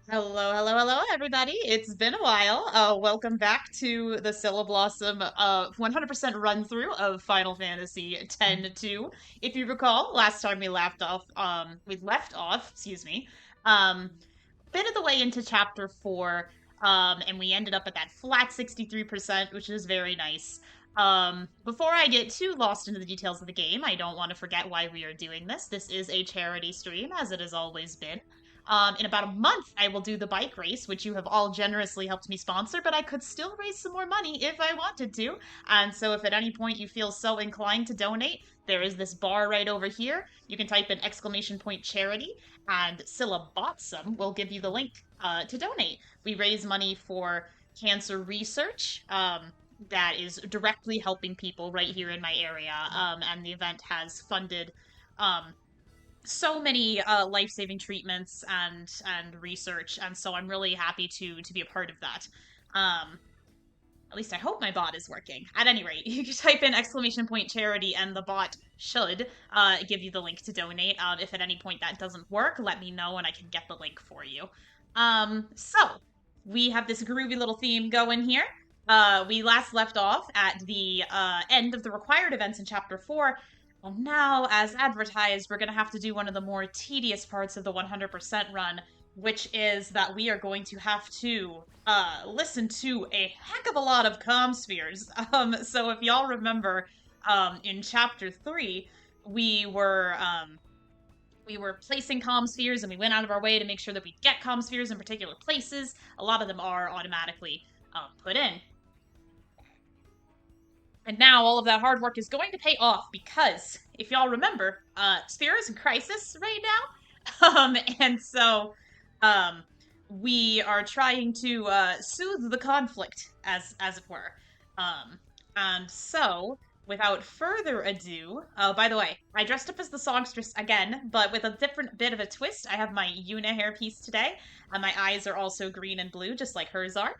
Hello, hello, hello, everybody. It's been a while. Welcome back to the Sylle-blossom 100% run through of Final Fantasy X-2. If you recall, last time we left off, excuse me, um, bit of the way into chapter 4, and we ended up at that flat 63%, which is very nice. Before I get too lost into the details of the game, I don't want to forget why we are doing this. This is a charity stream, as it has always been. In about a month, I will do the bike race, which you have all generously helped me sponsor, but I could still raise some more money if I wanted to. And so, if at any point you feel so inclined to donate, there is this bar right over here. You can type in exclamation point charity, and Sylleblossom will give you the link to donate. We raise money for cancer research. That is directly helping people right here in my area. And the event has funded um, so many life-saving treatments and research, and so I'm really happy to be a part of that. Um, at least I hope my bot is working. At any rate, you can type in exclamation point charity, and the bot should give you the link to donate. If at any point that doesn't work, let me know and I can get the link for you. So we have this groovy little theme going here. We last left off at the end of the required events in Chapter 4, and now, as advertised, we're going to have to do one of the more tedious parts of the 100% run, which is that we are going to have to listen to a heck of a lot of comm spheres. So if y'all remember, in Chapter 3, we were we were placing comm spheres, and we went out of our way to make sure that we get comm spheres in particular places. A lot of them are automatically put in. And now all of that hard work is going to pay off because, if y'all remember, Sphere is in crisis right now. And so um, we are trying to soothe the conflict, as it were. And so, without further ado, by the way, I dressed up as the Songstress again, but with a different bit of a twist. I have my Yuna hairpiece today, and my eyes are also green and blue, just like hers are.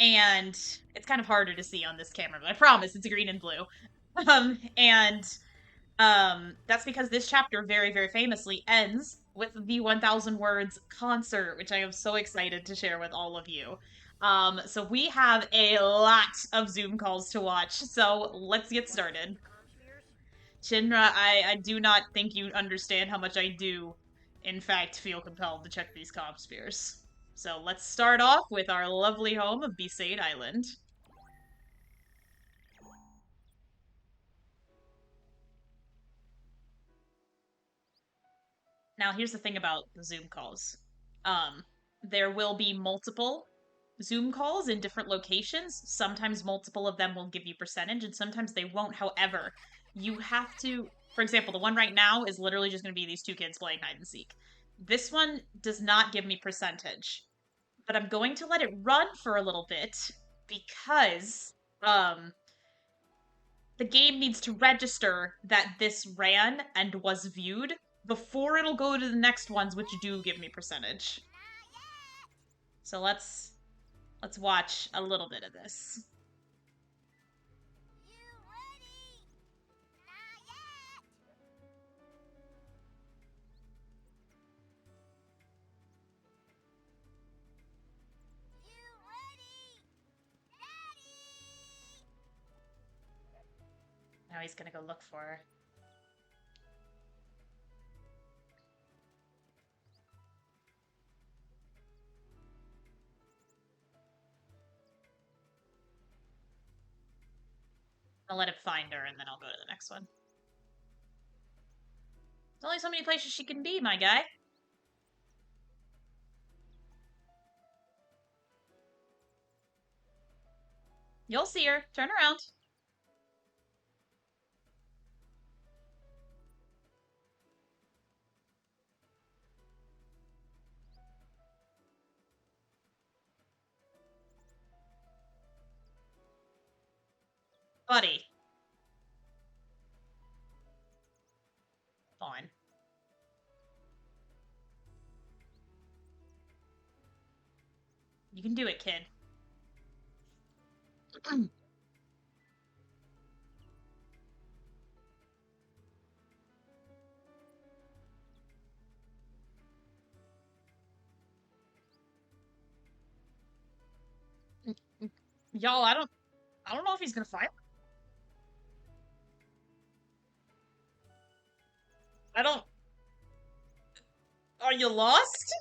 And it's kind of harder to see on this camera, but I promise it's green and blue. And that's because this chapter very, very famously ends with the 1000 words concert, which I am so excited to share with all of you. So we have a lot of Zoom calls to watch, so let's get started. Shinra, I do not think you understand how much I do, in fact, feel compelled to check these comp spheres. So let's start off with our lovely home of Besaid Island. Now, here's the thing about the Zoom calls. There will be multiple Zoom calls in different locations. Sometimes multiple of them will give you percentage, and sometimes they won't. However, you have to, for example, the one right now is literally just going to be these two kids playing hide and seek. This one does not give me percentage, but I'm going to let it run for a little bit because um, the game needs to register that this ran and was viewed before it'll go to the next ones, which do give me percentage. So let's watch a little bit of this. Now he's gonna go look for her. I'll let him find her, and then I'll go to the next one. There's only so many places she can be, my guy. You'll see her. Turn around. Buddy. Fine. You can do it, kid. Y'all, I don't know if he's gonna fight. I don't... Are you lost?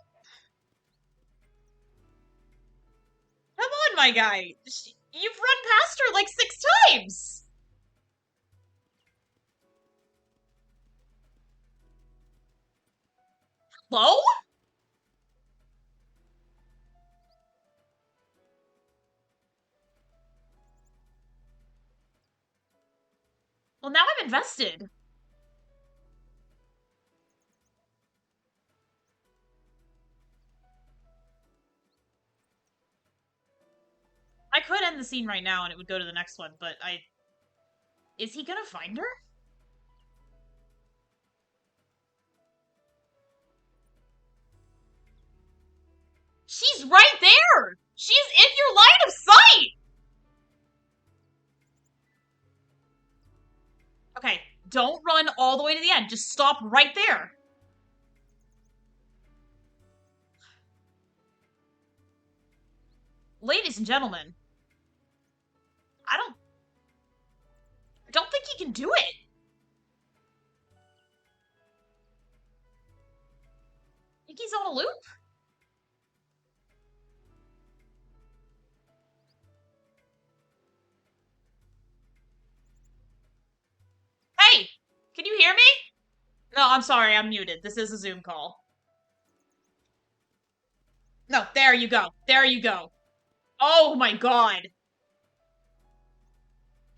Come on, my guy. You've run past her like 6 times! Hello? Well, now I'm invested. I could end the scene right now and it would go to the next one, but I... Is he gonna find her? She's right there! She's in your line of sight! Okay, don't run all the way to the end. Just stop right there. Ladies and gentlemen, I don't think he can do it. Think he's on a loop? Hey, can you hear me? No, I'm sorry, I'm muted. This is a Zoom call. No, there you go. There you go. Oh my god.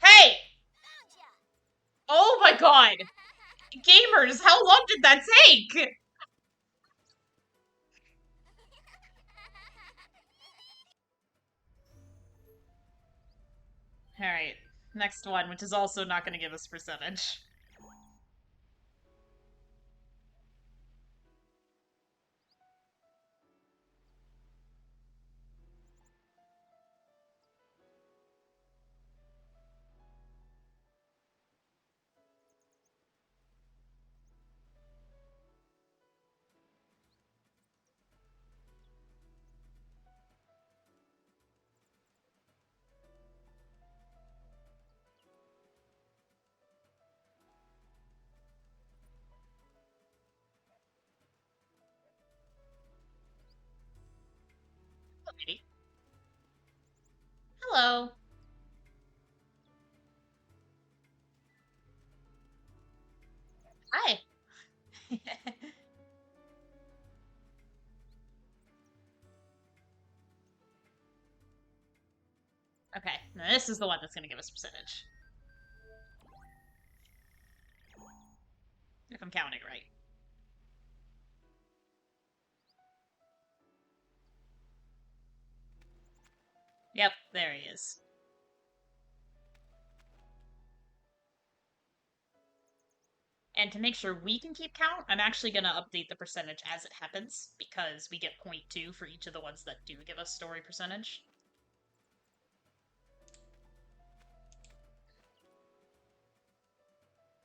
Hey! Oh my god. Gamers, how long did that take? Alright, next one, which is also not going to give us percentage. Alrighty. Hello. Hi. Okay, now this is the one that's going to give us percentage. If I'm counting right. Yep, there he is. And to make sure we can keep count, I'm actually going to update the percentage as it happens, because we get 0.2 for each of the ones that do give us story percentage.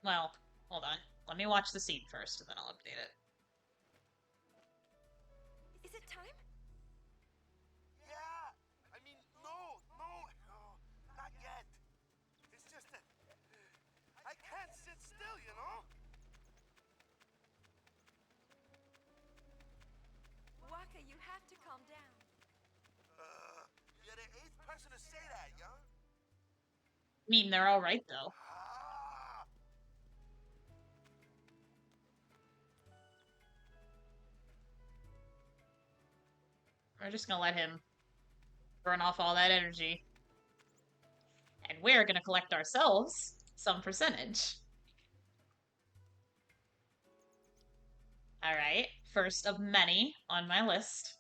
Well, hold on. Let me watch the scene first, and then I'll update it. Is it time? Yeah! I mean, no, not yet. It's just that I can't sit still, you know? Waka, you have to calm down. You're the 8th person to say that, yo. I mean, they're alright, though. We're just gonna let him burn off all that energy. And we're gonna collect ourselves some percentage. Alright, first of many on my list.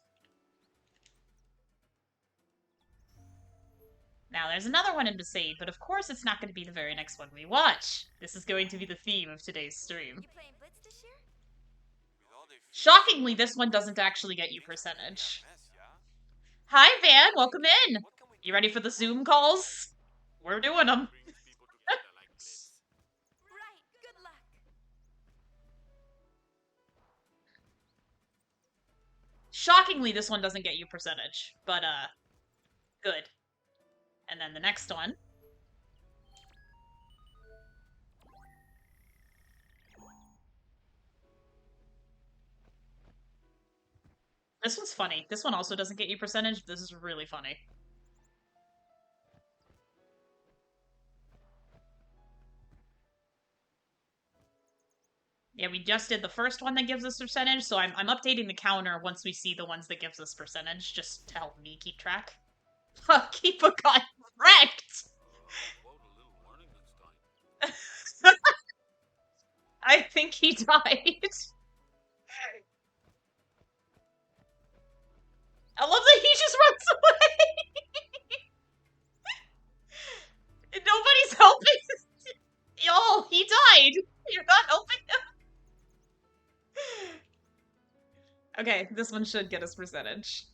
Now, there's another one in Besaid, but of course it's not going to be the very next one we watch. This is going to be the theme of today's stream. You playing Blitz this year? Shockingly, this one doesn't actually get you percentage. Hi, Van! Welcome in! You ready for the Zoom calls? We're doing them. Right, good luck. Shockingly, this one doesn't get you percentage, but, good. And then the next one. This one's funny. This one also doesn't get you percentage. This is really funny. Yeah, we just did the first one that gives us percentage, so I'm updating the counter once we see the ones that gives us percentage, just to help me keep track. Keepa got wrecked! I think he died. I love that he just runs away! Nobody's helping! Y'all, he died! You're not helping him! Okay, this one should get us percentage.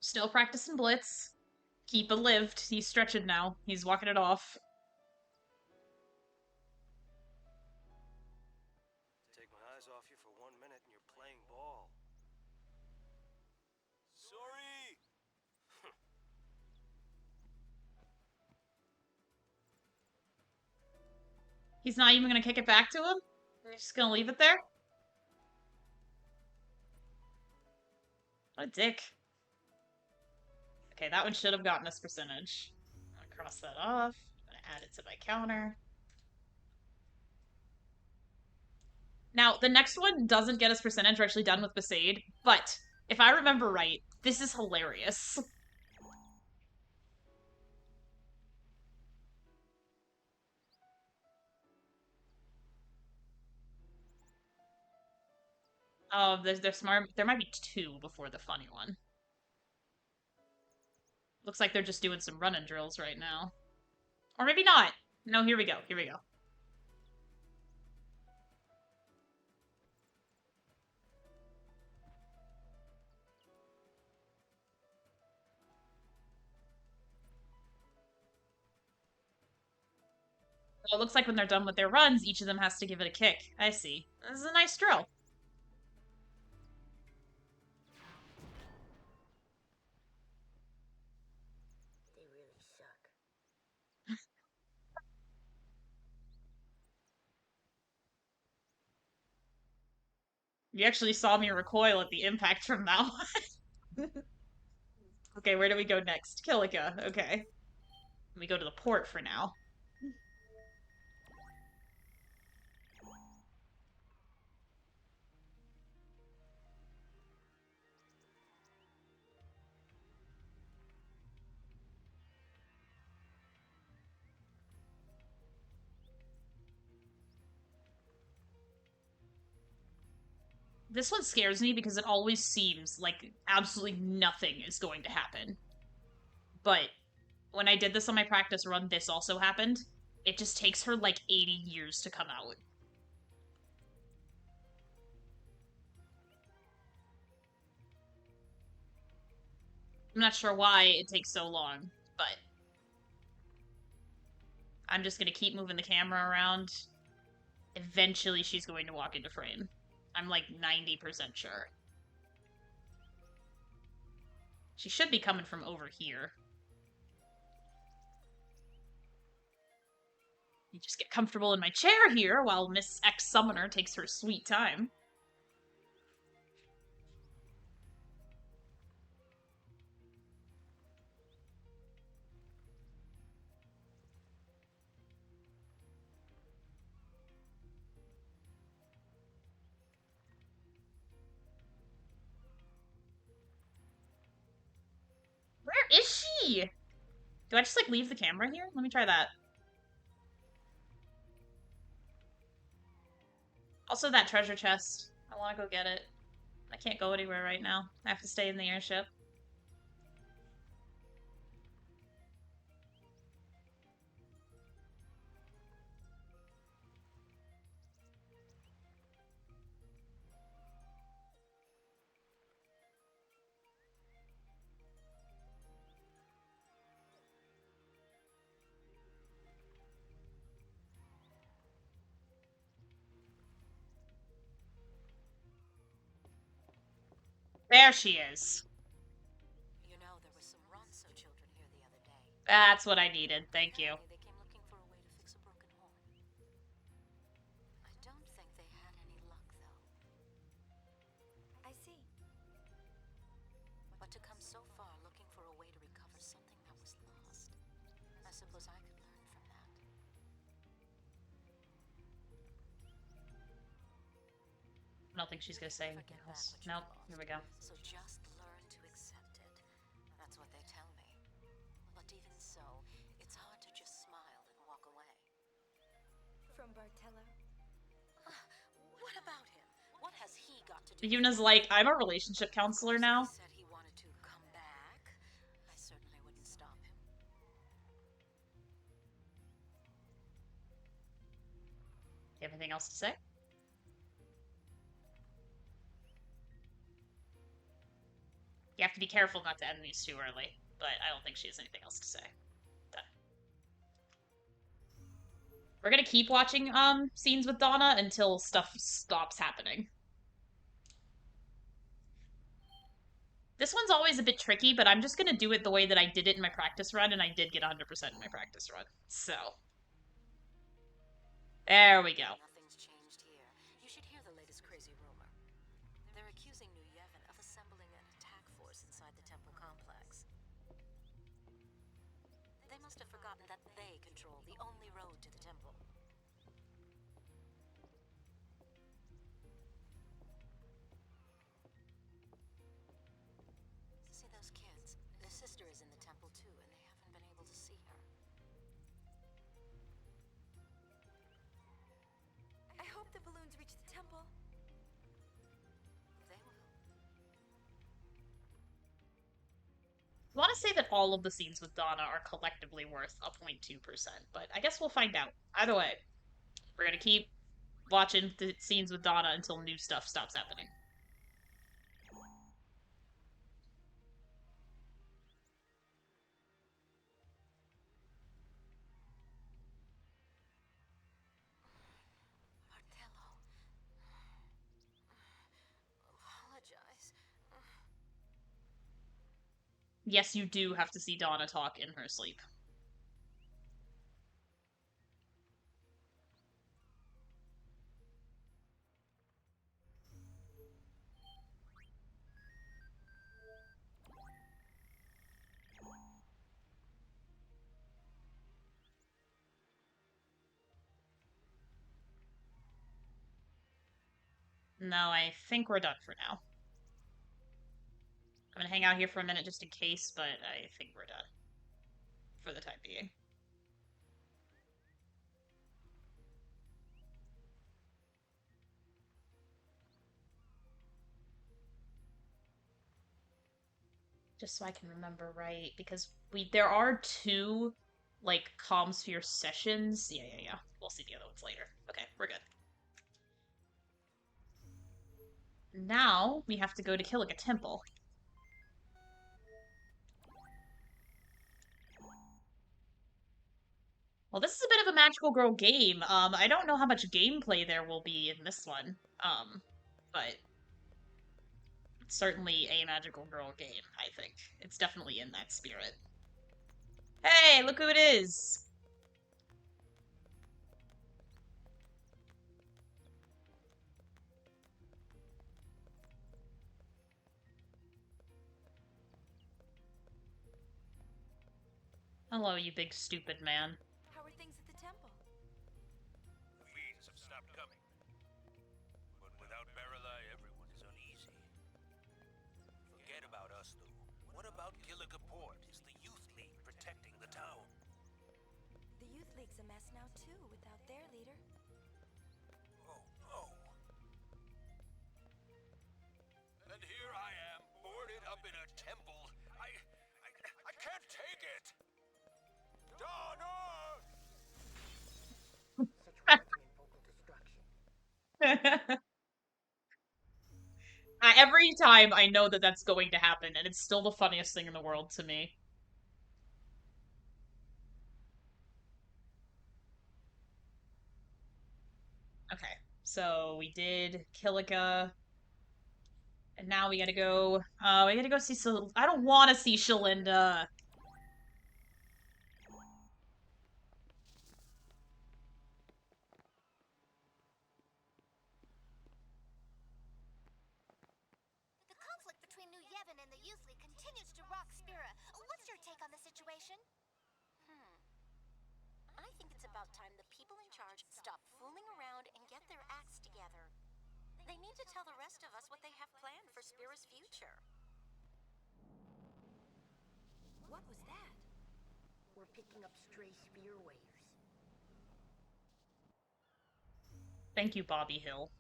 Still practicing Blitz. Keepa lived. He's stretching now. He's walking it off. Take my eyes off you for 1 minute and you're playing ball. Sorry! He's not even gonna kick it back to him? He's just gonna leave it there? What a dick. Okay, that one should have gotten us percentage. I'm gonna cross that off. I'm gonna add it to my counter. Now, the next one doesn't get us percentage. We're actually done with Besaid. But, if I remember right, this is hilarious. Oh, there's smart. There might be two before the funny one. Looks like they're just doing some running drills right now. Or maybe not. No, here we go. Here we go. So it looks like when they're done with their runs, each of them has to give it a kick. I see. This is a nice drill. They really suck. You actually saw me recoil at the impact from that one. Okay, where do we go next? Kilika. Okay. We go to the port for now. This one scares me because it always seems like absolutely nothing is going to happen. But when I did this on my practice run, this also happened. It just takes her like 80 years to come out. I'm not sure why it takes so long, but I'm just gonna keep moving the camera around. Eventually she's going to walk into frame. I'm like 90% sure. She should be coming from over here. You just get comfortable in my chair here while Miss X Summoner takes her sweet time. Where is she? Do I just like leave the camera here? Let me try that. Also that treasure chest. I want to go get it. I can't go anywhere right now. I have to stay in the airship. There she is. You know, there were some Ronso children here the other day. That's what I needed. Thank you. Apparently they came looking for a way to fix a broken horn. I don't think they had any luck, though. I see. But to come so far looking for a way to recover something that was lost, I suppose I could learn from that. I don't think she's gonna say anything else. Nope. Here we go. So just learn to accept it. That's what they tell me. But even so, it's hard to just smile and walk away. From Bartello. What about him? What has he got to do? Yuna's like, I'm a relationship counselor now. He said he wanted to come back. I certainly wouldn't stop him. You have anything else to say? You have to be careful not to end these too early, but I don't think she has anything else to say. Done. We're gonna keep watching scenes with Donna until stuff stops happening. This one's always a bit tricky, but I'm just gonna do it the way that I did it in my practice run, and I did get 100% in my practice run. So. There we go. Nothing's changed here. You should hear the latest crazy rumor. They're accusing New Yevon of assembling an attack force inside the temple complex. They must have forgotten that they control the only road to the temple. See those kids? Their sister is in the temple too, and they haven't been able to see her. I hope the balloons reach the temple. They will. I want to say that all of the scenes with Donna are collectively worth a 0.2%, but I guess we'll find out. Either way, we're gonna keep watching the scenes with Donna until new stuff stops happening. Bartello. Apologize. Yes, you do have to see Donna talk in her sleep. No, I think we're done for now. I'm gonna hang out here for a minute just in case, but I think we're done. For the time being. Just so I can remember right, because there are two, like, Comsphere sessions. Yeah. We'll see the other ones later. Okay, we're good. Now, we have to go to Killiga Temple. Well, this is a bit of a magical girl game. I don't know how much gameplay there will be in this one. But it's certainly a magical girl game, I think. It's definitely in that spirit. Hey, look who it is! Hello, you big stupid man. How are things at the temple? The fiends have stopped coming. But without Baralai, everyone is uneasy. Forget about us, though. What about Killiga Port? Is the Youth League protecting the town? The Youth League's a mess now too, without their leader. Oh, no. And here I am, boarded up in a temple. I can't take it! Donna! Such wanting and vocal destruction. Every time I know that that's going to happen, and it's still the funniest thing in the world to me. Okay, so we did Killiga. And now we gotta go see I don't want to see Shalinda. The conflict between New Yevon and the Youth League continues to rock Spira. What's your take on the situation? I think it's about time the people in charge stop fooling around and get their acts together. They need to tell the rest of us what they have planned for Spira's future. What was that? We're picking up stray spear waves. Thank you, Bobby Hill.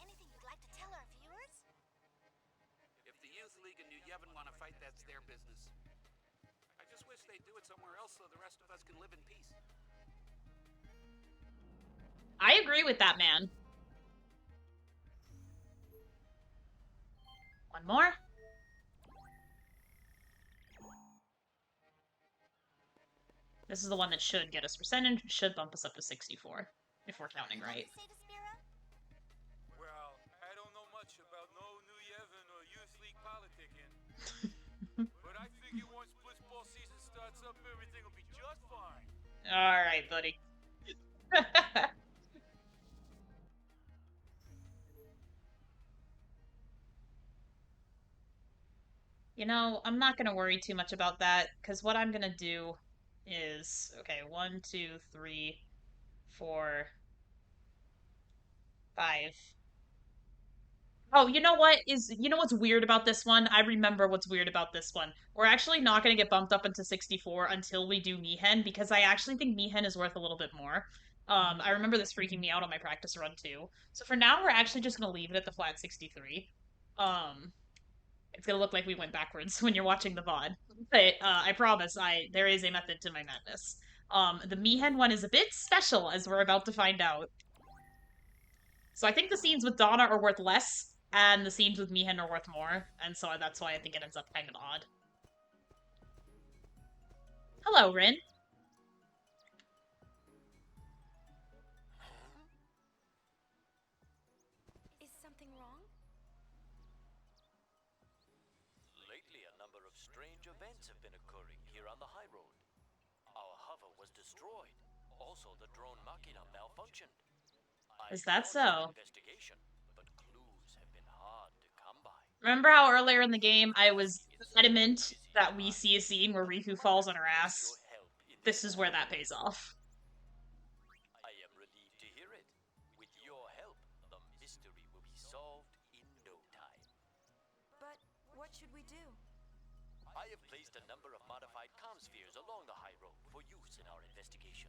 Anything you'd like to tell our viewers? If the Youth League and New Yevon want to fight, that's their business. I just wish they'd do it somewhere else so the rest of us can live in peace. I agree with that, man. One more. This is the one that should get us percentage, should bump us up to 64, if we're counting right. Well, I don't know much about no New Yevon or Youth League politicking. But I figure once blitzball season starts up, everything will be just fine. Alright, buddy. You know, I'm not gonna worry too much about that, because what I'm gonna do is, okay, 1, 2, 3, 4, 5. Oh, you know what's weird about this one? I remember what's weird about this one. We're actually not gonna get bumped up into 64 until we do Maechen, because I actually think Maechen is worth a little bit more. I remember this freaking me out on my practice run too. So for now, we're actually just gonna leave it at the flat 63. It's gonna look like we went backwards when you're watching the VOD. But I promise, there is a method to my madness. The Maechen one is a bit special, as we're about to find out. So I think the scenes with Donna are worth less, and the scenes with Maechen are worth more, and so that's why I think it ends up kind of odd. Hello, Rin. Is something wrong? Lately, a number of strange events have been occurring here on the high road. Our hover was destroyed. Also, the drone Machina malfunctioned. Is that so? Investigation, but clues have been hard to come by. Remember how earlier in the game I was adamant that we see a scene where Riku falls on her ass? This is where that pays off. I am relieved to hear it. With your help, the mystery will be solved in no time. But what should we do? I have placed a number of modified comm spheres along the high road for use in our investigation.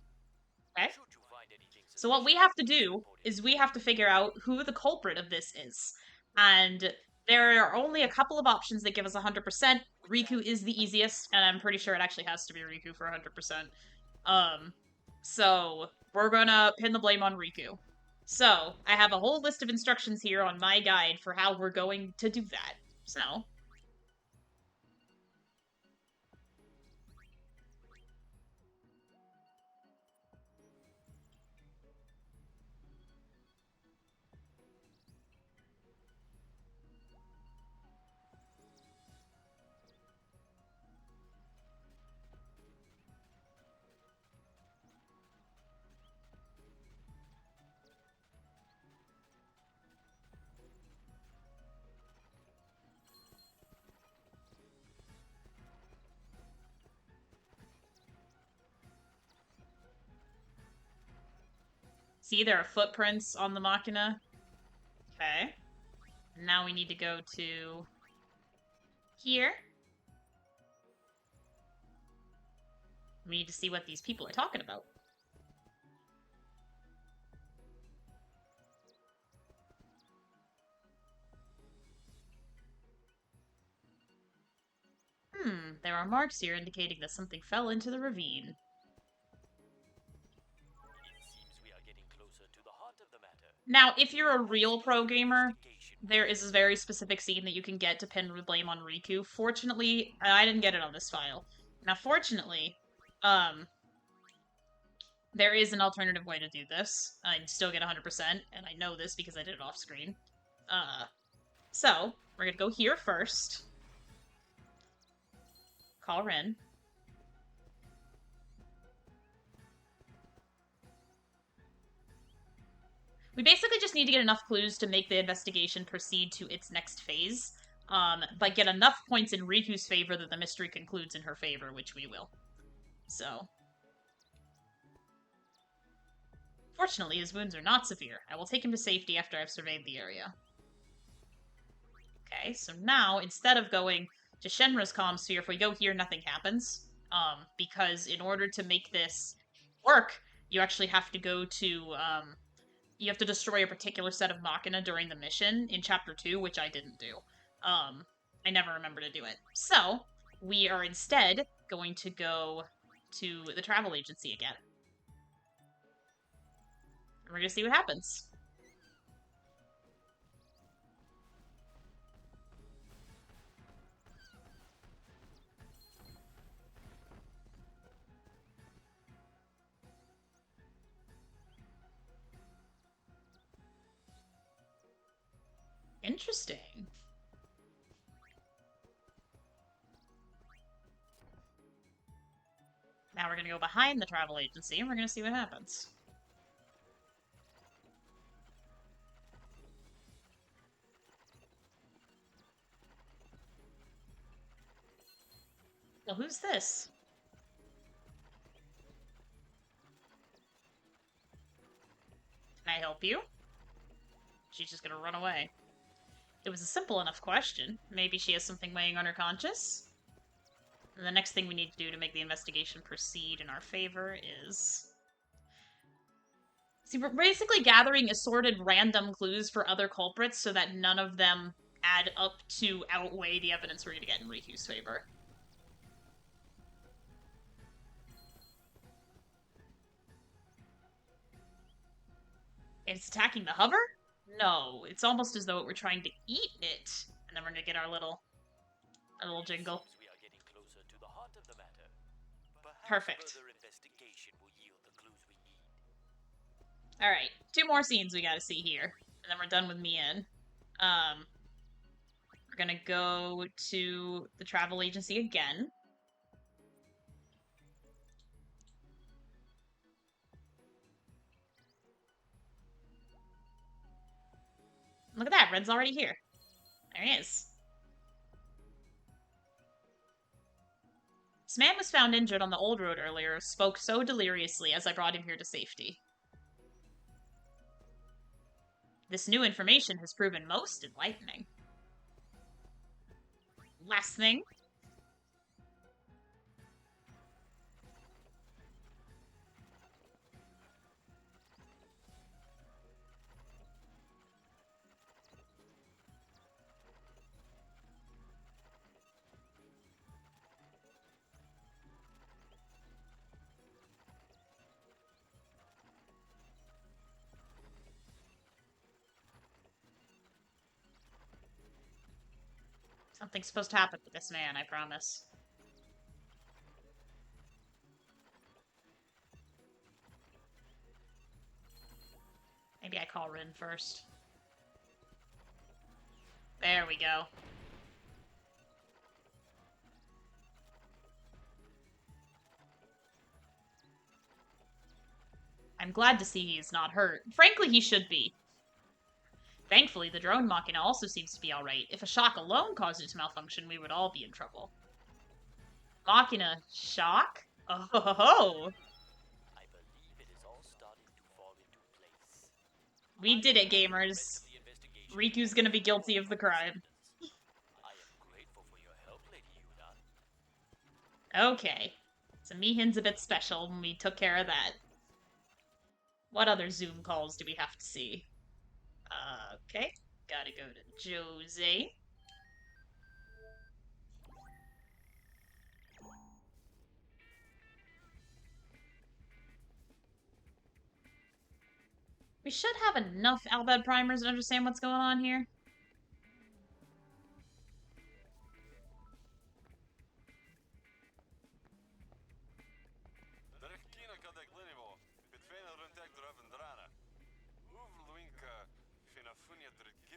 Okay. Should you find anything So what we have to do is we have to figure out who the culprit of this is. And there are only a couple of options that give us 100%. Riku is the easiest, and I'm pretty sure it actually has to be Riku for 100%. So we're gonna pin the blame on Riku. So I have a whole list of instructions here on my guide for how we're going to do that. So see, there are footprints on the Machina. Okay. Now we need to go to here. We need to see what these people are talking about. There are marks here indicating that something fell into the ravine. It seems we are getting closer to the heart of the matter. Now, if you're a real pro gamer, there is a very specific scene that you can get to pin the blame on Riku. Fortunately, I didn't get it on this file. Now, fortunately, there is an alternative way to do this. I'd still get 100%, and I know this because I did it off screen. So, we're gonna go here first. Call Ren. We basically just need to get enough clues to make the investigation proceed to its next phase, but get enough points in Riku's favor that the mystery concludes in her favor, which we will. So. Fortunately, his wounds are not severe. I will take him to safety after I've surveyed the area. Okay, so now, instead of going to Shenra's comm sphere, if we go here, nothing happens. Because in order to make this work, you actually have to go to, you have to destroy a particular set of Machina during the mission in Chapter 2, which I didn't do. I never remember to do it. So, we are instead going to go to the travel agency again. And we're gonna see what happens. Interesting. Now we're gonna go behind the travel agency and we're gonna see what happens. Well, who's this? Can I help you? She's just gonna run away. It was a simple enough question. Maybe she has something weighing on her conscience? And the next thing we need to do to make the investigation proceed in our favor is... See, we're basically gathering assorted random clues for other culprits so that none of them add up to outweigh the evidence we're going to get in Riku's favor. It's attacking the hover? No, it's almost as though it were trying to eat it. And then we're gonna get our little jingle. We are getting closer to the heart of the matter. Perhaps Perfect. further investigation will yield the clues we need. Alright, 2 more scenes we gotta see here. And then we're done with Mien. We're gonna go to the travel agency again. Look at that, Red's already here. There he is. This man was found injured on the old road earlier, spoke so deliriously as I brought him here to safety. This new information has proven most enlightening. Last thing. Something's supposed to happen with this man, I promise. Maybe I call Rin first. There we go. I'm glad to see he's not hurt. Frankly, he should be. Thankfully, the drone Machina also seems to be alright. If a shock alone caused it to malfunction, we would all be in trouble. Machina shock? Oh ho ho ho! I believe it is all starting to fall into place. We did it, gamers. Riku's gonna be guilty of the crime. I am grateful for your help, Lady Yuna. Okay. So Maehen's a bit special, and we took care of that. What other Zoom calls do we have to see? Okay. Gotta go to Jose. We should have enough Albed primers to understand what's going on here.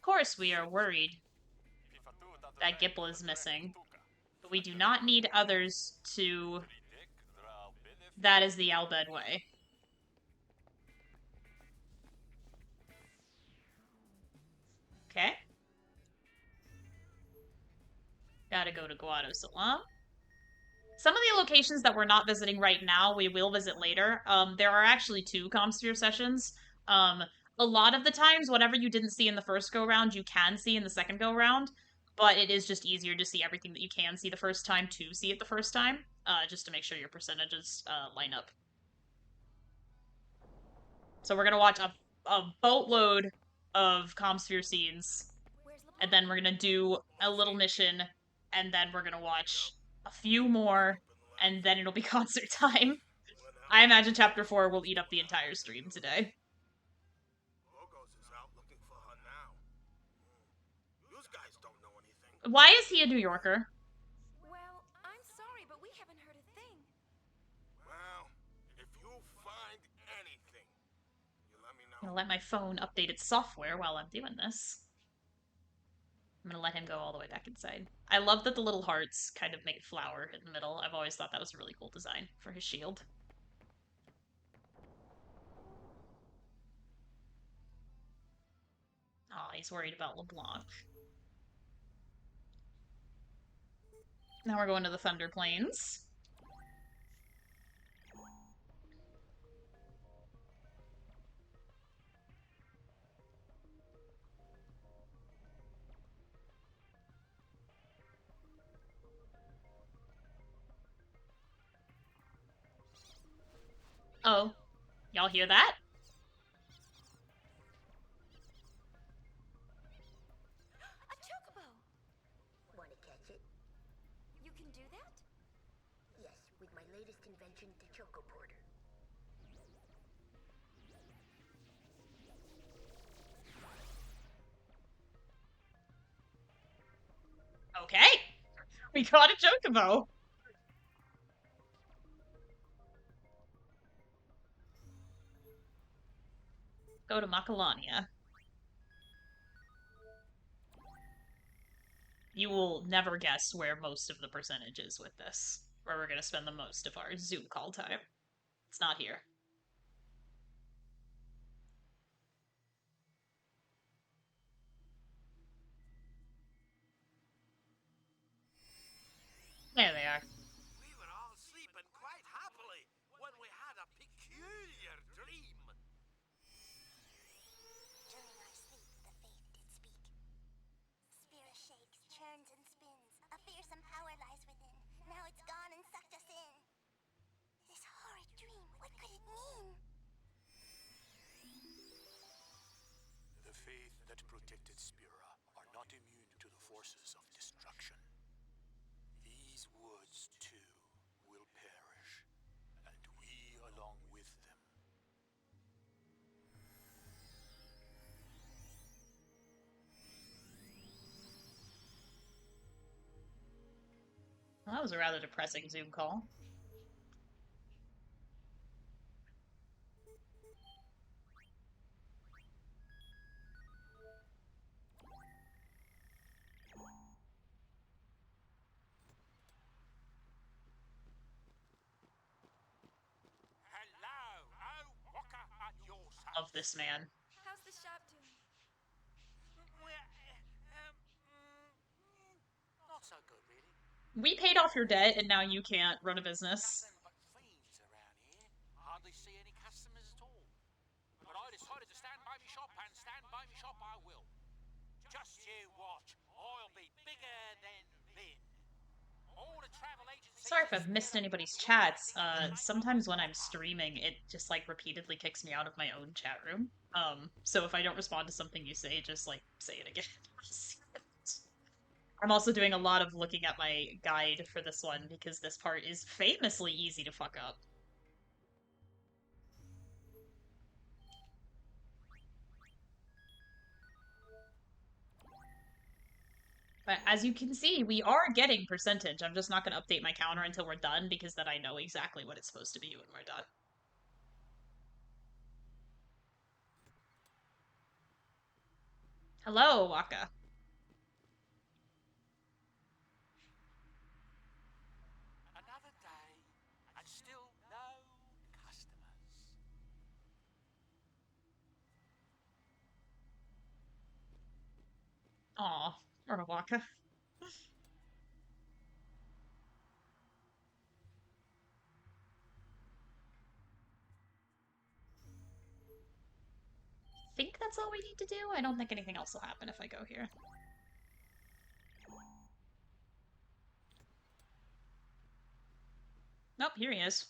course we are worried that Gipple is missing, but we do not need others to... That is the Albed way. Okay. Gotta go to Guado Salam. Some of the locations that we're not visiting right now, we will visit later. There are actually 2 Comsphere sessions. A lot of the times, whatever you didn't see in the first go-round, you can see in the second go-round, but it is just easier to see everything that you can see the first time to see it the first time, just to make sure your percentages line up. So we're gonna watch a boatload of Comsphere scenes, and then we're gonna do a little mission, and then we're gonna watch a few more, and then it'll be concert time. I imagine Chapter 4 will eat up the entire stream today. Why is he a New Yorker? Well, I'm sorry, but we haven't heard a thing. Well, if you find anything, you let me know. I'm gonna let my phone update its software while I'm doing this. I'm gonna let him go all the way back inside. I love that the little hearts kind of make a flower in the middle. I've always thought that was a really cool design for his shield. Aw, he's worried about LeBlanc. Now we're going to the Thunder Plains. Oh, y'all hear that? A chocobo! Want to catch it? You can do that? Yes, with my latest invention, the Choco Porter. Okay. We got a chocobo. Go to Macalania. You will never guess where most of the percentage is with this. Where we're going to spend the most of our Zoom call time. It's not here. There they are. We were all sleeping quite happily when we had a peculiar dream. During our sleep, the faith did speak. Spira shakes, churns and spins. A fearsome power lies within. Now it's gone and sucked us in. This horrid dream, what could it mean? The faith that protected Spira are not immune to the forces of destruction. These woods, too, will perish, and we along with them. Well, that was a rather depressing Zoom call. Hello, oh, Walker at your side. Love this man. How's the shop doing? Not so good, really. We paid off your debt, and now you can't run a business. Nothing but fiends around here. Hardly see any customers at all. But I decided to stand by me shop, and stand by me shop I will. Just you watch. I'll be bigger than Vin. All the travel agencies... Sorry if I've missed anybody's chats. Sometimes when I'm streaming, it just, like, repeatedly kicks me out of my own chat room. So if I don't respond to something you say, just, like, say it again. I'm also doing a lot of looking at my guide for this one, because this part is famously easy to fuck up. But as you can see, we are getting percentage. I'm just not going to update my counter until we're done, because then I know exactly what it's supposed to be when we're done. Hello, Waka. Another day, and still no customers. Aw, or Waka. I think that's all we need to do. I don't think anything else will happen if I go here. Nope, here he is.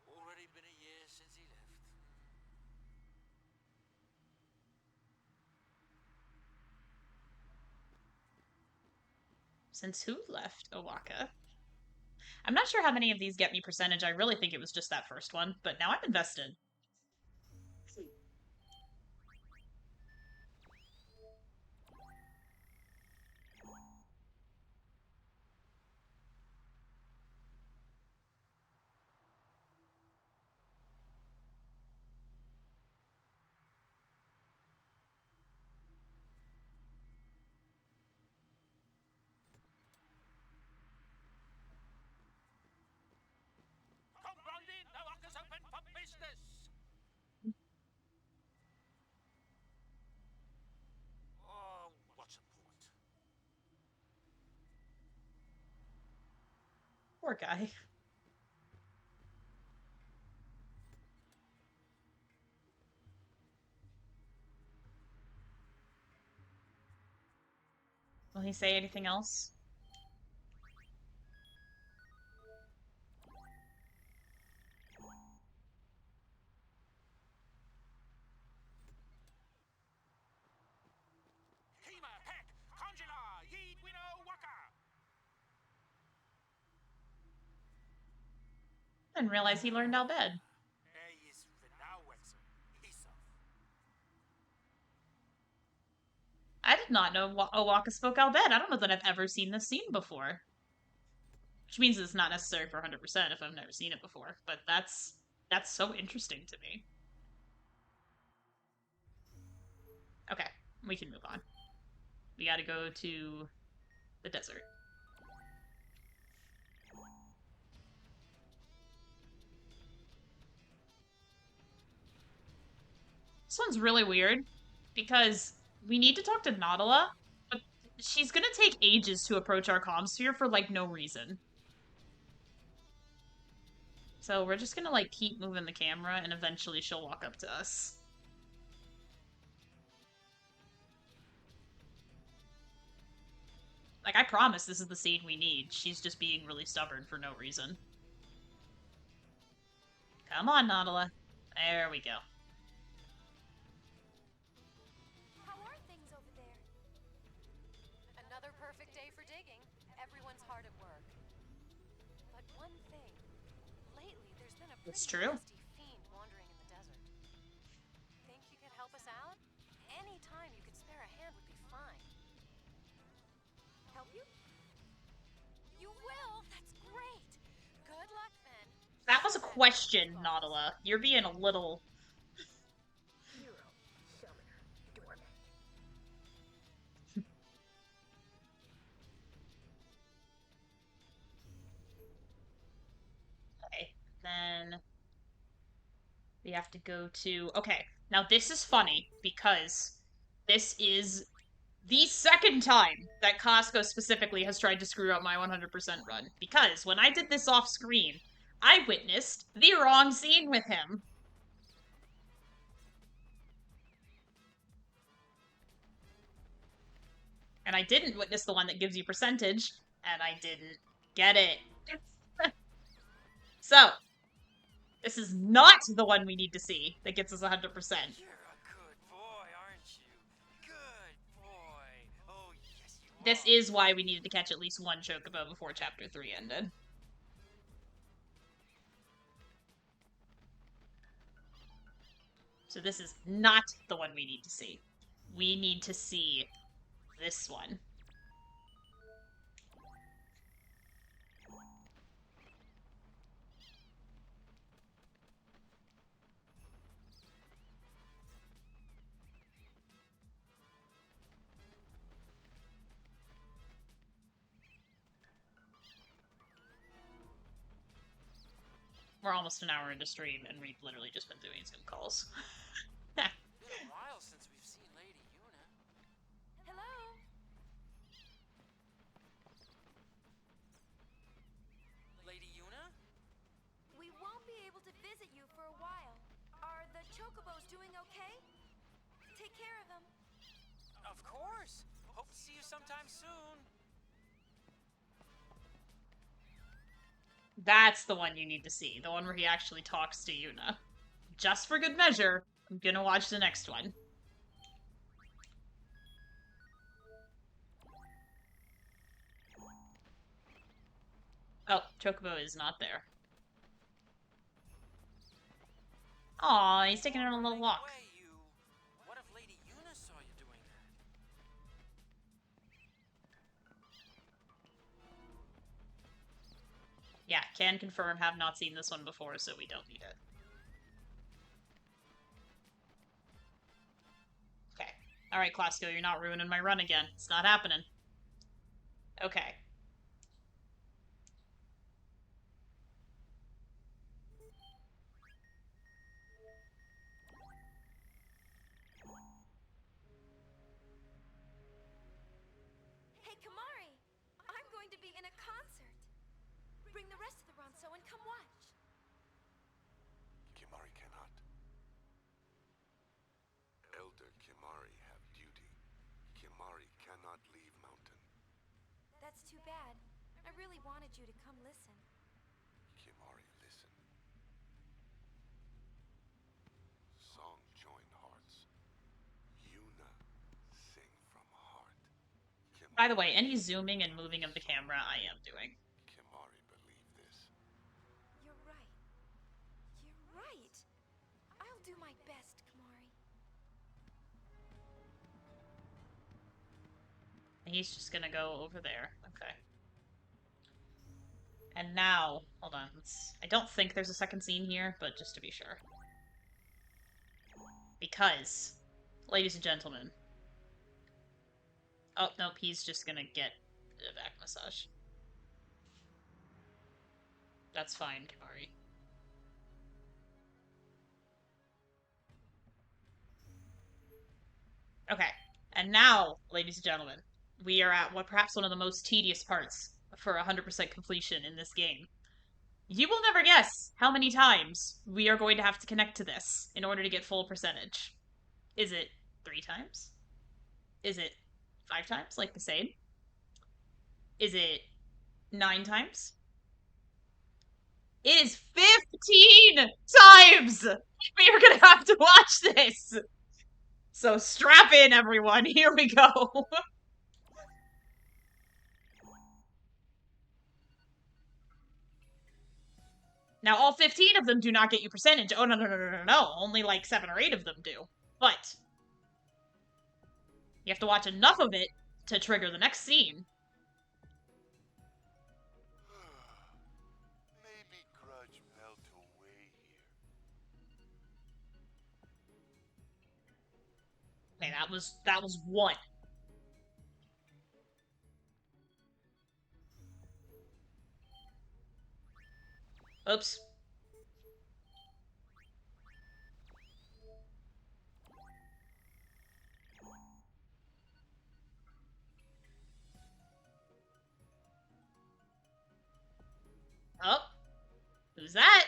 Already been a year since he left. Since who left Owaka? I'm not sure how many of these get me percentage. I really think it was just that first one, but now I'm invested. Come right in, the lockers open for business. Oh, what's the point? Poor guy. Will he say anything else? Kima, Peck, Conjula, Yeed, Winnow, Waka. Didn't realize he learned Albed. He is Vinowetzer. He's off. I did not know Owaka spoke Albed. I don't know that I've ever seen this scene before. Which means it's not necessary for 100% if I've never seen it before. But that's so interesting to me. Okay, we can move on. We gotta go to the desert. This one's really weird because we need to talk to Nadala, but she's gonna take ages to approach our comm sphere for like no reason. So we're just gonna like keep moving the camera and eventually she'll walk up to us. Like, I promise this is the scene we need. She's just being really stubborn for no reason. Come on, Nadala. There we go. How are things over there? Another perfect day for digging. Everyone's hard at work. But one thing. Lately, there's been a pretty It's true. nasty fiend wandering in the desert. Think you could help us out? Any time you could spare a hand would be fine. Help you? You will? That's great! Good luck, then. That was a question, Nadala. You're being a little... Hero, summoner, doormat. Okay, then... we have to go to... Okay, now this is funny, because this is the second time that Costco specifically has tried to screw up my 100% run. Because when I did this off screen, I witnessed the wrong scene with him. And I didn't witness the one that gives you percentage, and I didn't get it. So, this is not the one we need to see that gets us 100%. You're a good boy, aren't you? Good boy. Oh, yes, you are. This is why we needed to catch at least one Chocobo before Chapter 3 ended. So this is not the one we need to see. We need to see this one. We're almost an hour into stream, and we've literally just been doing Zoom calls. Been a while since we've seen Lady Una. Hello? Lady Una? We won't be able to visit you for a while. Are the chocobos doing okay? Take care of them. Of course. Hope to see you sometime soon. That's the one you need to see. The one where he actually talks to Yuna. Just for good measure, I'm gonna watch the next one. Oh, Chocobo is not there. Aw, he's taking it on a little walk. What if Lady Una saw you doing that? Yeah, can confirm, have not seen this one before, so we don't need it. Okay. Alright, Classico, you're not ruining my run again. It's not happening. Okay. Hey, Kamari! I'm going to be in a concert. Bring the rest of the Ronso and come watch. Kimari cannot. Elder Kimari have duty. Kimari cannot leave mountain. That's too bad. I really wanted you to come listen. Kimari, listen. Song join hearts. Yuna sing from heart. Kimari, By the way, any zooming and moving of the camera I am doing. Kimari believe this. You're right. You're right. I'll do my best, Kamari. He's just gonna go over there. Okay. And now, hold on, I don't think there's a second scene here, but just to be sure. Because, ladies and gentlemen. Oh, nope, he's just gonna get a back massage. That's fine, Kimari. Okay, and now, ladies and gentlemen, we are at what perhaps one of the most tedious parts for 100% completion in this game. You will never guess how many times we are going to have to connect to this in order to get full percentage. Is it 3 times? Is it 5 times, like Besaid? Is it 9 times? It is 15 times! We are gonna have to watch this! So strap in, everyone. Here we go. Now, all 15 of them do not get you percentage. Oh, no. Only like 7 or 8 of them do. But you have to watch enough of it to trigger the next scene. Maybe grudge melt away here. Okay, that was 1. Oops. Oh. Who's that?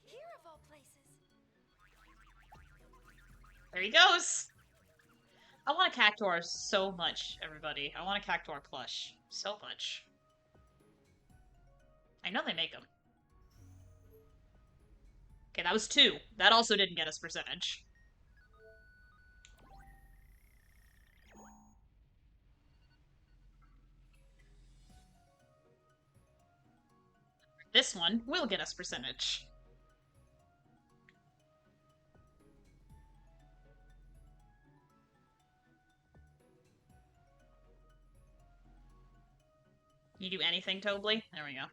Here of all places. There he goes. I want a Cactuar so much, everybody. I want a Cactuar plush. So much. I know they make them. Okay, that was 2. That also didn't get us percentage. This one will get us percentage. You do anything, Tobli? There we go.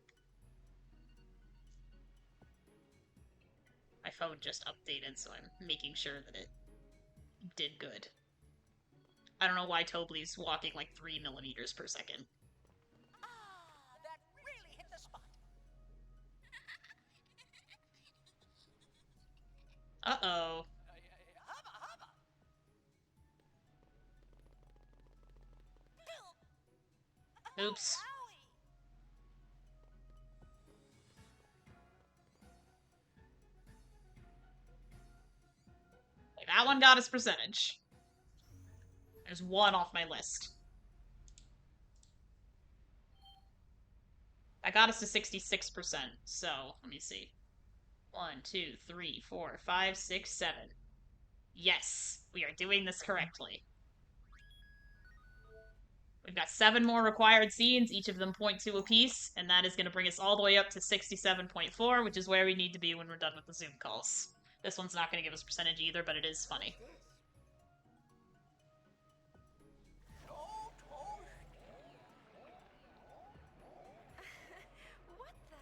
My phone just updated, so I'm making sure that it did good. I don't know why Tobli's walking like 3 millimeters per second. Ah, that really hit the spot. Uh-oh. Hubba, hubba. Oops. Wowie. Okay, that one got its percentage. There's one off my list. That got us to 66%, so let me see. 1, 2, 3, 4, 5, 6, 7. Yes, we are doing this correctly. We've got 7 more required scenes, each of them 0.2 apiece, and that is going to bring us all the way up to 67.4, which is where we need to be when we're done with the Zoom calls. This one's not going to give us percentage either, but it is funny. What the?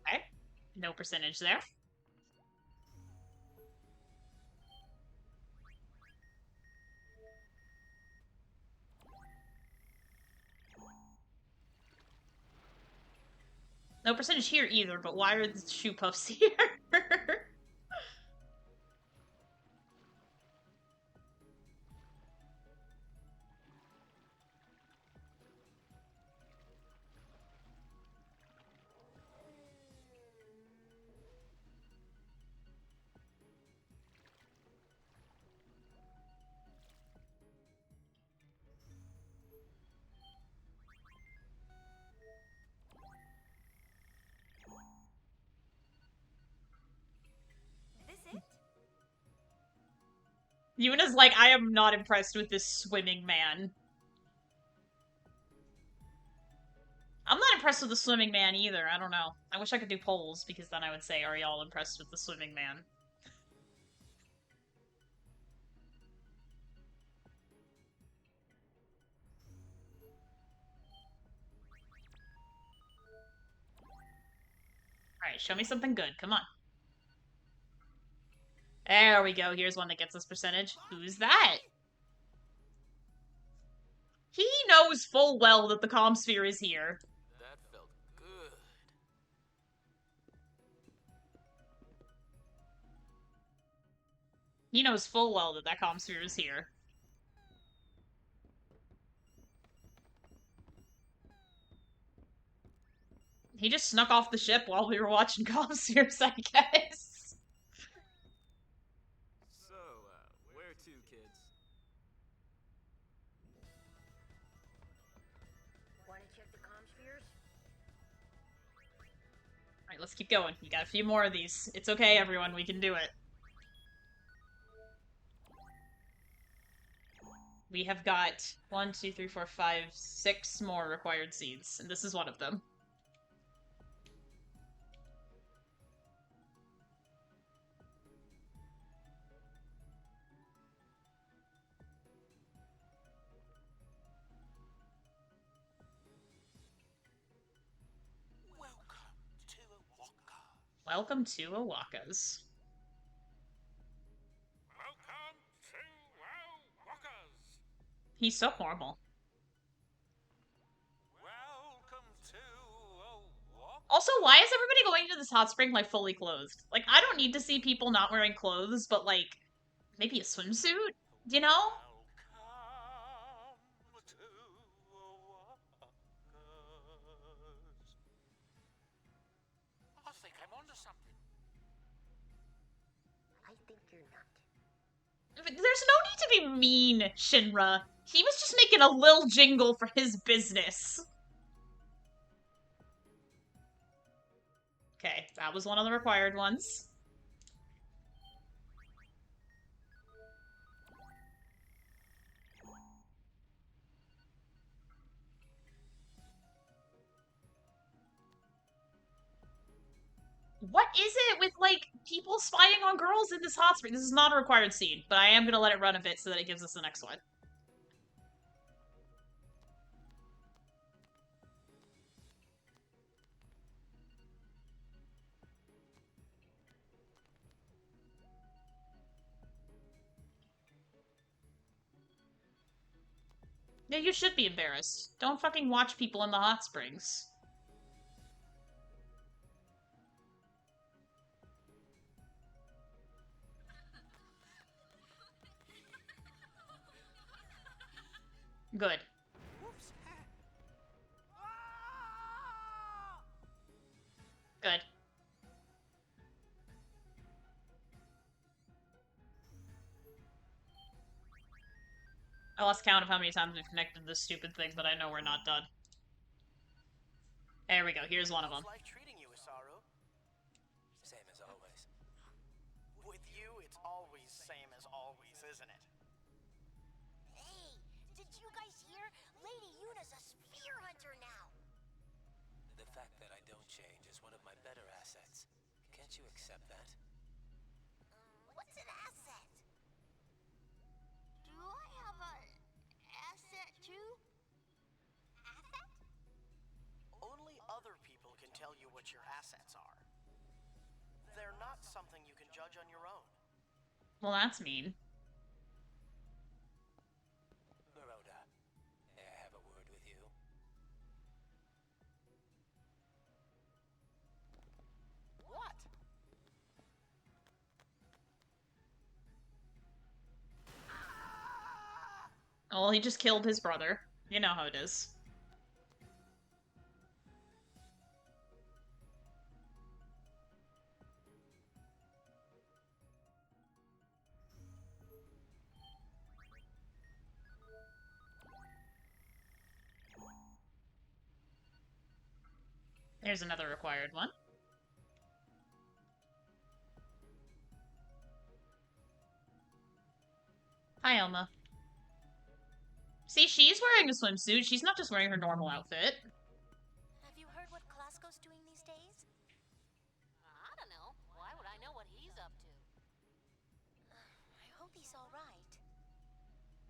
Okay, no percentage there. No percentage here either, but why are the shoe puffs here? This it? Yuna's like, I am not impressed with this swimming man. I'm not impressed with the swimming man either, I don't know. I wish I could do polls, because then I would say, are y'all impressed with the swimming man? Alright, show me something good, come on. There we go, here's one that gets us percentage. Who's that? He knows full well that the comm sphere is here. That felt good. He knows full well that that comm sphere is here. He just snuck off the ship while we were watching comm spheres, I guess. So, where to, kids? Want to check the comm spheres? Alright, let's keep going. We got a few more of these. It's okay, everyone, we can do it. We have got 1, 2, 3, 4, 5, 6 more required seeds, and this is one of them. Welcome to Awaka. Welcome to Awaka's. Welcome to Awaka's. He's so horrible. Welcome to Awaka. Also, why is everybody going to this hot spring, like, fully clothed? Like, I don't need to see people not wearing clothes, but, like, maybe a swimsuit? You know? Welcome to Awaka's. I think I'm onto something. I think you're not. There's no need to be mean, Shinra. He was just making a lil jingle for his business. Okay, that was one of the required ones. What is it with, like, people spying on girls in this hot spring? This is not a required scene, but I am gonna let it run a bit so that it gives us the next one. Yeah, you should be embarrassed. Don't fucking watch people in the hot springs. Good. Whoops. Good. I lost count of how many times we've connected this stupid thing, but I know we're not done. There we go. Here's one of them. How's life treating you, Isaru? Same as always. With you, it's always same as always, isn't it? Hey, did you guys hear? Lady Yuna's a spear hunter now. The fact that I don't change is one of my better assets. Can't you accept that? What's an asset? Do I have an asset too? Asset? Only other people can tell you what your assets are. They're not something you can judge on your own. Well, that's mean. Maroda, may I have a word with you? What? Oh, he just killed his brother. You know how it is. There's another required one. Hi, Elma. See, she's wearing a swimsuit. She's not just wearing her normal outfit. Have you heard what Klasko's doing these days? I don't know. Why would I know what he's up to? I hope he's all right.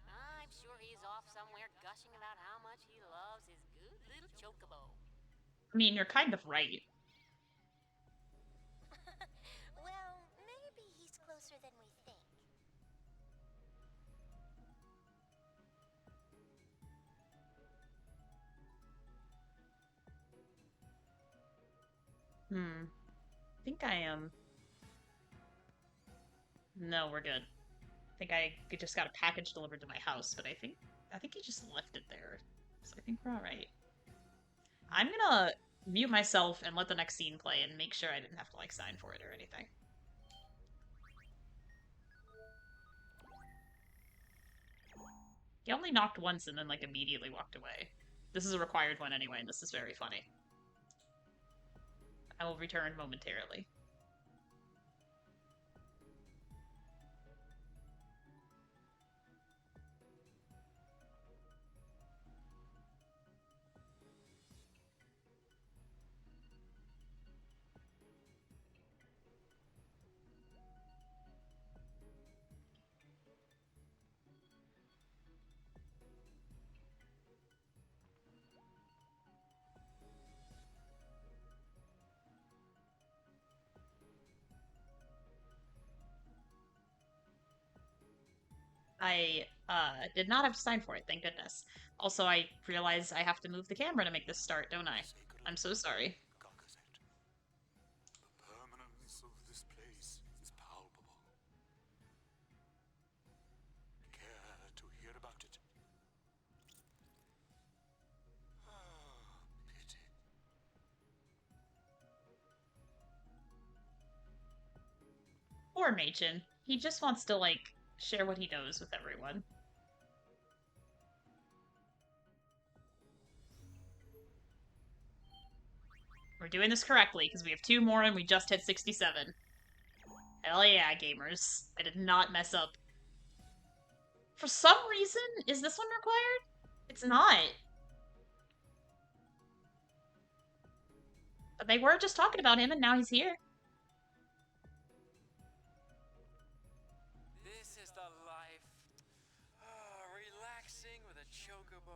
I'm sure he's off somewhere gushing about how much he loves his good little chocobo. I mean, you're kind of right. Well, maybe he's closer than we think. I think I am. No, we're good. I think I just got a package delivered to my house, but I think he just left it there. So I think we're alright. I'm gonna mute myself and let the next scene play and make sure I didn't have to, like, sign for it or anything. He only knocked once and then, like, immediately walked away. This is a required one anyway, and this is very funny. I will return momentarily. I did not have to sign for it, thank goodness. Also, I realize I have to move the camera to make this start, don't I? I'm so sorry. The permanence of this place is palpable. Care to hear about it? Ah, pity. Poor Machen. He just wants to, like, share what he knows with everyone. We're doing this correctly, because we have 2 more and we just hit 67. Hell yeah, gamers. I did not mess up. For some reason, is this one required? It's not. But they were just talking about him and now he's here. racing with a chocobo.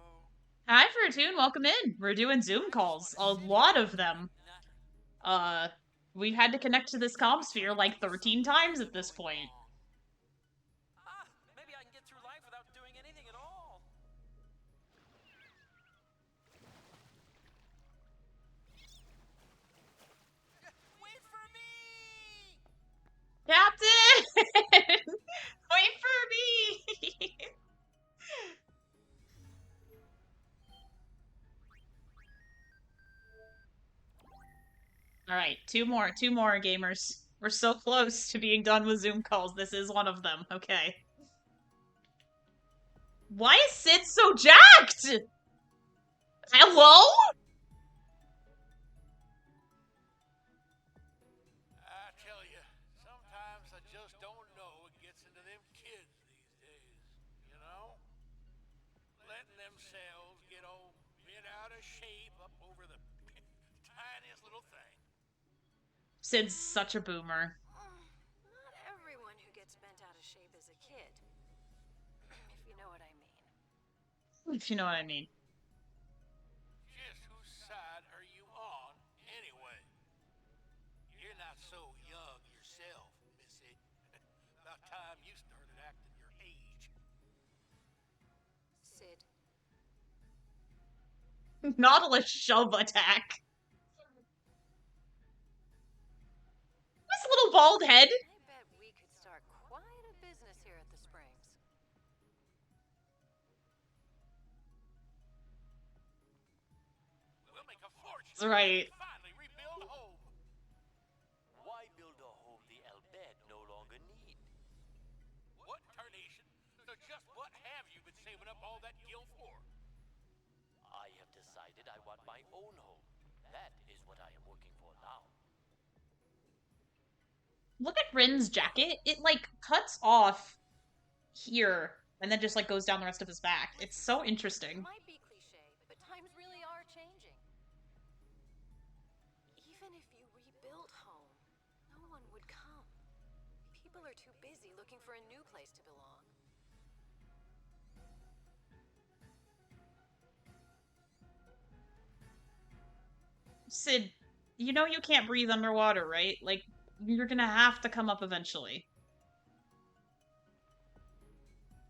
Hi, Fortune. Welcome in. We're doing Zoom calls. A lot of them. We've had to connect to this comm sphere like 13 times at this point. Maybe I can get through life without doing anything at all. Wait for me! Captain! Wait for me! Alright, two more gamers. We're so close to being done with Zoom calls. This is one of them. Okay. Why is Sid so jacked? Hello? I tell you, sometimes I just don't know what gets into them kids these days, you know? Letting themselves get all bent out of shape up over the tiniest little thing. Sid's such a boomer. Not everyone who gets bent out of shape is a kid. If you know what I mean. If you know what I mean. Just whose side are you on, anyway? You're not so young yourself, Missy. About time you started acting your age. Sid. Nautilus shove attack. This little bald head. I bet we could start quite a business here at the Springs. We'll make a fortune. That's right. Finally rebuild home. Why build a home the Elbed no longer need? What tarnation? So just what have you been saving up all that gil for? I have decided I want my own home. That is what I am working for now. Look at Rin's jacket. It, like, cuts off here and then just, like, goes down the rest of his back. It's so interesting. It might be cliche, but times really are changing. Even if you rebuilt home, no one would come. People are too busy looking for a new place to belong. Sid, you know you can't breathe underwater, right? Like, you're gonna have to come up eventually.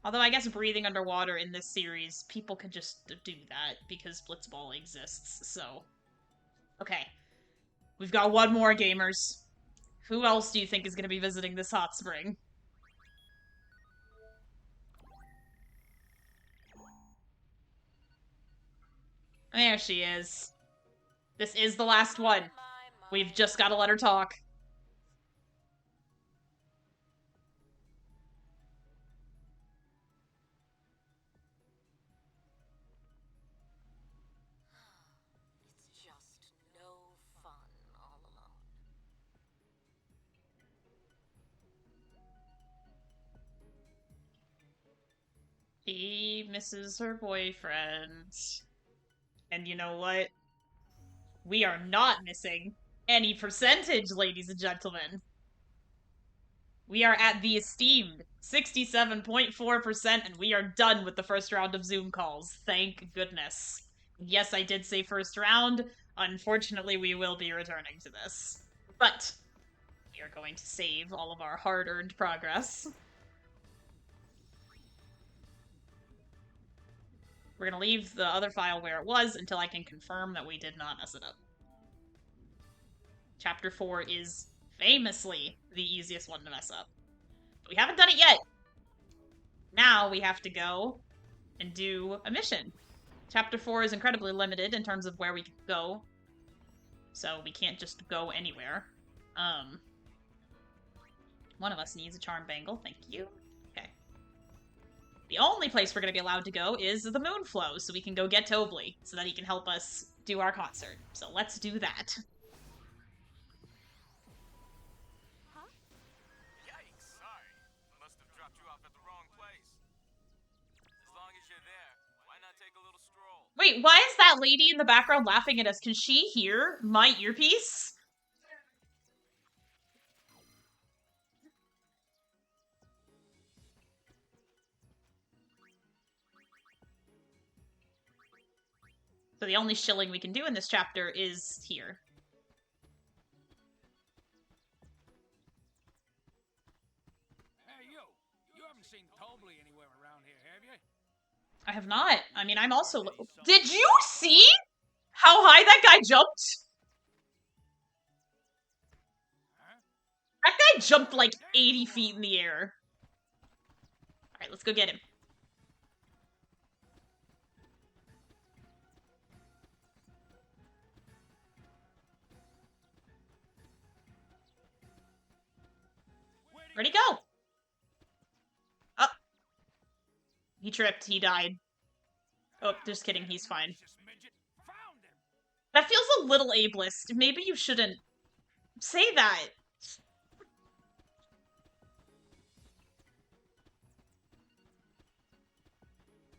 Although I guess breathing underwater in this series, people could just do that because Blitzball exists, so... Okay. We've got one more, gamers. Who else do you think is gonna be visiting this hot spring? There she is. This is the last one. We've just gotta let her talk. It's just no fun all alone. She misses her boyfriend. And you know what? We are not missing any percentage, ladies and gentlemen. We are at the esteemed 67.4%, and we are done with the first round of Zoom calls. Thank goodness. Yes, I did say first round. Unfortunately, we will be returning to this. But we are going to save all of our hard-earned progress. We're going to leave the other file where it was until I can confirm that we did not mess it up. Chapter 4 is famously the easiest one to mess up. But we haven't done it yet! Now we have to go and do a mission. Chapter 4 is incredibly limited in terms of where we can go. So we can't just go anywhere. One of us needs a charm bangle, thank you. Okay. The only place we're going to be allowed to go is the Moonflow, so we can go get Tobli, so that he can help us do our concert. So let's do that. Yikes! Sorry. Must have dropped you off at the wrong place. As long as you're there, why not take a little stroll? Wait, why is that lady in the background laughing at us? Can she hear my earpiece? So the only shilling we can do in this chapter is here. Hey, you haven't seen Tobli anywhere around here, have you? I have not. I mean, I'm also... Did you see how high that guy jumped? Huh? That guy jumped like 80 feet in the air. Alright, let's go get him. Where'd he go? Oh. He tripped. He died. Oh, just kidding. He's fine. That feels a little ableist. Maybe you shouldn't say that.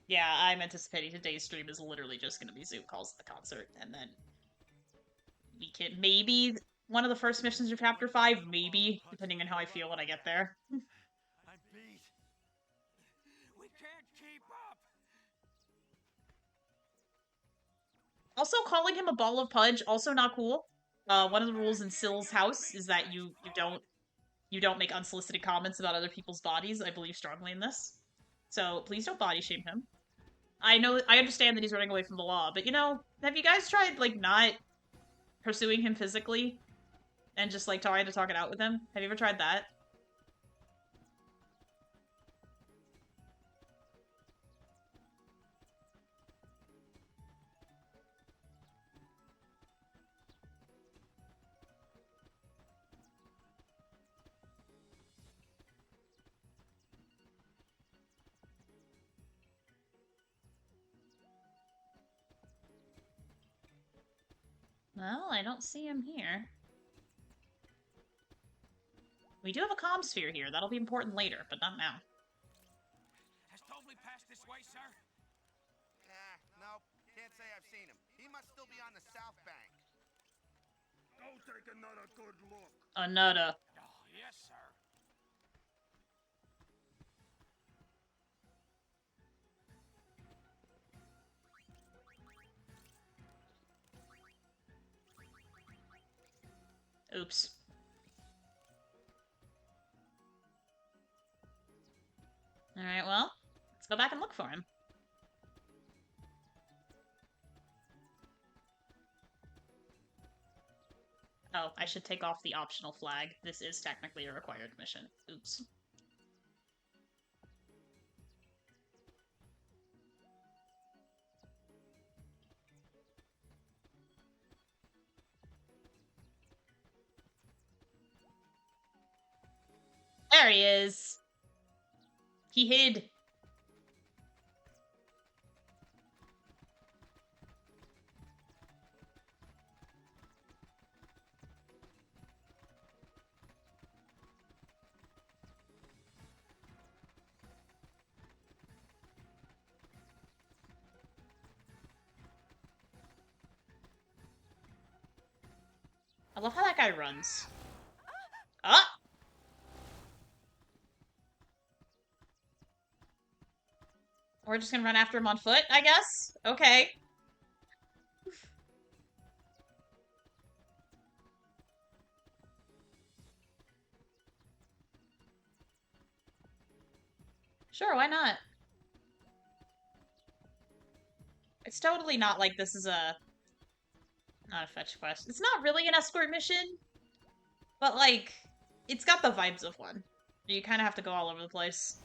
Yeah, I'm anticipating today's stream is literally just going to be Zoom calls at the concert, and then we can maybe one of the first missions of Chapter 5, maybe, depending on how I feel when I get there. I'm beat. We can't keep up. Also, calling him a ball of pudge, also not cool. One of the rules in Sylle's house is that you don't make unsolicited comments about other people's bodies. I believe strongly in this. So please don't body shame him. I understand that he's running away from the law, but you know, have you guys tried, like, not pursuing him physically? And just, like, trying to talk it out with him? Have you ever tried that? Well, I don't see him here. We do have a comm sphere here. That'll be important later, but not now. Has Tobli passed this way, sir? Nope. Can't say I've seen him. He must still be on the south bank. Go take another good look. Another. Oh, yes, sir. Oops. Alright, well, let's go back and look for him. Oh, I should take off the optional flag. This is technically a required mission. Oops. There he is! He hid. I love how that guy runs. Ah! We're just gonna run after him on foot, I guess? Okay. Sure, why not? It's totally not like this is a... Not a fetch quest. It's not really an escort mission, but, like, it's got the vibes of one. You kind of have to go all over the place.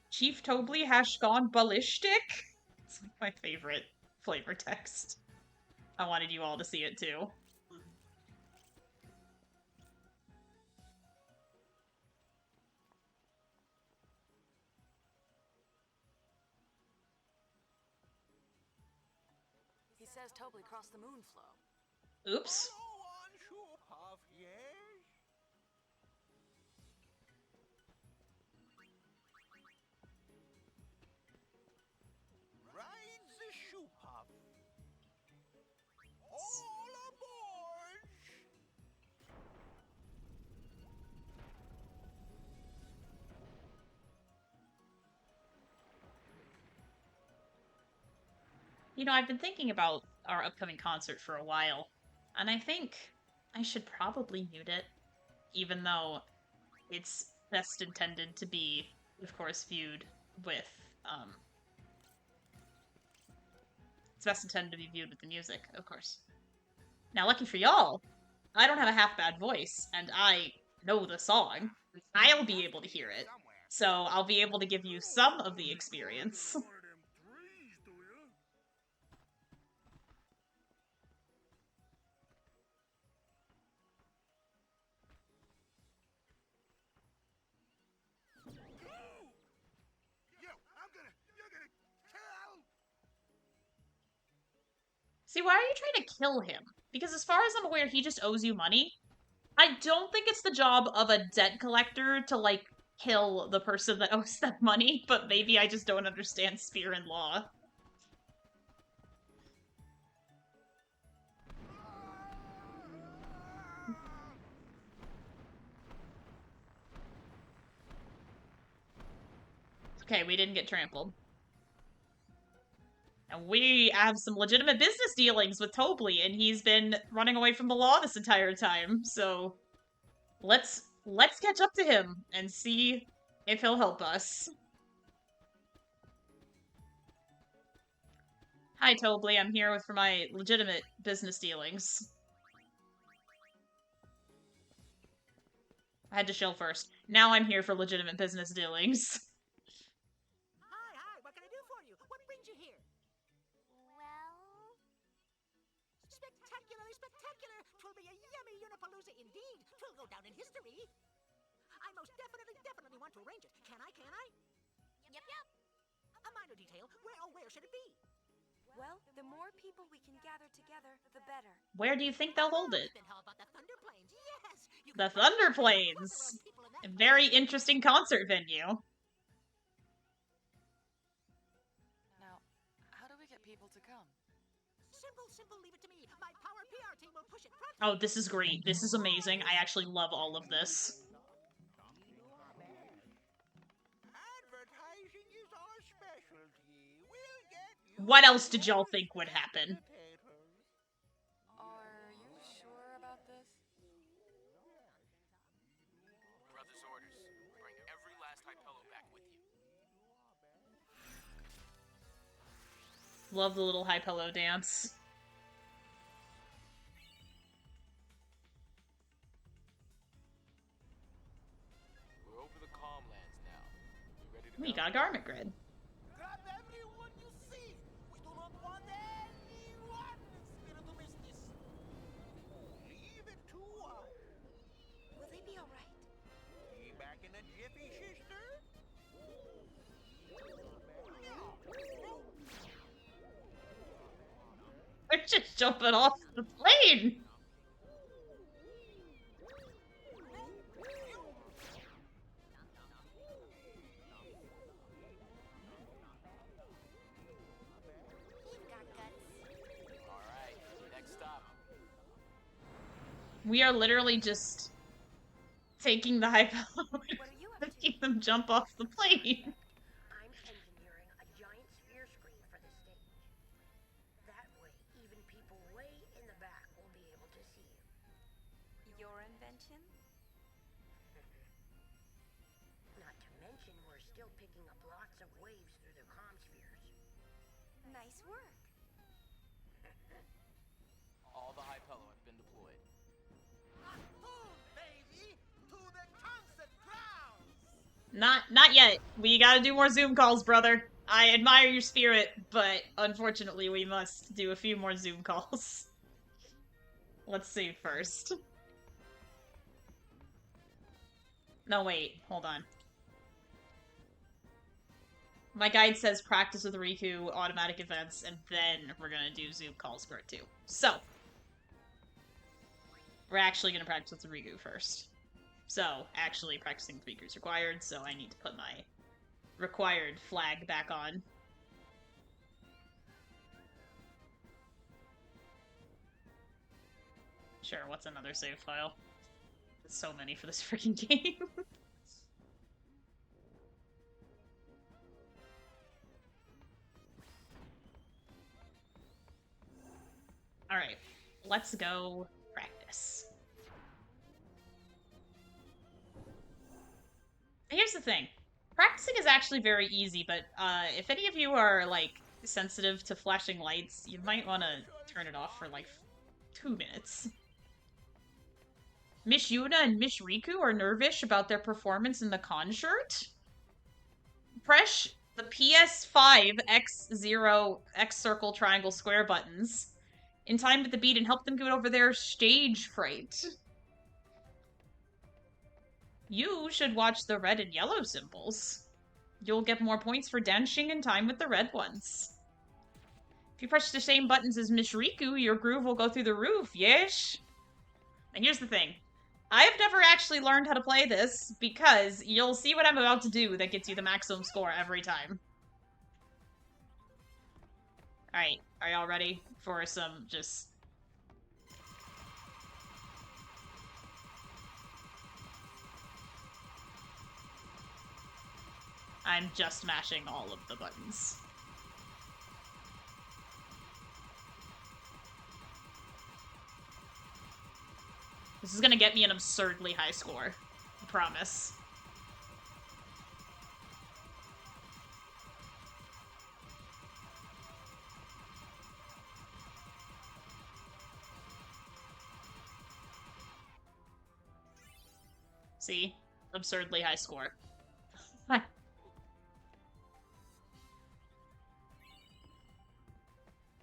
Chief Tobli has gone ballistic? It's like my favorite flavor text. I wanted you all to see it too. He says Tobli crossed the Moonflow. Oops. Ride the shoe puff. All aboard! You know, I've been thinking about our upcoming concert for a while, and I think I should probably mute it, even though it's best intended to be, of course, viewed with, it's best intended to be viewed with the music, of course. Now, lucky for y'all, I don't have a half-bad voice, and I know the song. I'll be able to hear it, so I'll be able to give you some of the experience. See, why are you trying to kill him? Because as far as I'm aware, he just owes you money. I don't think it's the job of a debt collector to, like, kill the person that owes them money, but maybe I just don't understand spear and law. Okay, we didn't get trampled. And we have some legitimate business dealings with Tobli, and he's been running away from the law this entire time, so let's catch up to him and see if he'll help us. Hi, Tobli, I'm here for my legitimate business dealings. I had to shill first. Now I'm here for legitimate business dealings. Hi, what can I do for you? What brings you here? Well, Spectacularly spectacular! 'Twill be a yummy Unipalooza indeed. 'Twill go down in history. I most definitely want to arrange it. Can I? yep. A minor detail. Where should it be? Well, the more people we can gather together, the better. Where do you think they'll hold it? Then how about the Thunder Plains? Yes! You The can Thunder find Plains! people in A that very interesting concert venue. Now, how do we get people to come? Simple, leave it to me. My power PR team will push it. Oh, this is great. This is amazing. I actually love all of this. Advertising is our specialty. We'll get you What else did y'all think would happen? Are you sure about this? Brother's orders. Bring every last Hypello back with you. Love the little Hypello dance. We're over the Calmlands now. We ready to We go? got a garment grid. Grab everyone you see. We do not want anyone spirit to miss this. Leave it to us. Will they be all right? Be back in a jiffy, sister. They're just jumping off the plane! You've got guts. Alright, next stop. We are literally just taking the Hypello What are you up and to? making them jump off the plane. I'm engineering a giant sphere screen for the stage. That way, even people way in the back will be able to see you. Your invention? Not to mention, we're still picking up lots of waves through the comm spheres. Nice work. All the Hypello have been deployed. Boom, baby, to the concert grounds. Not yet. We gotta do more Zoom calls, brother. I admire your spirit, but unfortunately we must do a few more Zoom calls. Let's see first. No, wait. Hold on. My guide says practice with Riku, automatic events, and then we're gonna do Zoom calls part 2. So, we're actually gonna practice with Riku first. So, actually practicing with Riku is required, so I need to put my required flag back on. Sure, what's another save file? There's so many for this freaking game. let's go practice. Here's the thing. Practicing is actually very easy, but if any of you are, like, sensitive to flashing lights, you might want to turn it off for, like, 2 minutes. Miss Yuna and Miss Riku are nervous about their performance in the concert. Press the PS5 X0 X circle triangle square buttons in time with the beat and help them get over their stage fright. You should watch the red and yellow symbols. You'll get more points for dancing in time with the red ones. If you press the same buttons as Miss Riku, your groove will go through the roof, yes? And here's the thing. I've never actually learned how to play this, because you'll see what I'm about to do that gets you the maximum score every time. Alright, are y'all ready for some just... I'm just mashing all of the buttons. This is gonna get me an absurdly high score. I promise. See? Absurdly high score.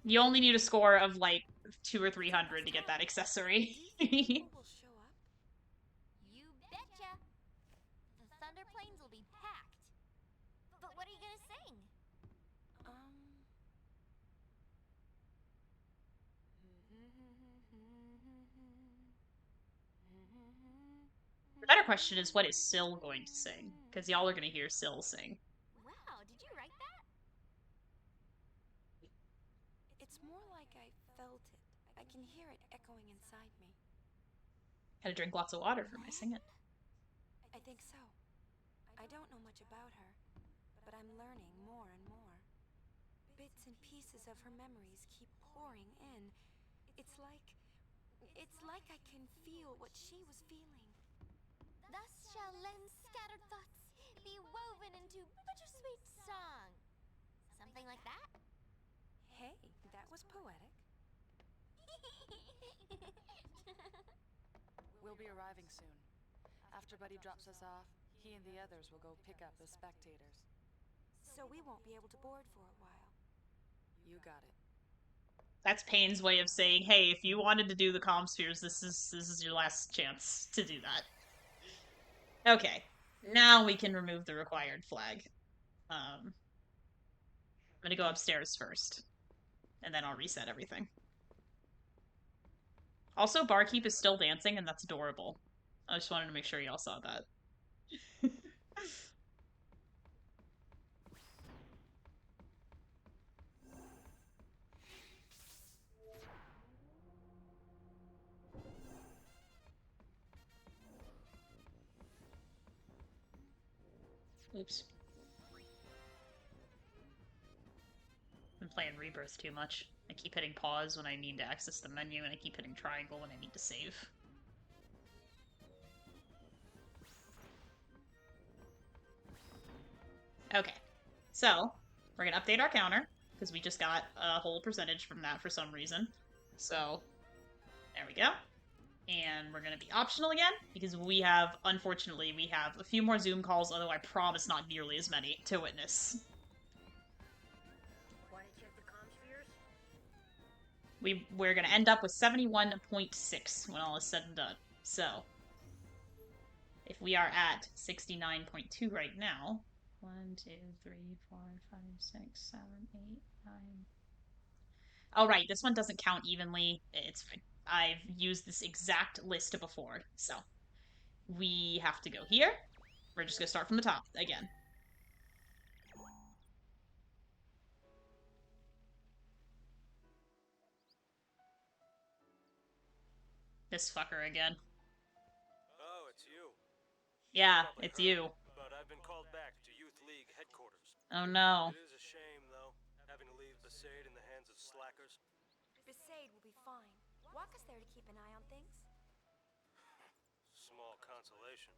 You only need a score of, like, 200 or 300 to get that accessory. You betcha. The Thunder Plains will be packed. But what are you gonna sing? The better question is, what is Sylle going to sing? Because y'all are going to hear Sylle sing. Wow, did you write that? It's more like I felt it. I can hear it echoing inside me. Gotta drink lots of water for my singing. I think so. I don't know much about her, but I'm learning more and more. Bits and pieces of her memories keep pouring in. It's like I can feel what she was feeling. Thus shall Lem's scattered thoughts be woven into bittersweet song. Something like that? Hey, that was poetic. We'll be arriving soon. After Buddy drops us off, he and the others will go pick up the spectators. So we won't be able to board for a while. You got it. That's Payne's way of saying, hey, if you wanted to do the comm spheres, this is your last chance to do that. Okay, now we can remove the required flag. I'm gonna go upstairs first, and then I'll reset everything. Also, Barkeep is still dancing, and that's adorable. I just wanted to make sure y'all saw that. Oops. I've been playing Rebirth too much. I keep hitting pause when I need to access the menu, and I keep hitting triangle when I need to save. Okay, so we're gonna update our counter, because we just got a whole percentage from that for some reason. So, there we go. And we're gonna be optional again, because we have, unfortunately, we have a few more Zoom calls, although I promise not nearly as many to witness. Want to check the comm spheres? We're gonna end up with 71.6 when all is said and done. So, if we are at 69.2 right now, 1, 2, 3, 4, 5, 6, 7, 8, 9. Oh, right, this one doesn't count evenly. It's fine. I've used this exact list before, so we have to go here. We're just gonna start from the top again. This fucker again. Oh, it's you. Yeah, it's you. But I've been called back to Youth League headquarters. Oh no. It is a shame, though, having to leave Besaid in the hands of slackers. Besaid will be fine. Waka's there to keep an eye on things. Small consolation.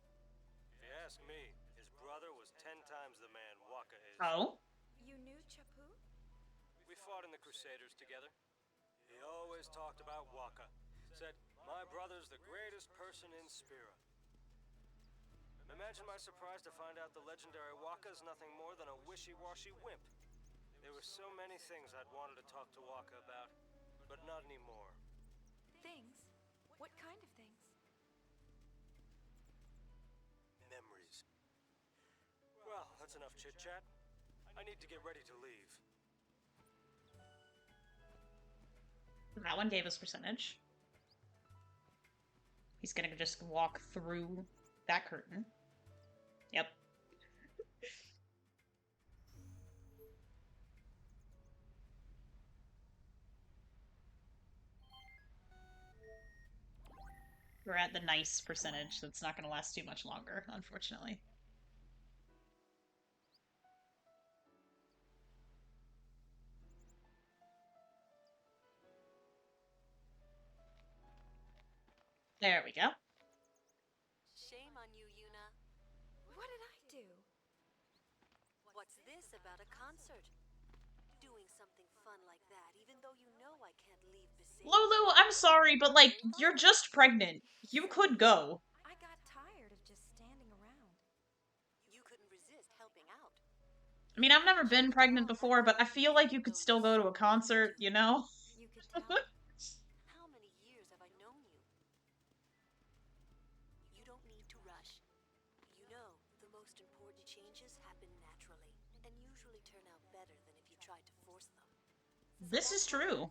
If you ask me, his brother was 10 times the man Waka is. Oh? You knew Chapu? We fought in the Crusaders together. He always talked about Waka. Said, my brother's the greatest person in Spira. Imagine my surprise to find out the legendary Waka's nothing more than a wishy-washy wimp. There were so many things I'd wanted to talk to Waka about, but not anymore. Things? What kind of things? Memories. Well, that's enough chit-chat. I need to get ready to leave. That one gave us percentage. He's gonna just walk through that curtain. Yep. We're at the nice percentage, so it's not gonna last too much longer, unfortunately. There we go. Shame on you, Yuna. What did I do? What's this about a concert? Doing something fun like that, even though you know I can't leave Besaid. Lulu, I'm sorry, but like, you're just pregnant. You could go. I got tired of just standing around. You couldn't resist helping out. I mean, I've never been pregnant before, but I feel like you could still go to a concert, you know? You could tell. How many years have I known you? You don't need to rush. You know, the most important changes happen naturally, and usually turn out better than if you tried to force them. This is true.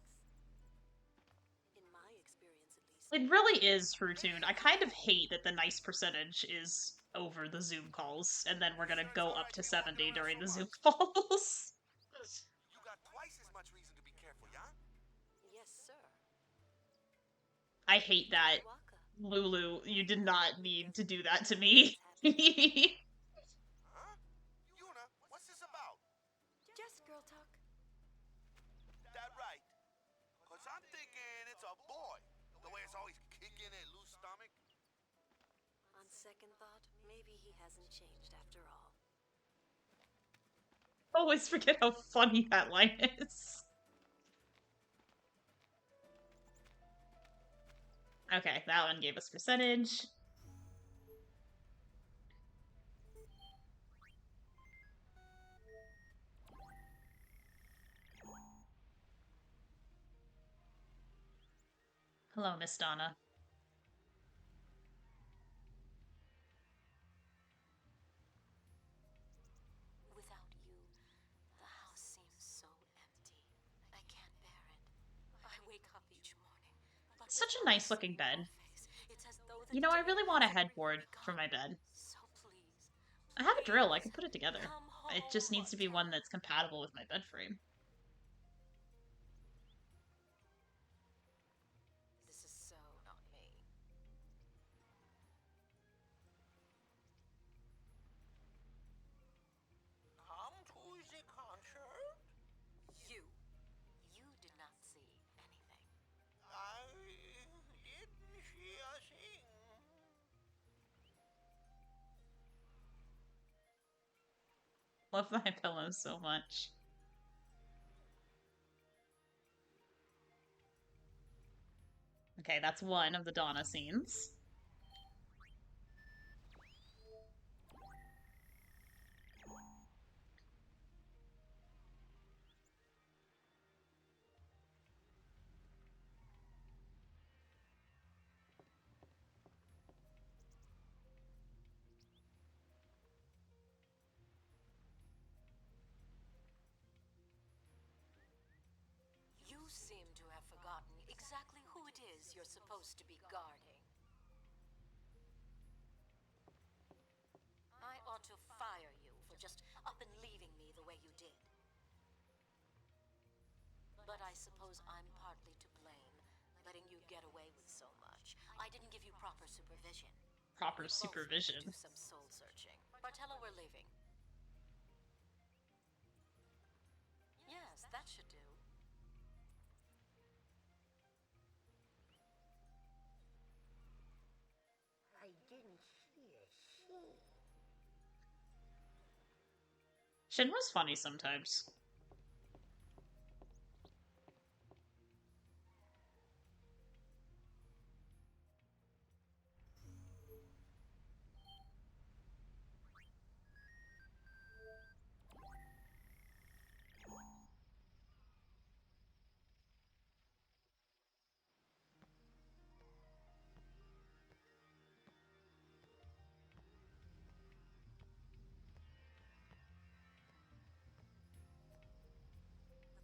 In my experience, at least. It really is true-tuned. I kind of hate that the nice percentage is over the Zoom calls, and then we're gonna go up to 70 during the Zoom calls. You got twice as much reason to be careful, yeah? Yes, sir. I hate that. Waka. Lulu, you did not need to do that to me. Huh? Yuna, what's this about? Just girl talk. That right? Cause I'm thinking it's a boy. The way it's always kicking at loose stomach. On second thought, maybe he hasn't changed after all. Always forget how funny that line is. Okay, that one gave us percentage. Hello, Miss Donna. Without you, the house seems so empty. I can't bear it. I wake up each morning. But Such a nice looking bed. it's as though the You know, I day really want a hasn't headboard begun. for my bed. So please, I have a drill, I can put it together. come home. It just needs to be one that's compatible with my bed frame. This is so not me. Come to the concert? You did not see anything. I didn't see a thing. Love my pillow so much. Okay, that's one of the Donna scenes. You seem to have forgotten exactly who it is you're supposed to be guarding. I ought to fire you for just up and leaving me the way you did. But I suppose I'm partly to blame, letting you get away with so much. I didn't give you proper supervision. Proper You both supervision. need to do some soul searching. Bartella, we're leaving. Yes, that should do. Shinra's funny sometimes.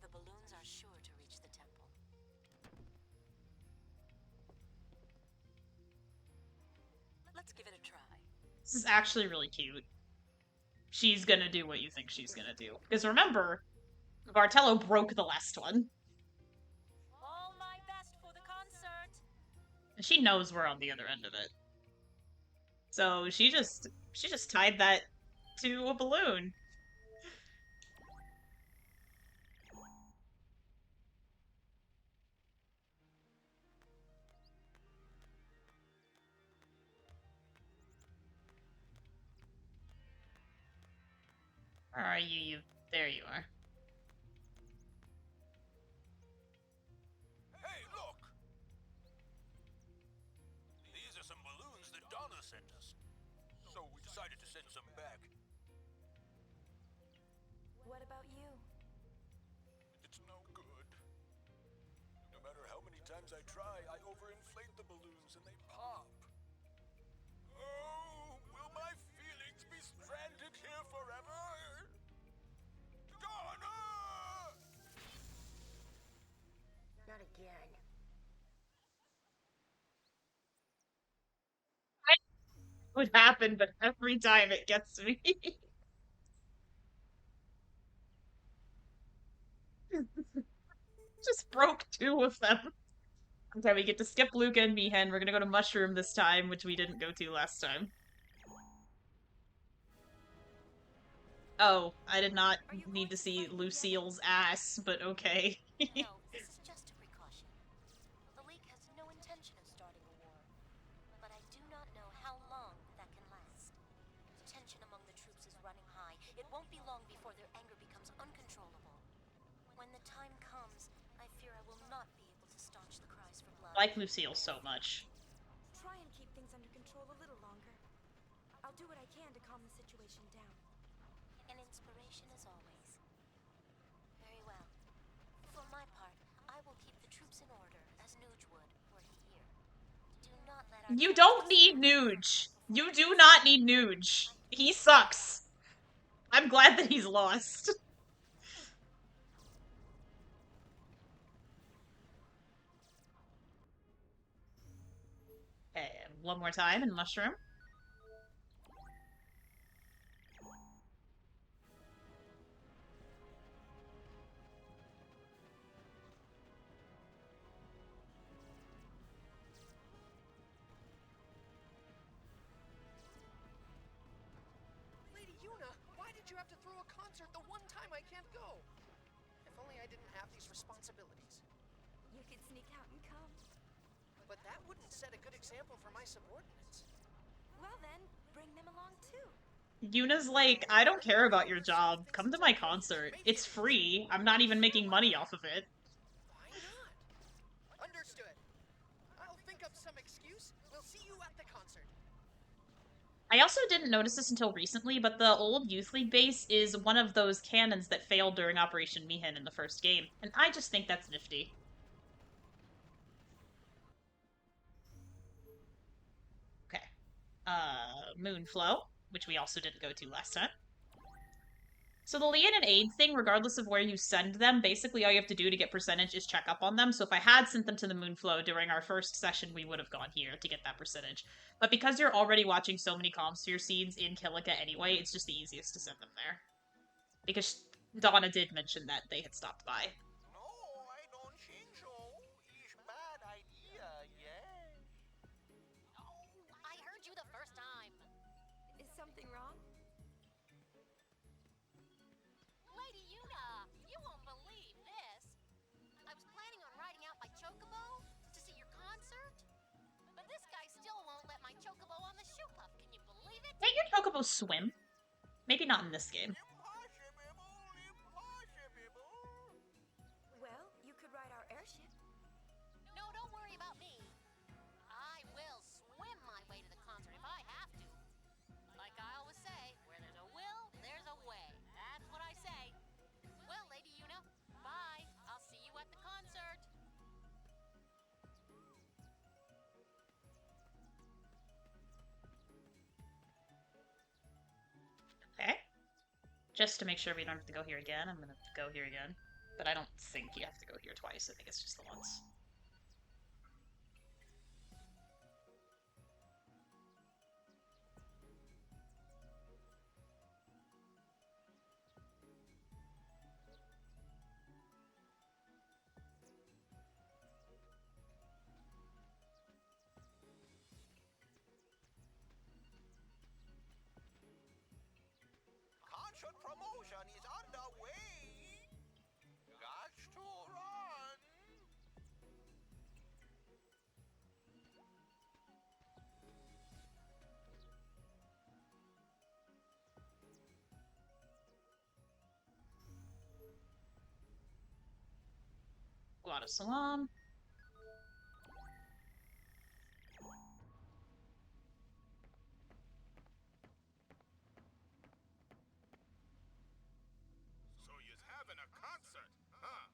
The balloons are sure to reach the temple. Let's give it a try. This is actually really cute. She's gonna do what you think she's gonna do. Because remember, Bartello broke the last one. All my best for the concert. And she knows we're on the other end of it. So she just tied that to a balloon. Where are you? There you are. Hey, look! These are some balloons that Donna sent us. So we decided to send some back. What about you? It's no good. No matter how many times I try, I overinflate the balloons and they pop. Oh, will my feelings be stranded here forever? Donna! Not again. What happened, but every time it gets me. Just broke two of them. Okay, we get to skip Luca and Maechen. We're gonna go to Mushroom this time, which we didn't go to last time. Oh, I did not need to see Lucille's ass, but okay. No, this is just a precaution. The League has no intention of starting a war. But I do not know how long that can last. The tension among the troops is running high. It won't be long before their anger becomes uncontrollable. When the time comes, I fear I will not be able to staunch the cries for blood. I like Lucille so much. Try and keep things under control a little longer. I'll do what I can to calm the situation down. An inspiration as always. Very well. For my part, I will keep the troops in order, as Nuge would, were he here. Do not let our You don't need Nuge. You do not need Nuge. He sucks. I'm glad that he's lost. Okay, one more time in Mushroom. Lady Yuna, why did you have to throw a concert the one time I can't go? If only I didn't have these responsibilities. You could sneak out and come. But that wouldn't set a good example for my subordinates. Well then, bring them along too. Yuna's like, I don't care about your job. Come to my concert. It's free. I'm not even making money off of it. Why not? Understood. I'll think of some excuse. We'll see you at the concert. I also didn't notice this until recently, but the old Youth League base is one of those cannons that failed during Operation Maechen in the first game, and I just think that's nifty. Okay. Moonflow, which we also didn't go to last time. So the Leon and Aid thing, regardless of where you send them, basically all you have to do to get percentage is check up on them. So if I had sent them to the Moonflow during our first session, we would have gone here to get that percentage. But because you're already watching so many Comsphere seeds in Kilika anyway, it's just the easiest to send them there. Because Donna did mention that they had stopped by. No, I don't think so. It's bad idea, yes. Oh, I heard you the first time. Is something wrong? Lady Yuna, you won't believe this. I was planning on riding out my chocobo to see your concert, but this guy still won't let my chocobo on the shoe puff. Can you believe it? Can't your Chocobo swim? Maybe not in this game. Impossible. Just to make sure we don't have to go here again, I'm gonna go here again. But I don't think you have to go here twice. I think it's just the once. Concert promotion is underway. Got to run. Guada Salam. So you're having a concert, huh?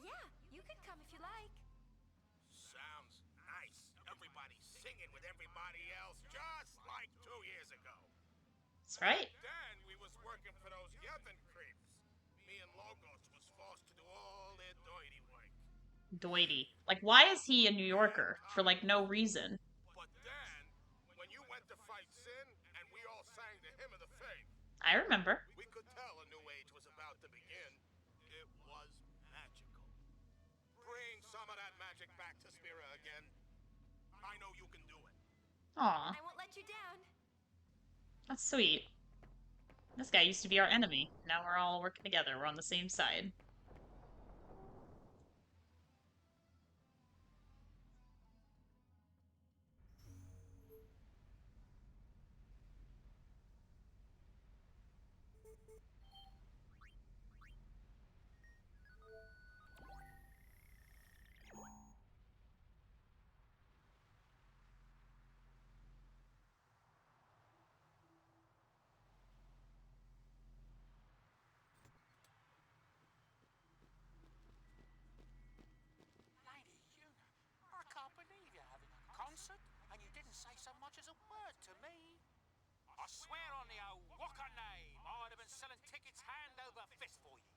Yeah, you can come if you like. Sounds nice. Everybody singing with everybody else, just like 2 years ago. That's right. Then we was working for those Yevon creeps. Me and Logos was forced to do all their dirty work. Doity. Like, why is he a New Yorker? For, like, no reason. But then, when you went to fight Sin, and we all sang the Hymn of the Faith, I remember. we could tell a new age was about to begin. It was magical. Bring some of that magic back to Spira again. I know you can do it. Aw, I won't let you down. that's sweet. This guy used to be our enemy. Now we're all working together. We're on the same side. Lady Una, I can't believe you're having a concert and you didn't say so much as a word to me. I swear on the old Walker name, I'd have been selling tickets hand over fist for you.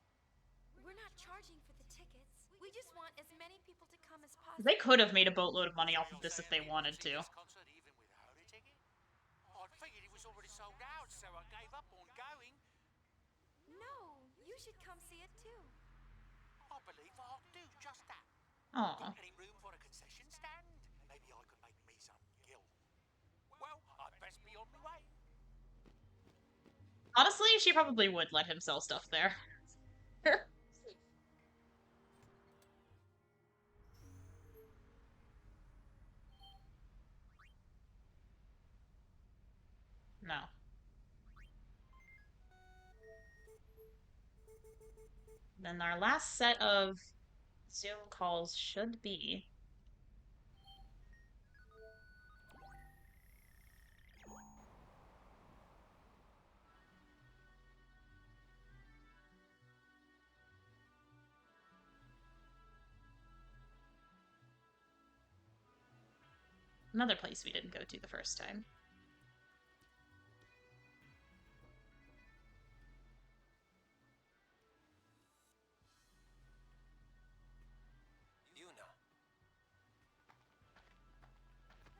We're not charging for the tickets. We just want as many people to come as possible. They could have made a boatload of money off of this if they wanted to. This concert even without a ticket? I figured it was already sold out, so I gave up on going. No, you should come see it too. I believe I'll do just that. Aw. Any room for a concession stand? Maybe I could make me some gill. Well, I'd best be on my way. Honestly, she probably would let him sell stuff there. No. Then our last set of Zoom calls should be... another place we didn't go to the first time. Una,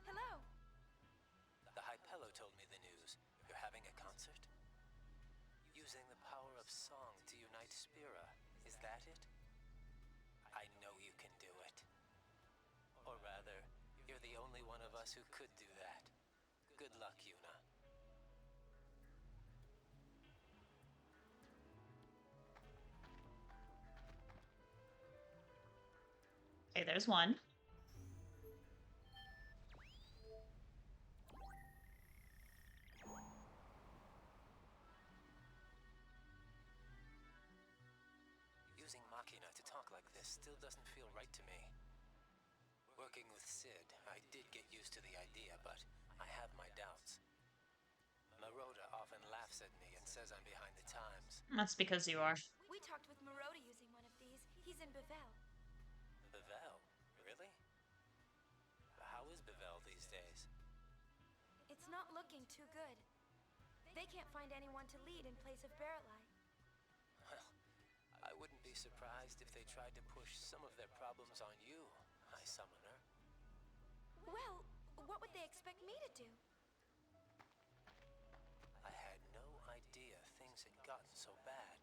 Hello. the Hypello told me the news. You're having a concert? Using the power of song to unite Spira. Is that it? I know you can do it. Or rather, you're the only one of us who could do that. Good luck, Una. Okay, there's one. Using Machina to talk like this still doesn't feel right to me. Working with Sid, I did get used to the idea, but I have my doubts. Maroda often laughs at me and says I'm behind the times. That's because you are. We talked with Maroda using one of these. He's in Bevel. Bevel? Really? How is Bevel these days? It's not looking too good. They can't find anyone to lead in place of Barrelai. Well, I wouldn't be surprised if they tried to push some of their problems on you, High Summoner. Well, what would they expect me to do? I had no idea things had gotten so bad.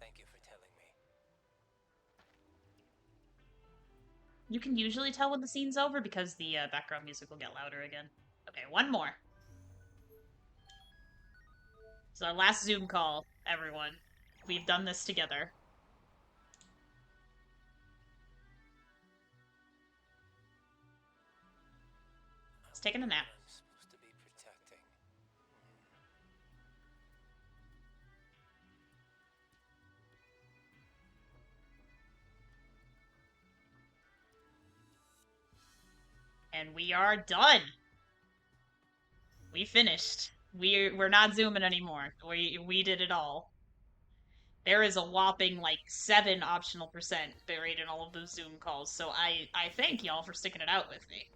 Thank you for telling me. You can usually tell when the scene's over because the background music will get louder again. Okay, one more. It's our last Zoom call, everyone. We've done this together. It's taking a nap. I'm supposed to be protecting. And we are done. We finished. We're not zooming anymore. We did it all. There is a whopping like 7 optional percent buried in all of those Zoom calls, so I thank y'all for sticking it out with me.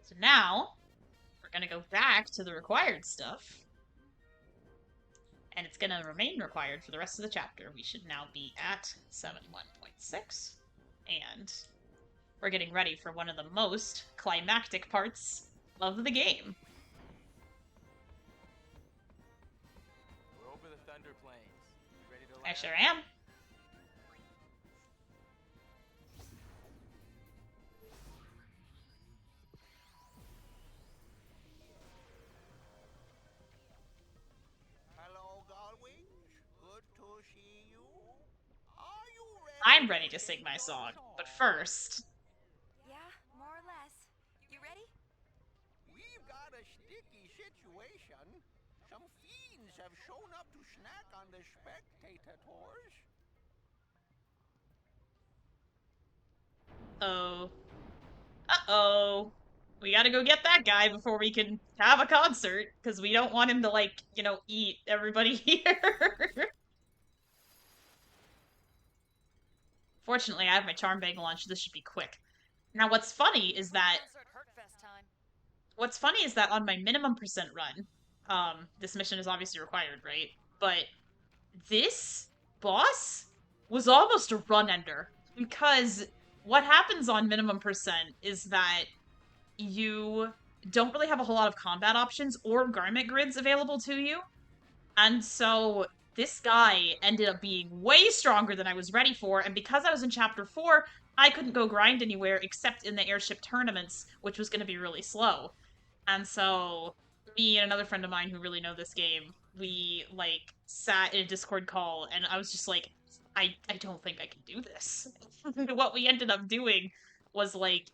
So now, we're gonna go back to the required stuff. And it's gonna remain required for the rest of the chapter. We should now be at 7.1.6. And we're getting ready for one of the most climactic parts of the game. We're over the Thunder Plains. You ready to land? I sure am. Hello, Galwings. Good to see you. Are you ready? I'm ready to sing my song, but first... Yeah, more or less. You ready? We've got a sticky situation. Some fiends have shown up to snack on the spectators. Oh. Uh-oh. We gotta go get that guy before we can have a concert, because we don't want him to, like, you know, eat everybody here. Fortunately, I have my charm bagel on, so this should be quick. Now, what's funny is that on my minimum percent run, this mission is obviously required, right? But this boss was almost a run ender, because what happens on minimum percent is that you don't really have a whole lot of combat options or garment grids available to you. And so this guy ended up being way stronger than I was ready for, and because I was in Chapter 4, I couldn't go grind anywhere except in the airship tournaments, which was going to be really slow. And so me and another friend of mine who really know this game, we, like, sat in a Discord call, and I was just like, I don't think I can do this. What we ended up doing was, like,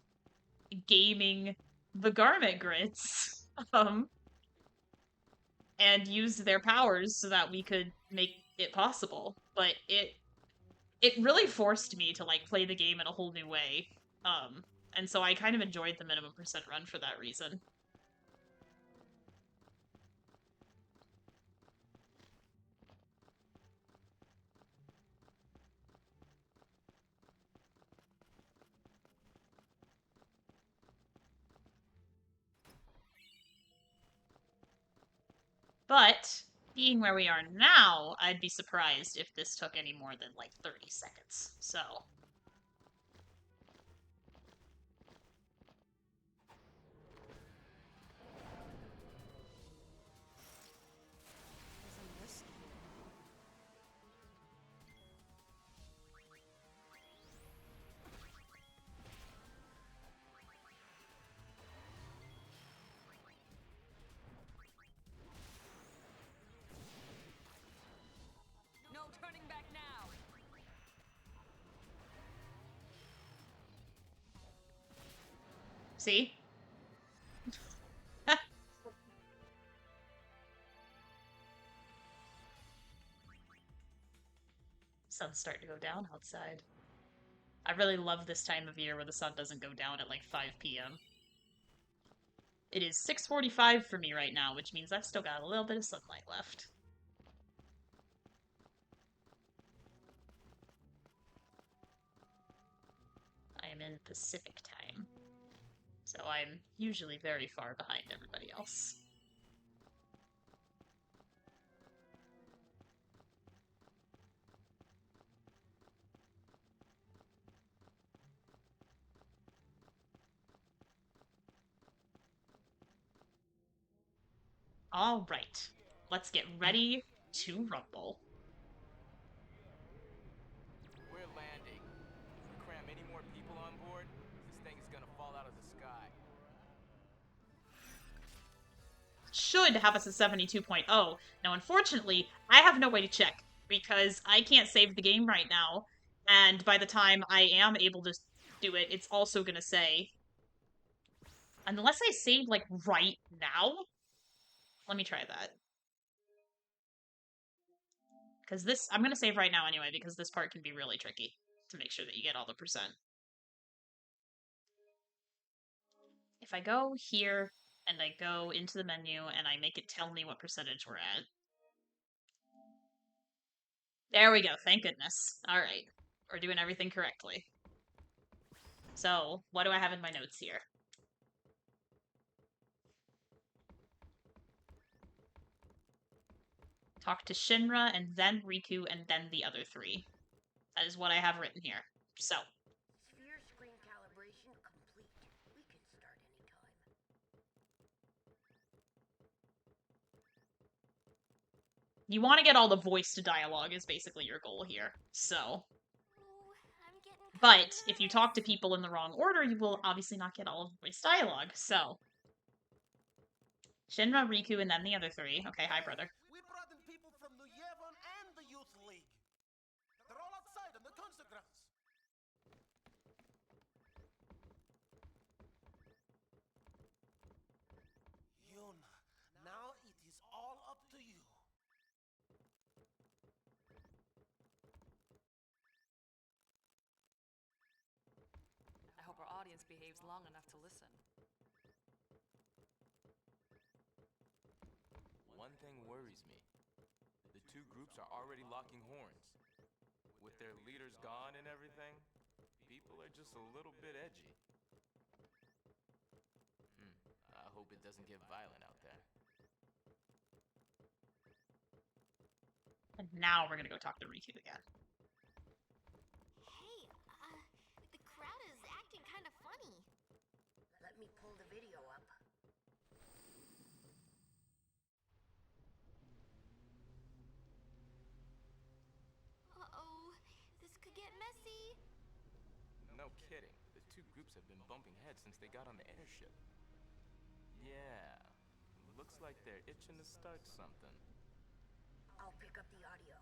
gaming the garment grids, and used their powers so that we could make it possible. But it really forced me to, like, play the game in a whole new way. And so I kind of enjoyed the minimum percent run for that reason. But, being where we are now, I'd be surprised if this took any more than, like, 30 seconds. So... No turning back now. See? Sun's starting to go down outside. I really love this time of year where the sun doesn't go down at like 5 p.m. It is 6:45 for me right now, which means I've still got a little bit of sunlight left. 7 Pacific time. So I'm usually very far behind everybody else. All right, let's get ready to rumble. We're landing. If we cram any more people on board, this thing is gonna fall out of the sky. Should have us at 72.0. Now, unfortunately, I have no way to check because I can't save the game right now. And by the time I am able to do it, it's also gonna say, unless I save like right now. Let me try that. Because this, I'm gonna save right now anyway, because this part can be really tricky to make sure that you get all the percent. If I go here and I go into the menu and I make it tell me what percentage we're at. There we go, thank goodness. Alright, we're doing everything correctly. So, what do I have in my notes here? Talk to Shinra, and then Riku, and then the other 3. That is what I have written here. So. Sphere screen calibration complete. We can start anytime. You want to get all the voice to dialogue is basically your goal here. So. But if you talk to people in the wrong order, you will obviously not get all of the voice dialogue. So. Shinra, Riku, and then the other 3. Okay, hi, brother. We brought in people from the Yevon and the Youth League. They're all outside on the concert grounds. Yuna, now it is all up to you. I hope our audience behaves long enough to listen. One thing worries me. The two groups are already locking horns. With their leaders gone and everything, people are just a little bit edgy. I hope it doesn't get violent out there. And now we're gonna go talk to Riku again. Hey, the crowd is acting kind of funny. Let me pull the video up. Uh-oh, this could get messy. No kidding. The two groups have been bumping heads since they got on the airship. Yeah. Looks like they're itching to start something. I'll pick up the audio.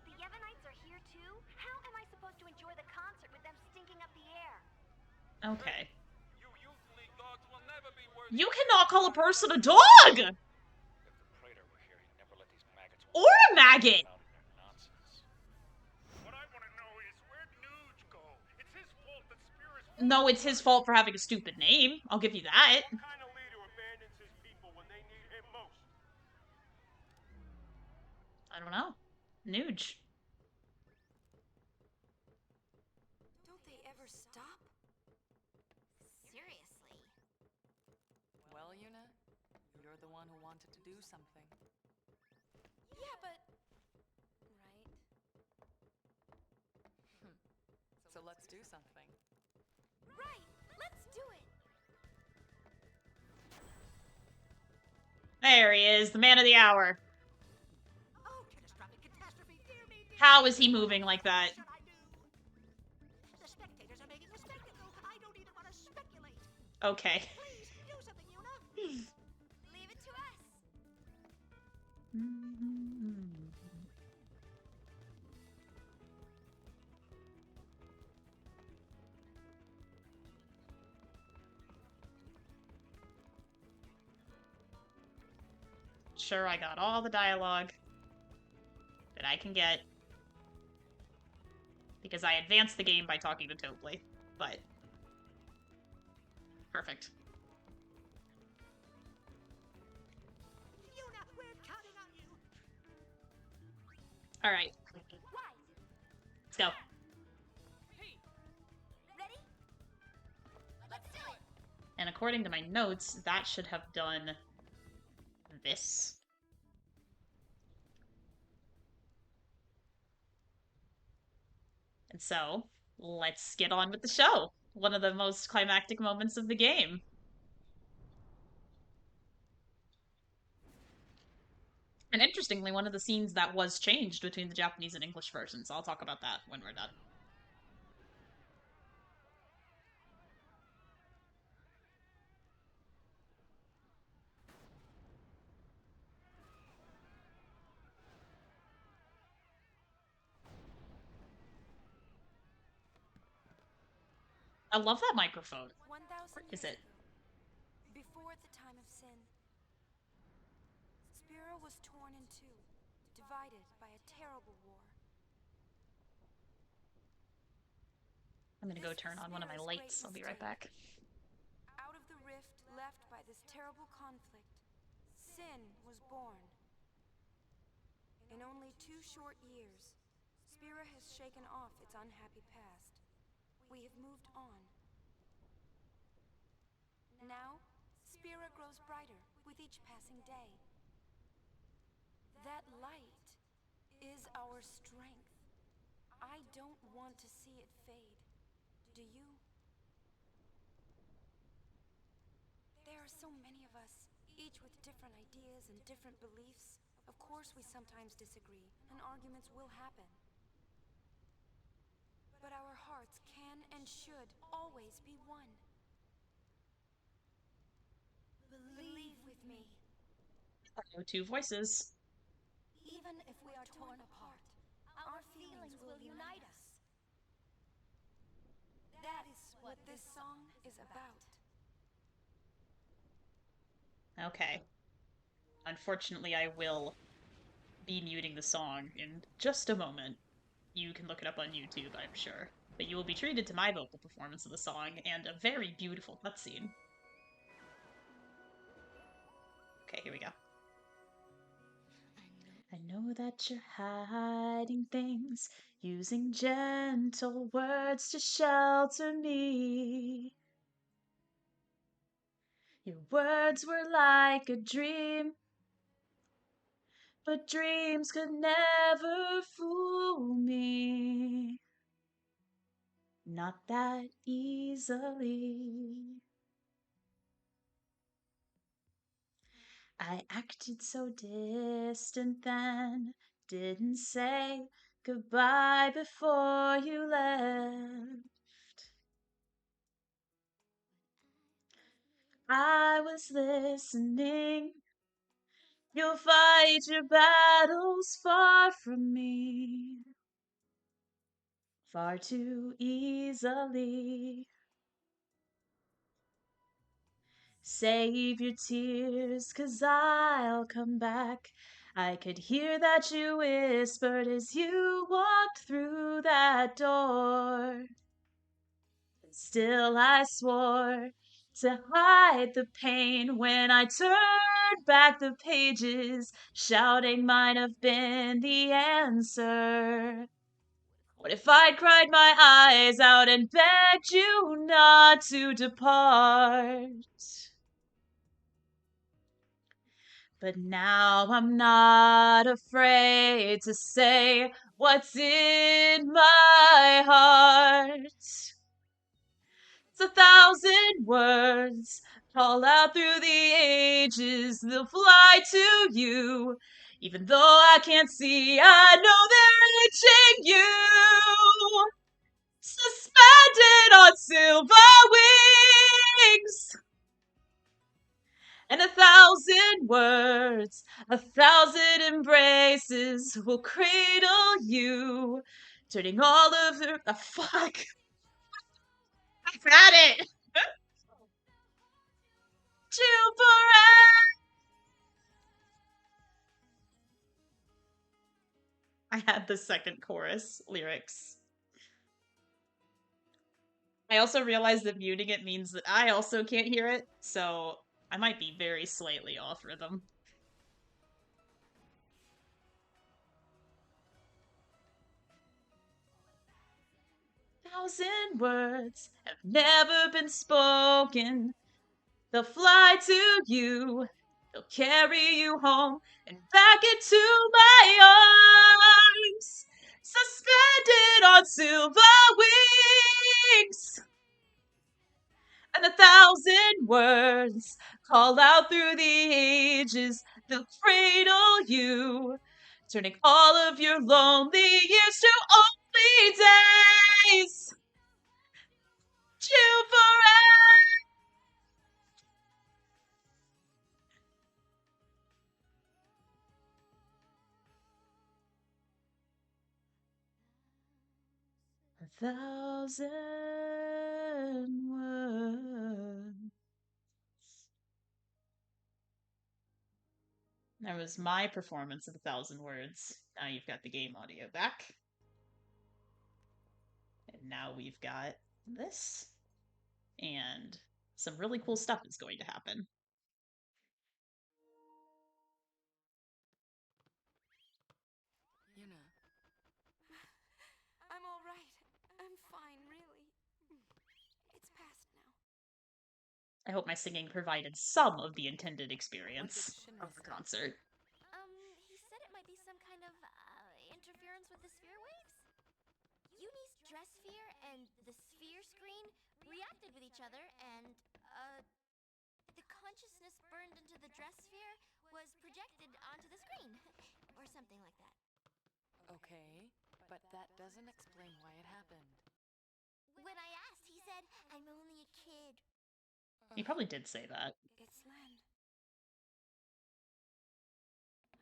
The Yevonites are here too? How am I supposed to enjoy the concert with them stinking up the air? Okay. You Youth League dogs will never be worthy. You cannot call a person a dog! If the Praetor were here, he'd never let these maggots Or a maggot! What I want to know is, where'd Nuge go? It's his fault that Spear is... No, it's his fault for having a stupid name. I'll give you that. What kind of leader abandons his people when they need him most? I don't know. Nuge. Don't they ever stop? Seriously. Well, Yuna, you're the one who wanted to do something. Yeah, but... Right? So let's do something. Right, let's do it. There he is, the man of the hour. Oh, catastrophic catastrophe! Dear me, dear How is he moving like that? What should I do? The spectators are making a spectacle. I don't even want to speculate. Okay. Please, do something, Yuna. Leave it to us. Sure, I got all the dialogue that I can get. Because I advanced the game by talking to Tobli, but... Perfect. Yuna, we're counting on you. Alright. Let's go. Hey, according to my notes, that should have done this. And so, let's get on with the show. One of the most climactic moments of the game. And interestingly, one of the scenes that was changed between the Japanese and English versions. I'll talk about that when we're done. I love that microphone. Where is it? Before the time of sin, Spira was torn in two, divided by a terrible war. I'm gonna go turn on one of my lights. I'll be right back. Out of the rift left by this terrible conflict, sin was born. In only 2 short years, Spira has shaken off its unhappy past. We have moved on. Now, Spira grows brighter with each passing day. That light is our strength. I don't want to see it fade. Do you? There are so many of us, each with different ideas and different beliefs. Of course we sometimes disagree, and arguments will happen. But our hearts can and should always be one. Believe with me. Oh, 2 voices. Even if we are torn apart, our feelings will unite us. That is what this song is about. Okay. Unfortunately, I will be muting the song in just a moment. You can look it up on YouTube, I'm sure. But you will be treated to my vocal performance of the song and a very beautiful cutscene. Okay, here we go. I know that you're hiding things, using gentle words to shelter me. Your words were like a dream, but dreams could never fool me. Not that easily. I acted so distant then, didn't say goodbye before you left. I was listening. You'll fight your battles far from me, far too easily. Save your tears, 'cause I'll come back. I could hear that you whispered as you walked through that door. Still I swore to hide the pain when I turned back the pages. Shouting might have been the answer. What if I'd cried my eyes out and begged you not to depart? But now I'm not afraid to say what's in my heart. It's 1,000 words call out through the ages, they'll fly to you. Even though I can't see, I know they're reaching you. Suspended on silver wings. And 1,000 words, 1,000 embraces will cradle you, turning all of your... fuck! I've had it! To forever! I had the second chorus lyrics. I also realized that muting it means that I also can't hear it, so I might be very slightly off rhythm. Thousand words have never been spoken. They'll fly to you. They'll carry you home and back into my arms, suspended on silver wings. And 1,000 words call out through the ages. They'll cradle you, turning all of your lonely years to only days. You forever. 1,000 words. That was my performance of 1,000 words. Now you've got the game audio back. And now we've got this. And some really cool stuff is going to happen. Yuna. I'm all right. I'm fine, really. It's past now. I hope my singing provided some of the intended experience of the concert. He said it might be some kind of, interference with the sphere waves? Uni's dressphere and the sphere screen reacted with each other, and, the consciousness burned into the dressphere was projected onto the screen. Or something like that. Okay, but that doesn't explain why it happened. When I asked, he said, I'm only a kid. He probably did say that. It's Len.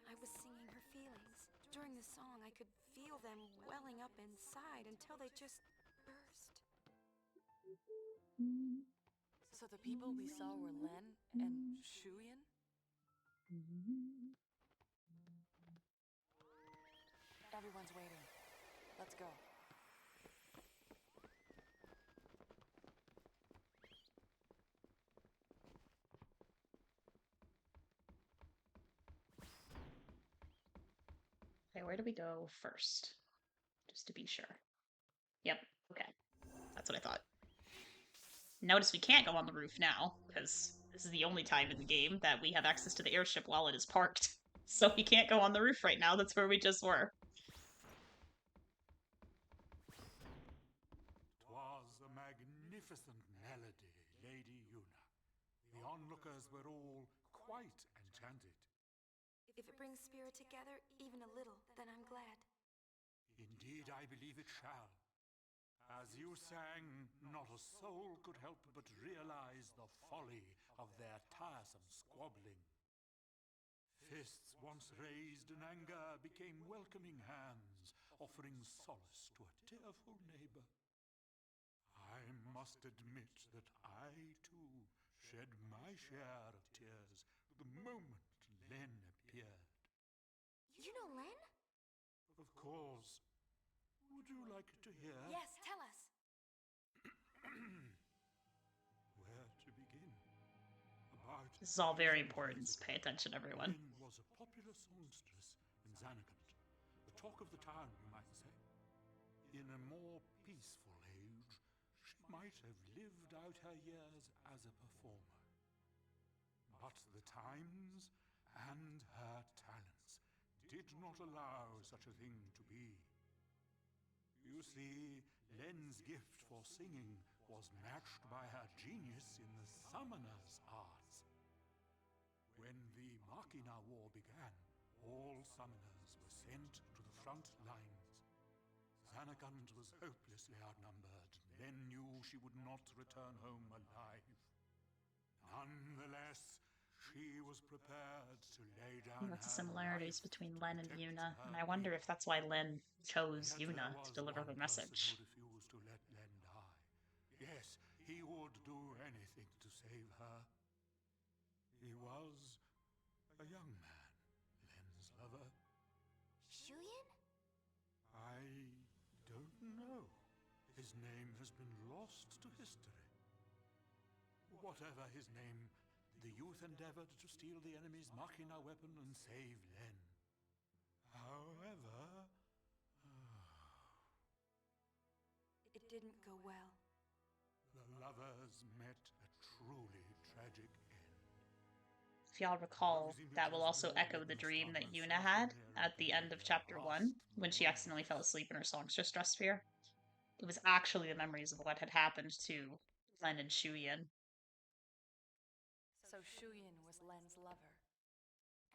I was singing her feelings. During the song, I could feel them welling up inside until they just burst. So the people we saw were Len and Shuyan? Everyone's waiting. Let's go. Okay, where do we go first? Just to be sure. Yep, okay. That's what I thought. Notice we can't go on the roof now, because this is the only time in the game that we have access to the airship while it is parked. So we can't go on the roof right now, that's where we just were. 'Twas a magnificent melody, Lady Yuna. The onlookers were all quite enchanted. If it brings spirit together, even a little, then I'm glad. Indeed, I believe it shall. As you sang, not a soul could help but realize the folly of their tiresome squabbling. Fists once raised in anger became welcoming hands, offering solace to a tearful neighbor. I must admit that I, too, shed my share of tears the moment Len appeared. You know Len? Of course. Would you like to hear? Yes, tell us. Where to begin? About This is all very important, so pay attention, everyone. Len was a popular songstress in Zanarkand. The talk of the town, you might say. In a more peaceful age, she might have lived out her years as a performer. But the times and her talents did not allow such a thing to be. You see, Len's gift for singing was matched by her genius in the summoner's arts. When the Machina War began, all summoners were sent to the front lines. Zanarkand was hopelessly outnumbered. Len knew she would not return home alive. Nonetheless, she was prepared to lay down Lots of her similarities life between to Len and protect Yuna, her and I wonder if that's why Len chose Yet Yuna there to was deliver one the person message. who refused to let Len die. Yes, he would do anything to save her. He was a young man, Len's lover. Shuyan? I don't know. His name has been lost to history. Whatever his name, the youth endeavored to steal the enemy's Machina weapon and save Len. However... It didn't go well. the lovers met a truly tragic if y'all recall, that will also echo the dream that Yuna had at the end of chapter 1 when she accidentally fell asleep in her Songstress dressphere. It was actually the memories of what had happened to Len and Shuyin. So Shuyin was Len's lover.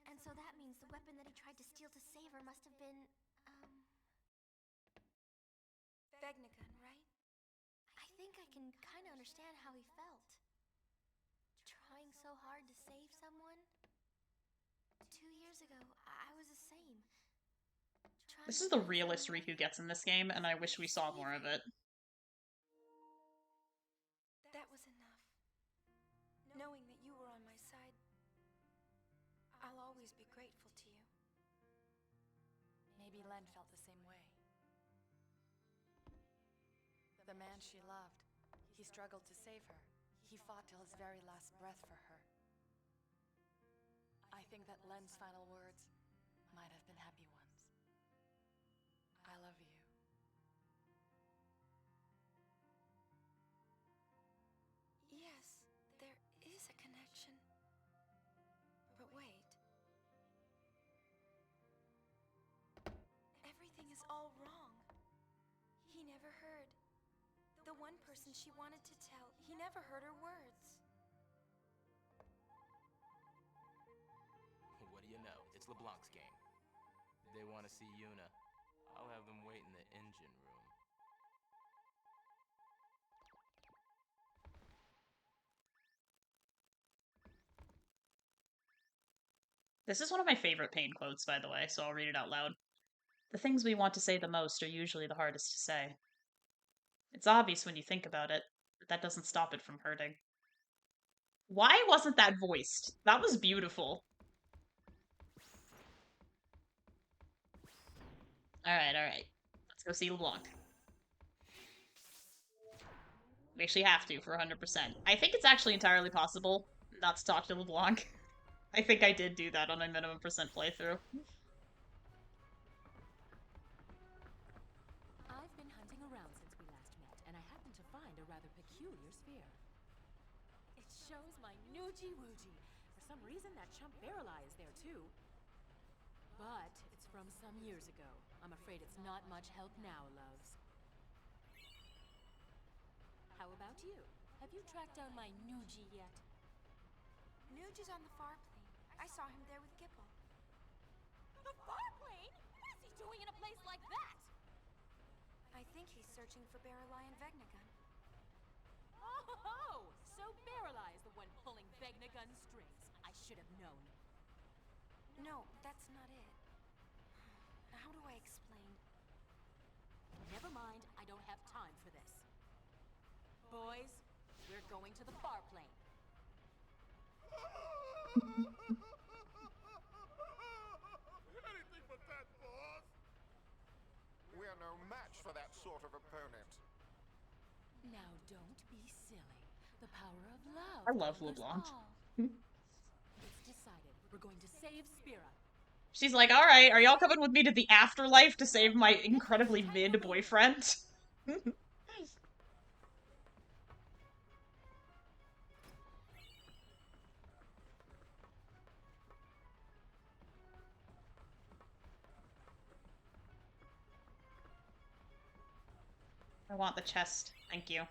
And so that means the weapon that he tried to steal to save her must have been, Vegnagun, right? I think I can kind of understand how he felt. Trying so hard to save someone. 2 years ago, I was the same. This is the realest Riku gets in this game, and I wish we saw more of it. That was enough. Knowing that you were on my side, I'll always be grateful to you. Maybe Len felt the same way. The man she loved, he struggled to save her. He fought till his very last breath for her. I think that Len's final words might have been happy ones. I love you. Yes, there is a connection. But wait. Everything is all wrong. He never heard. The one person she wanted to tell, he never heard her words. What do you know? It's LeBlanc's game. They want to see Yuna. I'll have them wait in the engine room. This is one of my favorite Pain quotes, by the way, so I'll read it out loud. The things we want to say the most are usually the hardest to say. It's obvious when you think about it, but that doesn't stop it from hurting. Why wasn't that voiced? That was beautiful. Alright. Let's go see LeBlanc. We actually have to for 100%. I think it's actually entirely possible not to talk to LeBlanc. I think I did do that on my minimum percent playthrough. I've been hunting around since we last met, and I happened to find a rather peculiar sphere. It shows my Nuji-Wooji. For some reason, that chump Barreleye is there too. But it's from some years ago. I'm afraid it's not much help now, loves. How about you? Have you tracked down my Nuji yet? Nuge is on the far plane. I saw him there with Gipple. The farplane? What is he doing in a place like that? I think he's searching for Barreleye and Vegnagun. Oh, so Barreleye is the one pulling Vegnagun strings. I should have known. No, that's not it. How do I explain? Never mind, I don't have time for this. Boys, we're going to the farplane. Anything but that, boss! We're no match for that sort of opponent. Now don't be silly. The power of love. I love conquers LeBlanc. all. It's decided. We're going to save Spira. She's like, alright, are y'all coming with me to the afterlife to save my incredibly mid-boyfriend? I want the chest. Thank you.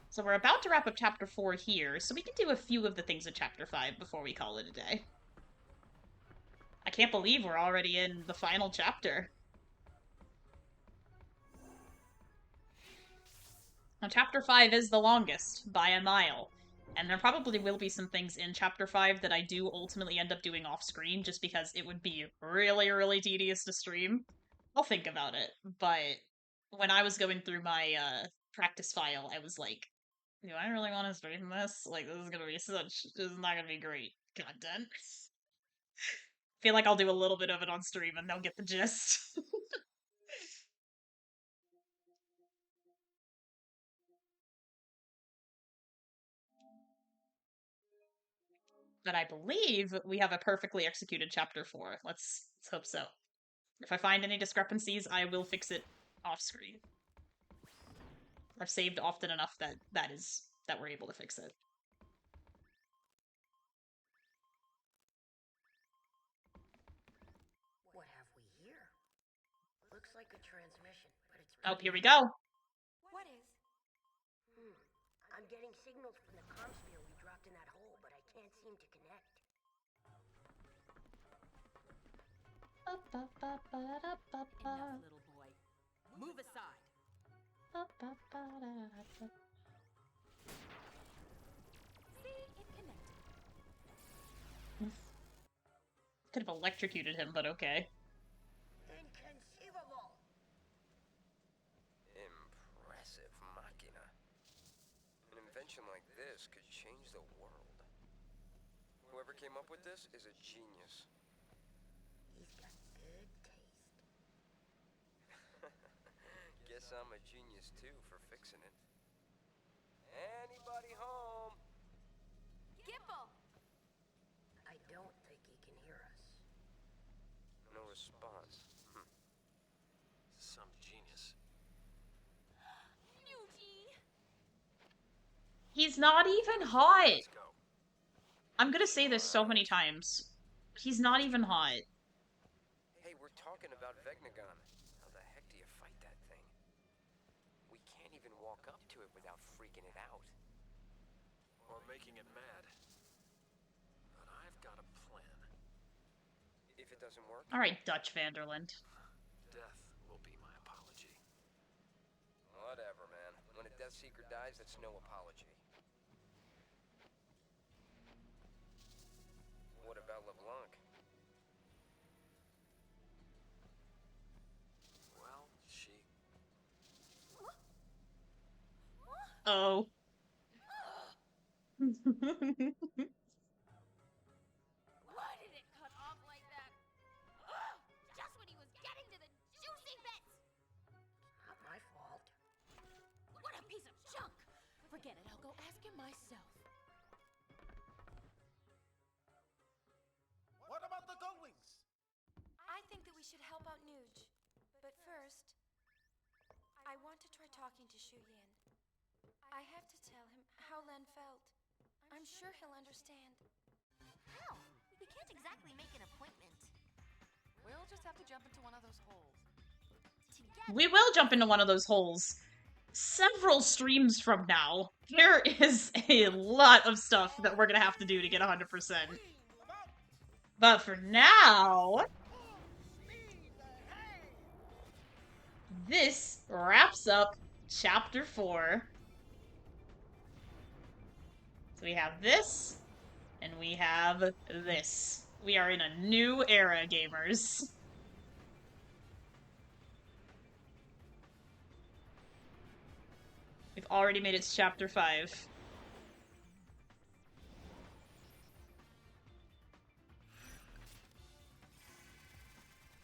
So we're about to wrap up chapter 4 here, so we can do a few of the things in chapter 5 before we call it a day. I can't believe we're already in the final chapter. Now, chapter 5 is the longest, by a mile. And there probably will be some things in chapter 5 that I do ultimately end up doing off-screen, just because it would be really, really tedious to stream. I'll think about it, but when I was going through my practice file, I was like, do I really want to stream this? Like, this is not gonna be great content. Feel like I'll do a little bit of it on stream and they'll get the gist. But I believe we have a perfectly executed chapter 4. Let's hope so. If I find any discrepancies, I will fix it off screen. I've saved often enough that we're able to fix it. What have we here? Looks like a transmission, but it's... Oh, here we go. What is? I'm getting signals from the comm sphere we dropped in that hole, but I can't seem to connect. Enough, little boy. Move aside. See, it connected. Could have electrocuted him, but okay. Inconceivable! Impressive machina. An invention like this could change the world. Whoever came up with this is a genius. He's got good taste. Guess I'm a genius too for fixing it. Anybody home? Gimple! I don't think he can hear us. No response. Some genius. He's not even hot. I'm gonna say this so many times. He's not even hot. Hey, we're talking about Vegnagon. How the heck do you fight that thing? We can't even walk up to it without freaking it out. Or making it mad. But I've got a plan. If it doesn't work... Alright, Dutch Vanderland. Death will be my apology. Whatever, man. When a Death Seeker dies, that's no apology. What about LeBlanc? Well, she... Oh. Why did it cut off like that? Ugh, just when he was getting to the juicy bits! Not my fault. What a piece of junk! Forget it, I'll go ask him myself. What about the Goblins? I think that we should help out Nuge. But first, I want to try talking to Shu Yin. I have to tell him how Len felt. I'm sure he'll understand. How? We can't exactly make an appointment. We'll just have to jump into one of those holes. We will jump into one of those holes. Several streams from now, there is a lot of stuff that we're gonna have to do to get 100%. But for now, this wraps up Chapter 4. So we have this, and we have this. We are in a new era, gamers. We've already made it to Chapter 5.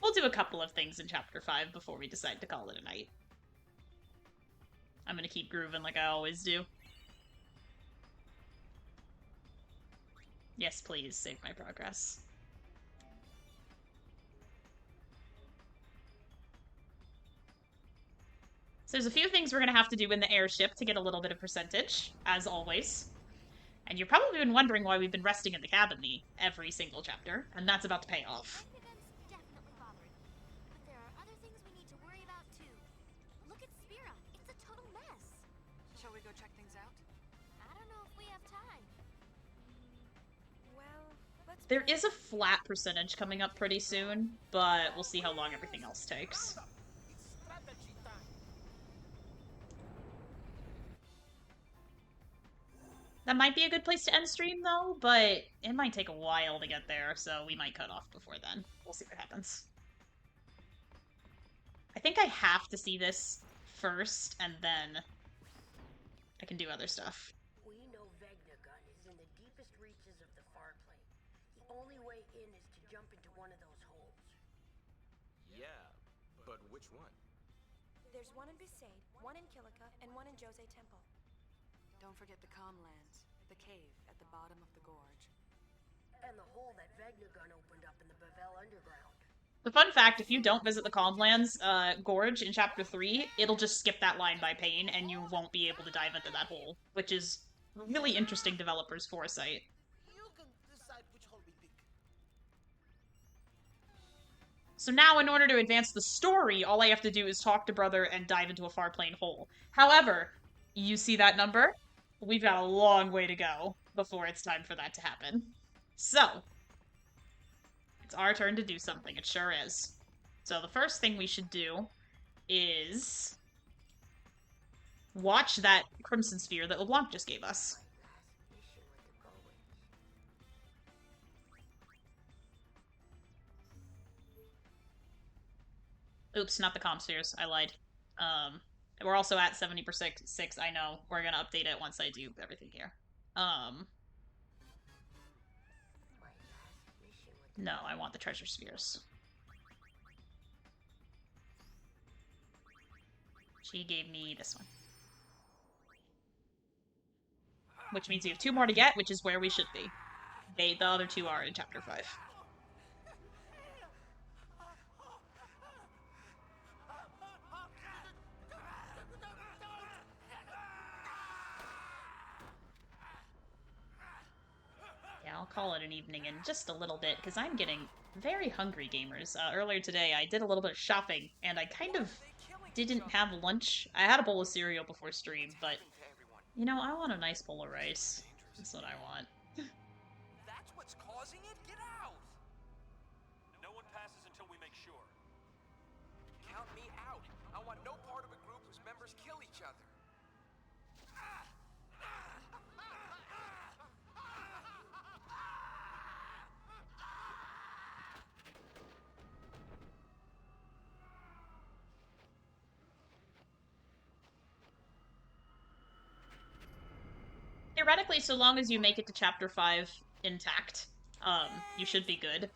We'll do a couple of things in Chapter 5 before we decide to call it a night. I'm gonna keep grooving like I always do. Yes, please, save my progress. So there's a few things we're gonna have to do in the airship to get a little bit of percentage, as always. And you've probably been wondering why we've been resting in the cabin every single chapter, and that's about to pay off. Definitely bothering me. But there are other things we need to worry about too. Look at Spira. It's a total mess. Shall we go check things out? I don't know if we have time. Well, let's... There is a flat percentage coming up pretty soon, but we'll see how long everything else takes. That might be a good place to end stream, though, but it might take a while to get there, so we might cut off before then. We'll see what happens. I think I have to see this first, and then I can do other stuff. We know Vegnagon is in the deepest reaches of the far plane. The only way in is to jump into one of those holes. Yeah, but which one? There's one in Besaid, one in Kilika, and one in Jose Temple. Don't forget the Comlands, the cave at the bottom of the gorge. And the hole that Vegnagon opened up in the Bavel underground. The fun fact, if you don't visit the Calmlands Gorge in Chapter 3, it'll just skip that line by Pain, and you won't be able to dive into that hole, which is really interesting developers' foresight. You can decide which hole we pick. So now, in order to advance the story, all I have to do is talk to Brother and dive into a far plane hole. However, you see that number? We've got a long way to go before it's time for that to happen. So, it's our turn to do something. It sure is. So the first thing we should do is watch that Crimson Sphere that LeBlanc just gave us. Oops, not the comm spheres. I lied. We're also at 70%. I know. We're gonna update it once I do everything here. No, I want the treasure spheres. She gave me this one. Which means we have 2 more to get, which is where we should be. The other 2 are in Chapter 5. Yeah, I'll call it an evening in just a little bit, because I'm getting very hungry, gamers. Earlier today, I did a little bit of shopping, and I kind of didn't have lunch. I had a bowl of cereal before stream, but, you know, I want a nice bowl of rice. That's what I want. That's what's causing it? Get out! No one passes until we make sure. Count me out. I want no part of a group whose members kill each other. Theoretically, so long as you make it to Chapter 5 intact, you should be good.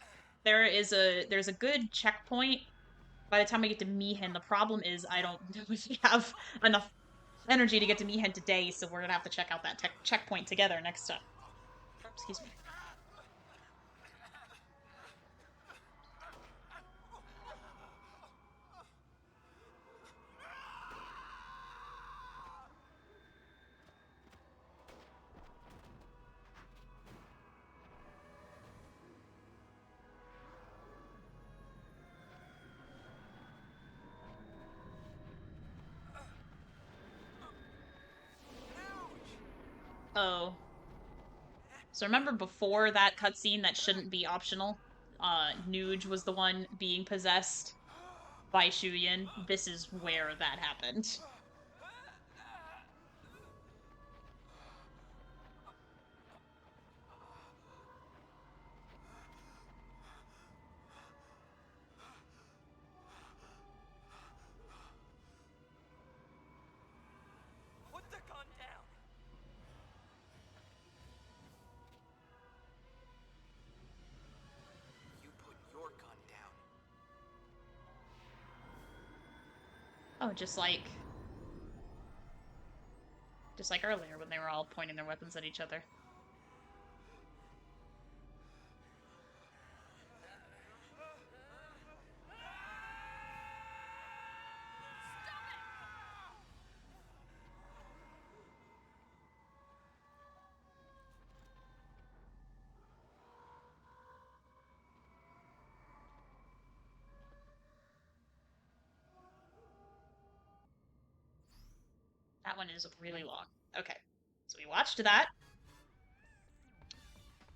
There's a good checkpoint by the time I get to Maechen. The problem is I don't know if we have enough energy to get to Maechen today, so we're gonna have to check out that checkpoint together next time. Excuse me. Oh. So remember before that cutscene that shouldn't be optional? Nuge was the one being possessed by Shuyin. This is where that happened. Put the gun down. You put your gun down. Oh, just like earlier when they were all pointing their weapons at each other. That one is really long. Okay, so we watched that.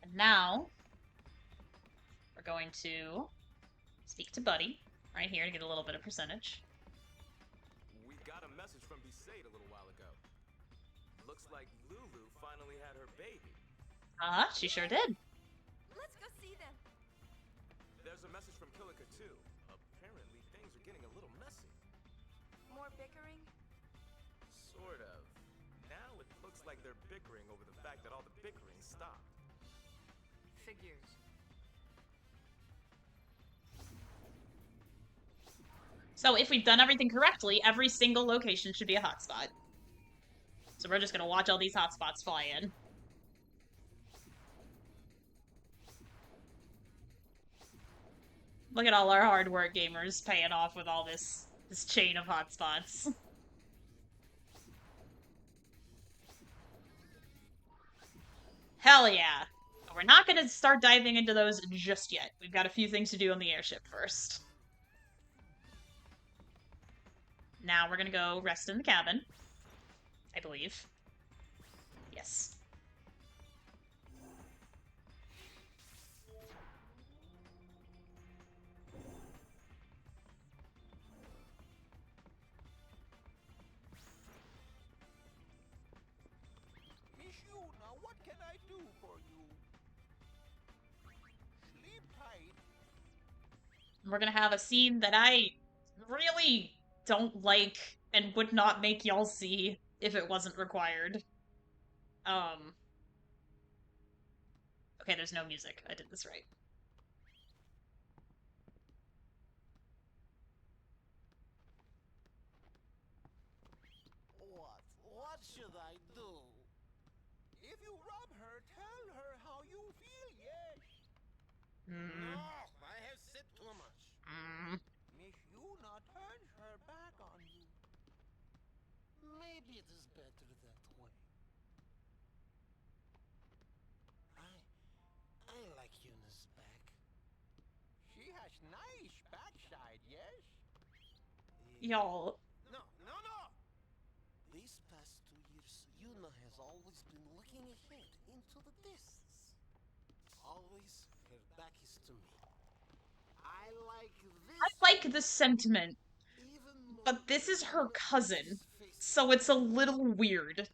And now, we're going to speak to Buddy, right here, to get a little bit of percentage. We got a message from Besaid a little while ago. Looks like Lulu finally had her baby. Uh-huh, she sure did. Let's go see them. There's a message from Kilika too. Apparently things are getting a little messy. More bickering? Sort of. Now it looks like they're bickering over the fact that all the bickering stopped. Figures. So if we've done everything correctly, every single location should be a hotspot. So we're just gonna watch all these hotspots fly in. Look at all our hard work, gamers, paying off with all this chain of hotspots. Hell yeah. We're not going to start diving into those just yet. We've got a few things to do on the airship first. Now we're going to go rest in the cabin. I believe. Yes. Miss Yuna, what can I do for you? Sleep tight. We're going to have a scene that I really don't like and would not make y'all see if it wasn't required. Okay, there's no music. I did this right. What should I do? If you rub her, tell her how you feel, yes? Mm. No, I have said too much. Miss Yuna turns her back on you. Maybe it is better that way. I like Yuna's back. She has nice backside, yes? Y'all. No. These past 2 years, Yuna has always been looking ahead into the distance. Always her back is to me. I like the sentiment, but this is her cousin, so it's a little weird.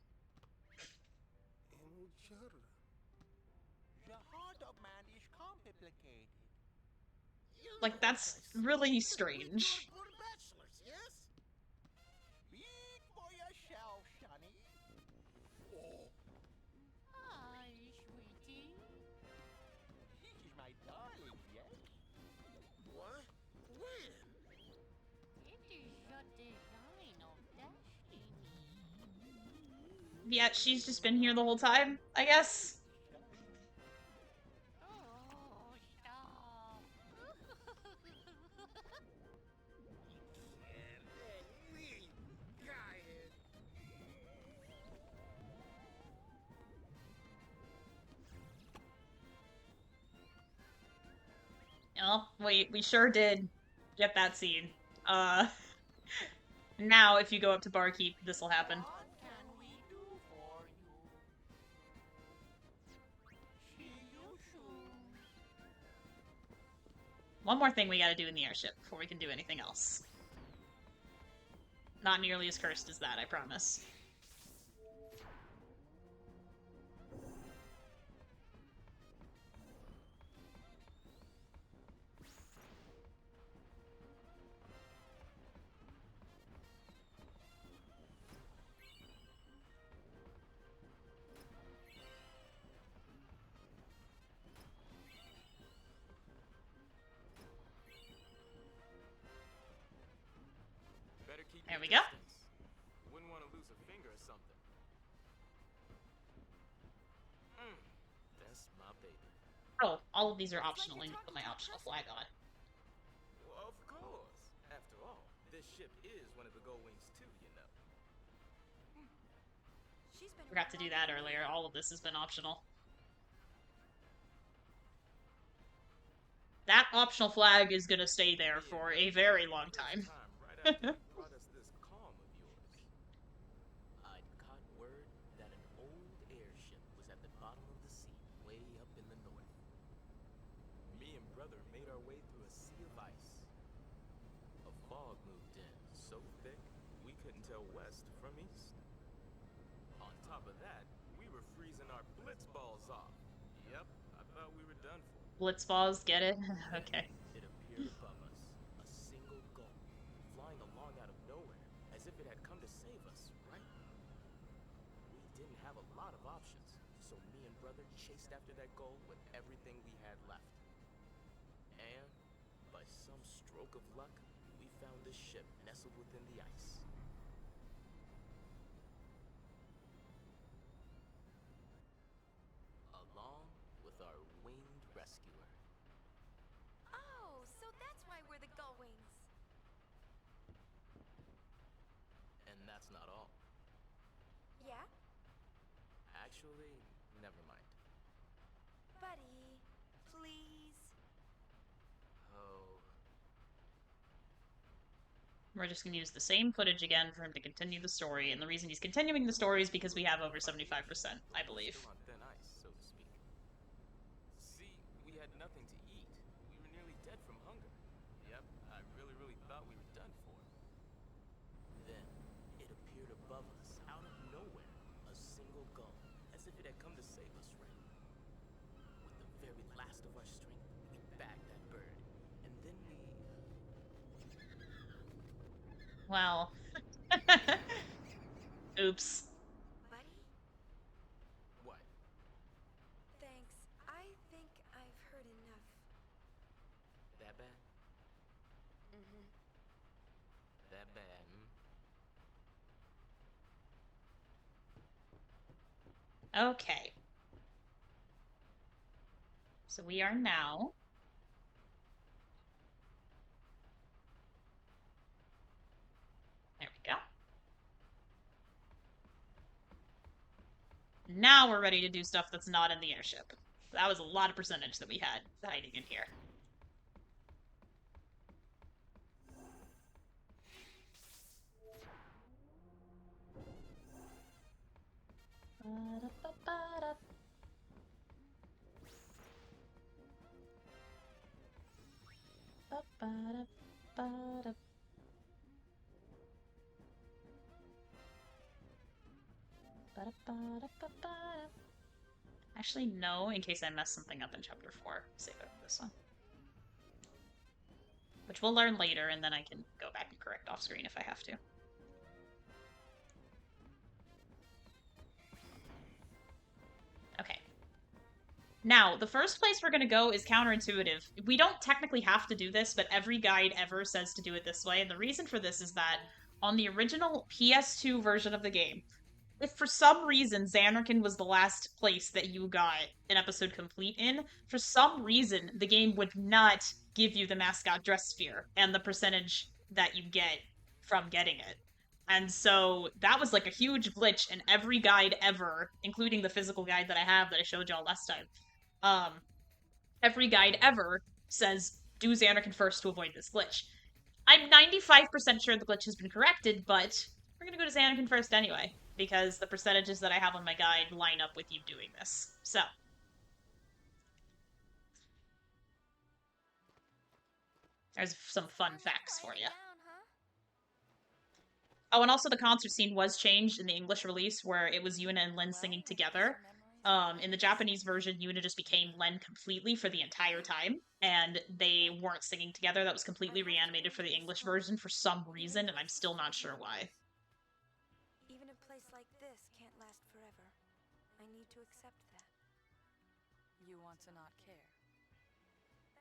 The heart of man is complicated. Like, that's really strange. Speak for yourself, Sonny. Hi, sweetie. She's my darling, yes? What? When? It is your design of destiny. Yeah, she's just been here the whole time, I guess. Oh, stop. Oh, we sure did get that scene. Now if you go up to Barkeep, this will happen. What can we do for you? See you soon. One more thing we gotta do in the airship before we can do anything else. Not nearly as cursed as that, I promise. There we go. Wouldn't want to lose a finger or something. That's my baby. Oh, all of these are optional. I need to put my optional flag on. Well, of course. After all, this ship is one of the Gold Wings too, you know. Forgot to do that earlier. All of this has been optional. That optional flag is gonna stay there for a very long time. Brought us this calm of yours. I'd caught word that an old airship was at the bottom of the sea, way up in the north. Me and brother made our way through a sea of ice. A fog moved in, so thick we couldn't tell west from east. On top of that, we were freezing our blitz balls off. Yep, I thought we were done for. Blitzballs, get it? Okay. It appeared above us, a single gull, flying along out of nowhere, as if it had come to save us, right? We didn't have a lot of options, so me and brother chased after that gull with everything we had left. And, by some stroke of luck, we found this ship nestled within the ice. Along with our winged rescuer. Oh, so that's that's not all. Yeah? Actually, never mind. Buddy, please. Oh. We're just gonna use the same footage again for him to continue the story, and the reason he's continuing the story is because we have over 75%, I believe. Still on thin ice, so to speak. See, we had nothing to eat. We were nearly dead from hunger. Yep, I really thought we were done for. Then, it appeared above us, out of nowhere, a single gull, as if it had come to save us, right? With the very last of our strength, we bagged that bird, and then we... Well. Oops. Buddy? What? Thanks. I think I've heard enough. That bad? Mm-hmm. That bad, hmm? Okay. So we are now... There we go. Now we're ready to do stuff that's not in the airship. That was a lot of percentage that we had hiding in here. Actually, no, in case I mess something up in Chapter 4. Save it for this one. Which we'll learn later, and then I can go back and correct off screen if I have to. Okay. Now, the first place we're going to go is counterintuitive. We don't technically have to do this, but every guide ever says to do it this way, and the reason for this is that on the original PS2 version of the game, if for some reason Zanarkand was the last place that you got an episode complete in, for some reason the game would not give you the mascot dressphere and the percentage that you get from getting it. And so that was like a huge glitch in every guide ever, including the physical guide that I have that I showed y'all last time. Every guide ever says do Zanarkand first to avoid this glitch. I'm 95% sure the glitch has been corrected, but we're gonna go to Zanarkand first anyway, because the percentages that I have on my guide line up with you doing this. So. There's some fun facts for you. Oh, and also the concert scene was changed in the English release, where it was Yuna and Len singing together. In the Japanese version, Yuna just became Len completely for the entire time, and they weren't singing together. That was completely reanimated for the English version for some reason, and I'm still not sure why. Even a place like this can't last forever. I need to accept that. You want to not care?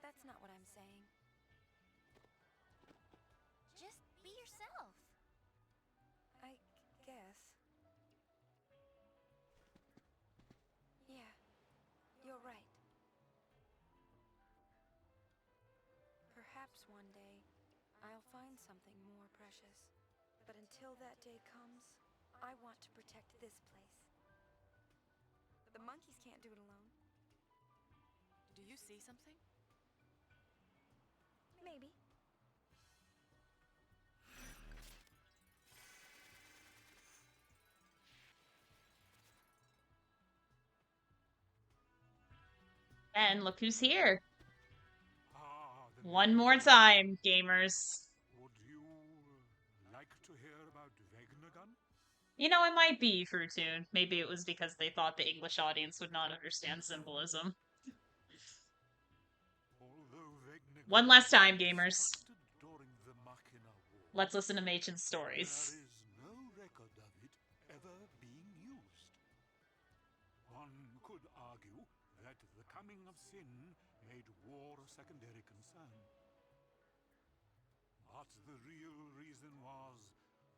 That's not what I'm saying. Just be yourself. I guess. Yeah, you're right. Perhaps one day, I'll find something more precious. But until that day comes, I want to protect this place. The monkeys can't do it alone. Do you see something? Maybe. And look who's here. One more time, gamers. Would you like to hear about Vegnagun? You know, it might be Fruitoon. Maybe it was because they thought the English audience would not understand symbolism. One last time, gamers. Let's listen to Maechen's stories. There is no record of it ever being used. One could argue that the coming of Sin made war a secondary concern. But the real reason was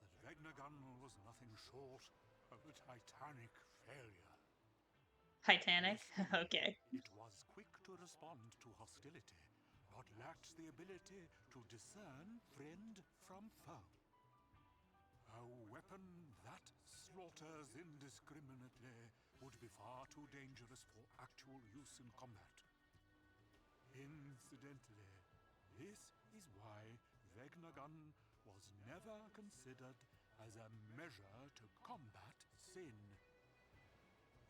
that Vegnagun was nothing short of a titanic failure. Titanic? Okay. It was quick to respond to hostility, but lacked the ability to discern friend from foe. A weapon that slaughters indiscriminately would be far too dangerous for actual use in combat. Incidentally, this is why Vegnagun was never considered as a measure to combat sin.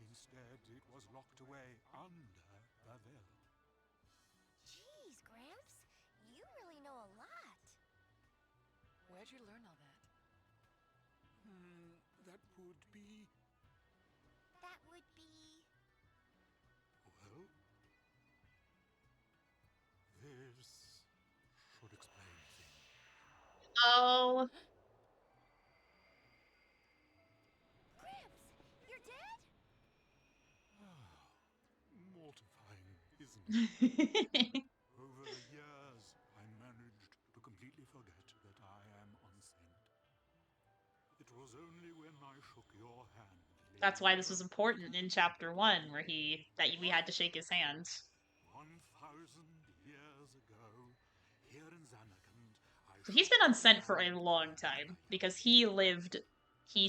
Instead, it was locked away under the veil. Jeez, Gramps, you really know a lot. Where'd you learn all that? That would be... That would be... Well... This should explain things. Oh. Gramps, you're dead? Mortifying, isn't it? Over the years, I managed to completely forget that I am unsent. It was only when I shook your hand. That's why this was important in chapter 1, where we had to shake his hand. 1,000 years ago, here in Zanarkand, So he's been unsent for a long time, because he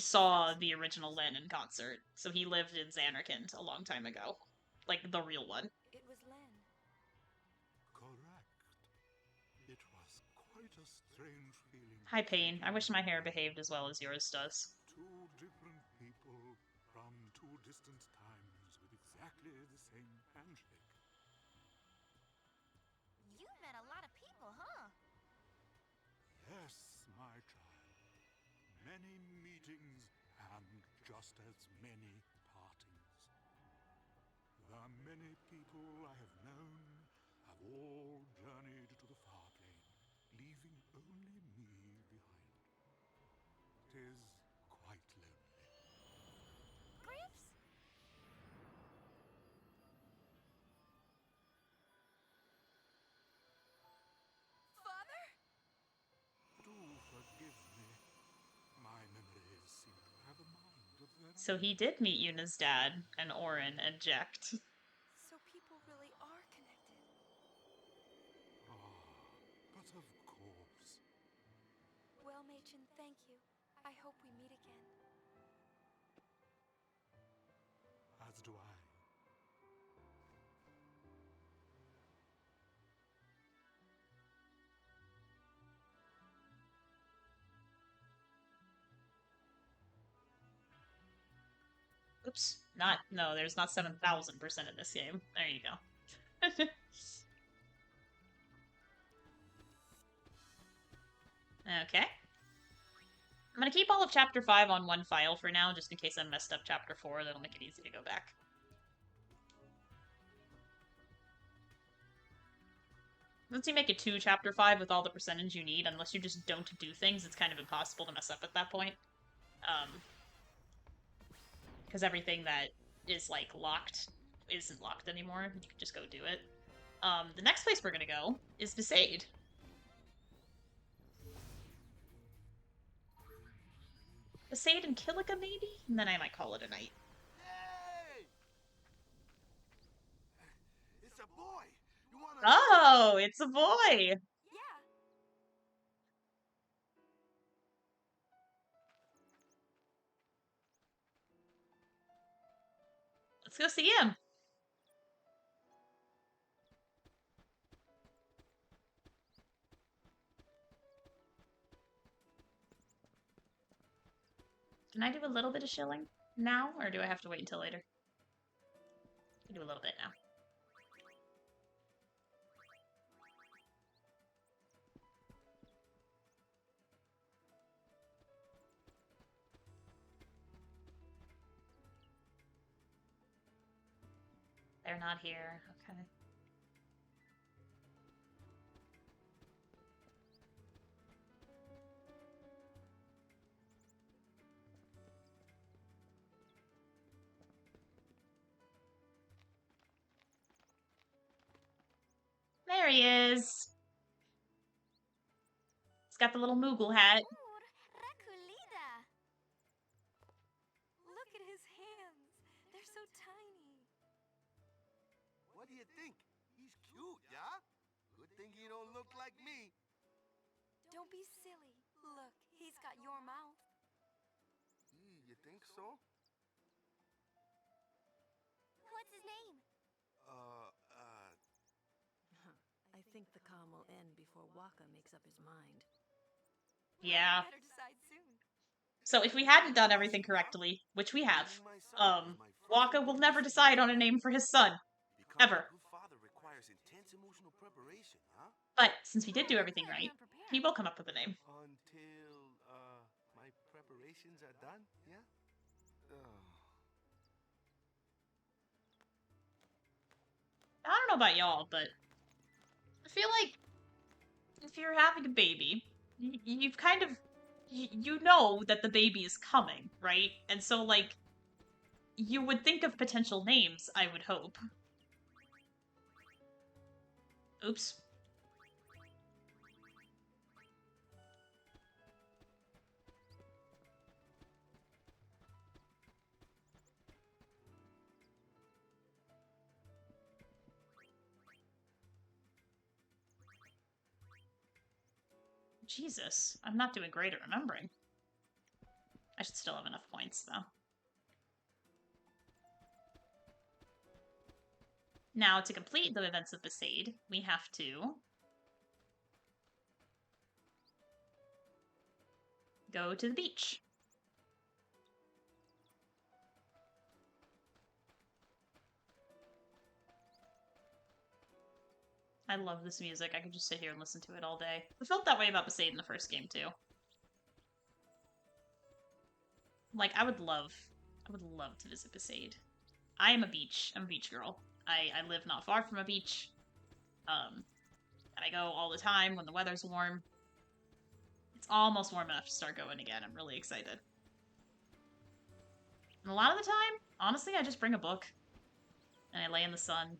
saw the original Len in concert. So he lived in Zanarkand a long time ago. Like, the real one. It was Len. Correct. It was quite a strange feeling. Hi, Pain. I wish my hair behaved as well as yours does. Two different people from two distant times with exactly the same handshake. You met a lot of people, huh? Yes, my child. Many meetings and just as many partings. The many people I have known have all journeyed to the far plane, leaving only me behind. It is quite lonely. Gramps? Father? Do forgive me. My memories seem to have a mind of their own. So he did meet Yuna's dad, and Orin, and Jecht. So people really are connected. But of course. Well, Maechen, thank you. I hope we meet again. As do I. Oops. No, there's not 7,000% in this game. There you go. Okay. I'm gonna keep all of Chapter 5 on one file for now, just in case I messed up Chapter 4. That'll make it easy to go back. Once you make it to Chapter 5 with all the percentage you need, unless you just don't do things, it's kind of impossible to mess up at that point. Because everything that is, like, locked isn't locked anymore. You can just go do it. The next place we're gonna go is Besaid. Besaid and Kilika, maybe? And then I might call it a night. Hey! It's a boy! You wanna... Oh, it's a boy! Yeah. Let's go see him. Can I do a little bit of shilling now, or do I have to wait until later? I can do a little bit now. They're not here. Okay. There he is. He's got the little Moogle hat. Rakulida. Look at his hands. They're so tiny. What do you think? He's cute, yeah? Good thing he don't look like me. Don't be silly. Look, he's got your mouth. think so? What's his name? I think the calm will end before Waka makes up his mind. Yeah. Better decide soon. So if we hadn't done everything correctly, which we have, Waka will never decide on a name for his son. Ever. Good father requires intense emotional preparation, huh? But since we did do everything right, he will come up with a name. Until, my preparations are done, yeah? I don't know about y'all, but I feel like if you're having a baby, you've kind of, you know that the baby is coming, right? And so, like, you would think of potential names, I would hope. Oops. Jesus, I'm not doing great at remembering. I should still have enough points, though. Now, to complete the events of Besaid, we have to go to the beach. I love this music. I could just sit here and listen to it all day. I felt that way about Besaid in the first game, too. Like, I would love to visit Besaid. I am a beach. I'm a beach girl. I live not far from a beach. And I go all the time when the weather's warm. It's almost warm enough to start going again. I'm really excited. And a lot of the time, honestly, I just bring a book. And I lay in the sun.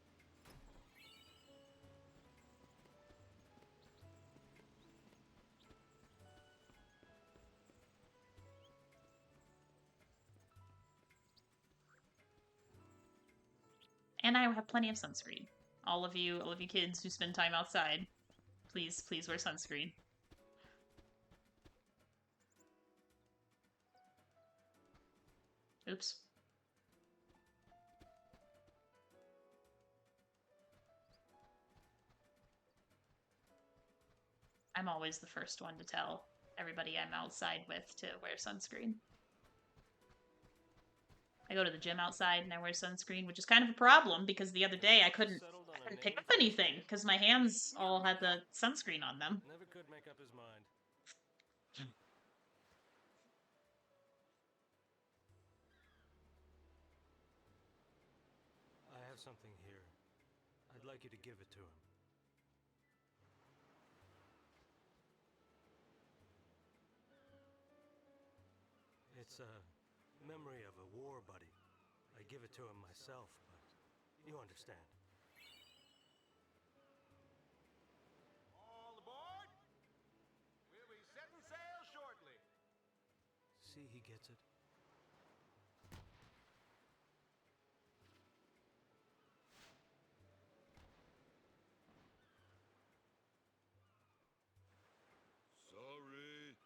And I have plenty of sunscreen. All of you kids who spend time outside, please wear sunscreen. Oops. I'm always the first one to tell everybody I'm outside with to wear sunscreen. I go to the gym outside and I wear sunscreen, which is kind of a problem because the other day I couldn't pick up anything because my hands all had the sunscreen on them. Never could make up his mind. I have something here. I'd like you to give it to him. It's a memory of a war buddy. I give it to him myself, but you understand. All aboard! We'll be setting sail shortly. See, he gets it. Sorry.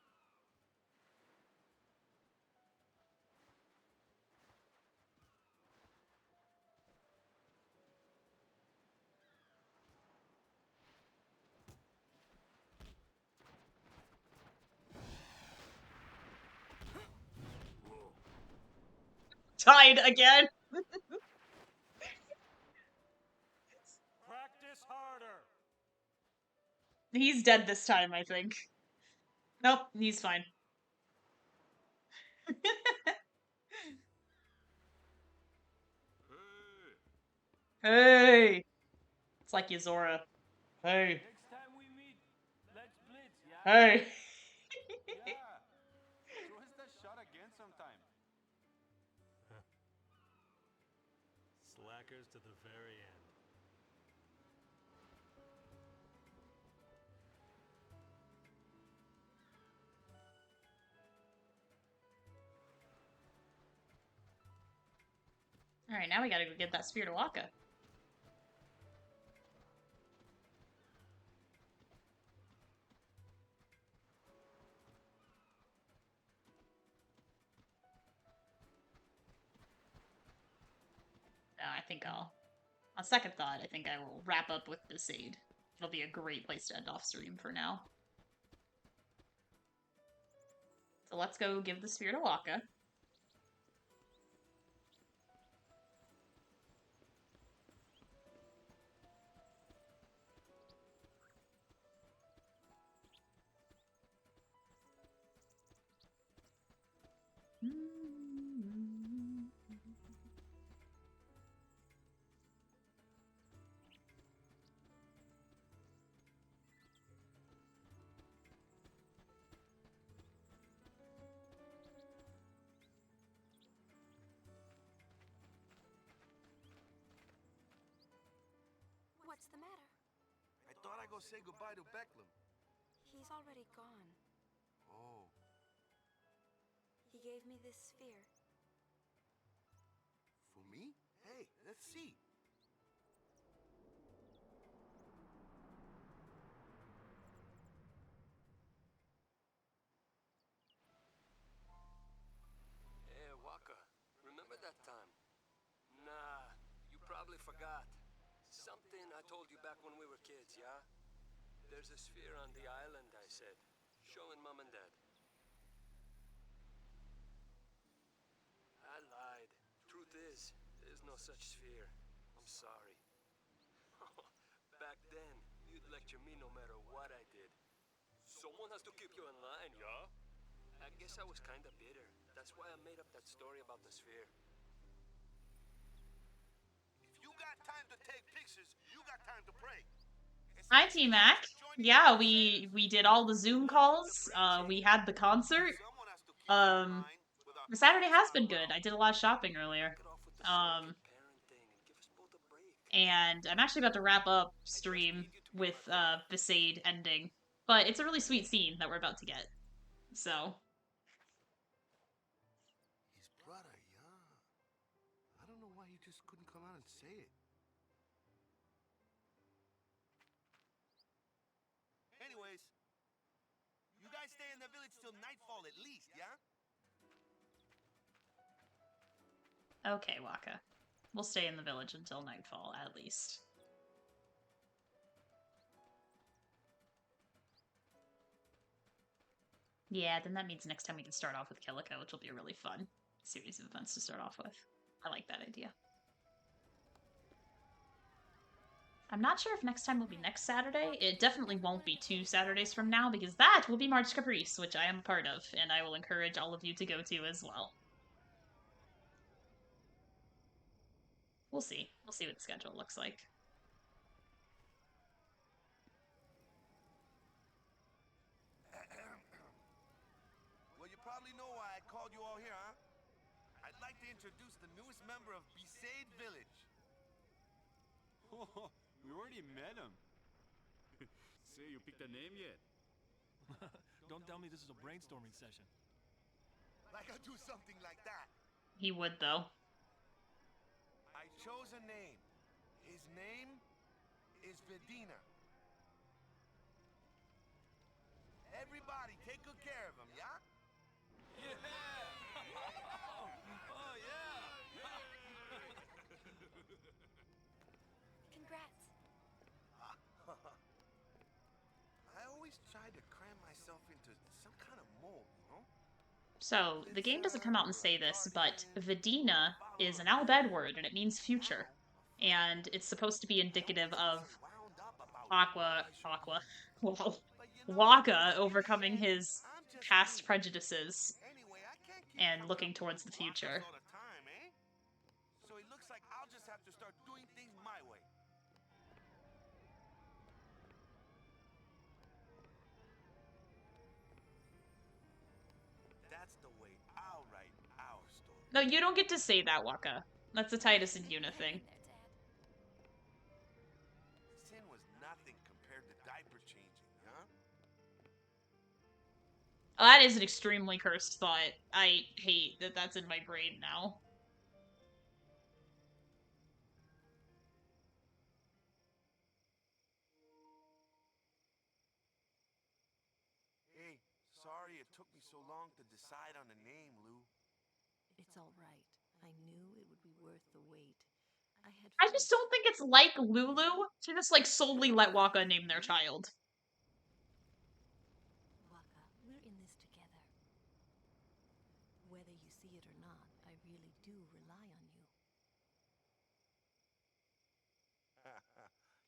Died again. Practice harder. He's dead this time, I think. Nope, he's fine. Hey! It's like Yuzora. Hey. Next time we meet, let's blitz, yeah? Hey. Yeah. Show us that shot again sometime. Slackers to the very end. Alright, now we gotta go get that spear to Waka. think I'll, on second thought, I think I will wrap up with Besaid. It'll be a great place to end off stream for now. So let's go give the sphere to Waka. What's the matter? I thought I'd go say goodbye to Beclam. He's already gone. Oh. He gave me this sphere. For me? Hey, let's see. Hey, Waka, remember that time? Nah, you probably forgot. Something I told you back when we were kids, yeah? There's a sphere on the island, I said. Showing Mom and Dad. I lied. Truth is, there's no such sphere. I'm sorry. Back then, you'd lecture me no matter what I did. Someone has to keep you in line, yeah? I guess I was kinda bitter. That's why I made up that story about the sphere. If you got time to take pictures, you got time to pray. Hi, T-Mac. Yeah, we did all the Zoom calls. We had the concert. The Saturday has been good. I did a lot of shopping earlier. And I'm actually about to wrap up stream with Besaid ending. But it's a really sweet scene that we're about to get. So. His brother, yeah. I don't know why he just couldn't come out and say it. Anyways, you guys stay in the village till nightfall at least, yeah? Okay, Waka. We'll stay in the village until nightfall, at least. Yeah, then that means next time we can start off with Kilika, which will be a really fun series of events to start off with. I like that idea. I'm not sure if next time will be next Saturday. It definitely won't be 2 Saturdays from now, because that will be March Caprice, which I am a part of, and I will encourage all of you to go to as well. We'll see. We'll see what the schedule looks like. Well, you probably know why I called you all here, huh? I'd like to introduce the newest member of Besaid Village. Oh, we already met him. Say, you picked a name yet? Don't tell me this is a brainstorming session. Like I'll do something like that. He would, though. I chose a name. His name is Vidina. Everybody, take good care of him, yeah? Yeah! Oh, yeah! Congrats. I always try to cram myself into some kind of mold, you know? So, the game doesn't come out and say this, but Vidina is an Albed word, and it means future. And it's supposed to be indicative of Waka overcoming his past prejudices and looking towards the future. So it looks like I'll just have to start doing things my way. That's the way I'll write our story. No, you don't get to say that, Waka. That's a Titus and Yuna thing. Sin was nothing compared to diaper changing, huh? Oh, that is an extremely cursed thought. I hate that that's in my brain now. Hey, sorry it took me so long to decide on a name, Lou. It's all right. I knew it would be worth the wait. I just don't think it's like Lulu to just, like, solely let Waka name their child. Waka, we're in this together. Whether you see it or not, I really do rely on you.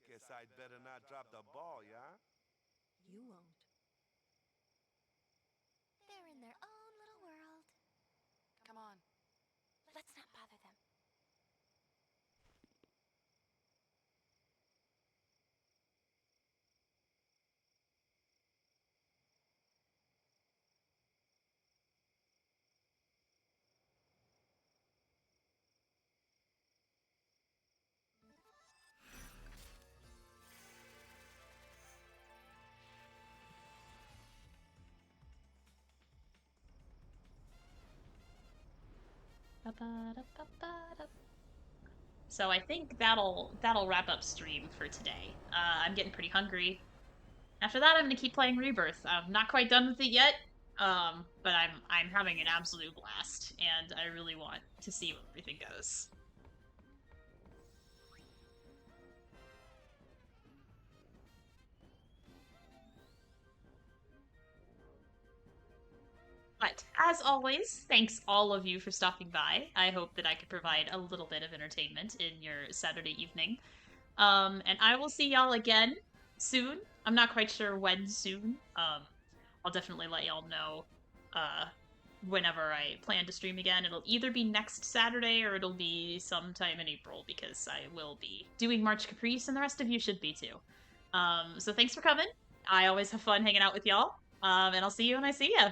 Guess I'd better not drop the ball, yeah? You won't. They're in their own little world. Come on. Let's not bother them. So I think that'll wrap up stream for today. I'm getting pretty hungry. After that, I'm gonna keep playing Rebirth. I'm not quite done with it yet, but I'm having an absolute blast, and I really want to see where everything goes. But, as always, thanks all of you for stopping by. I hope that I could provide a little bit of entertainment in your Saturday evening. And I will see y'all again soon. I'm not quite sure when soon. I'll definitely let y'all know whenever I plan to stream again. It'll either be next Saturday or it'll be sometime in April, because I will be doing March Caprice, and the rest of you should be too. So thanks for coming. I always have fun hanging out with y'all. And I'll see you when I see ya.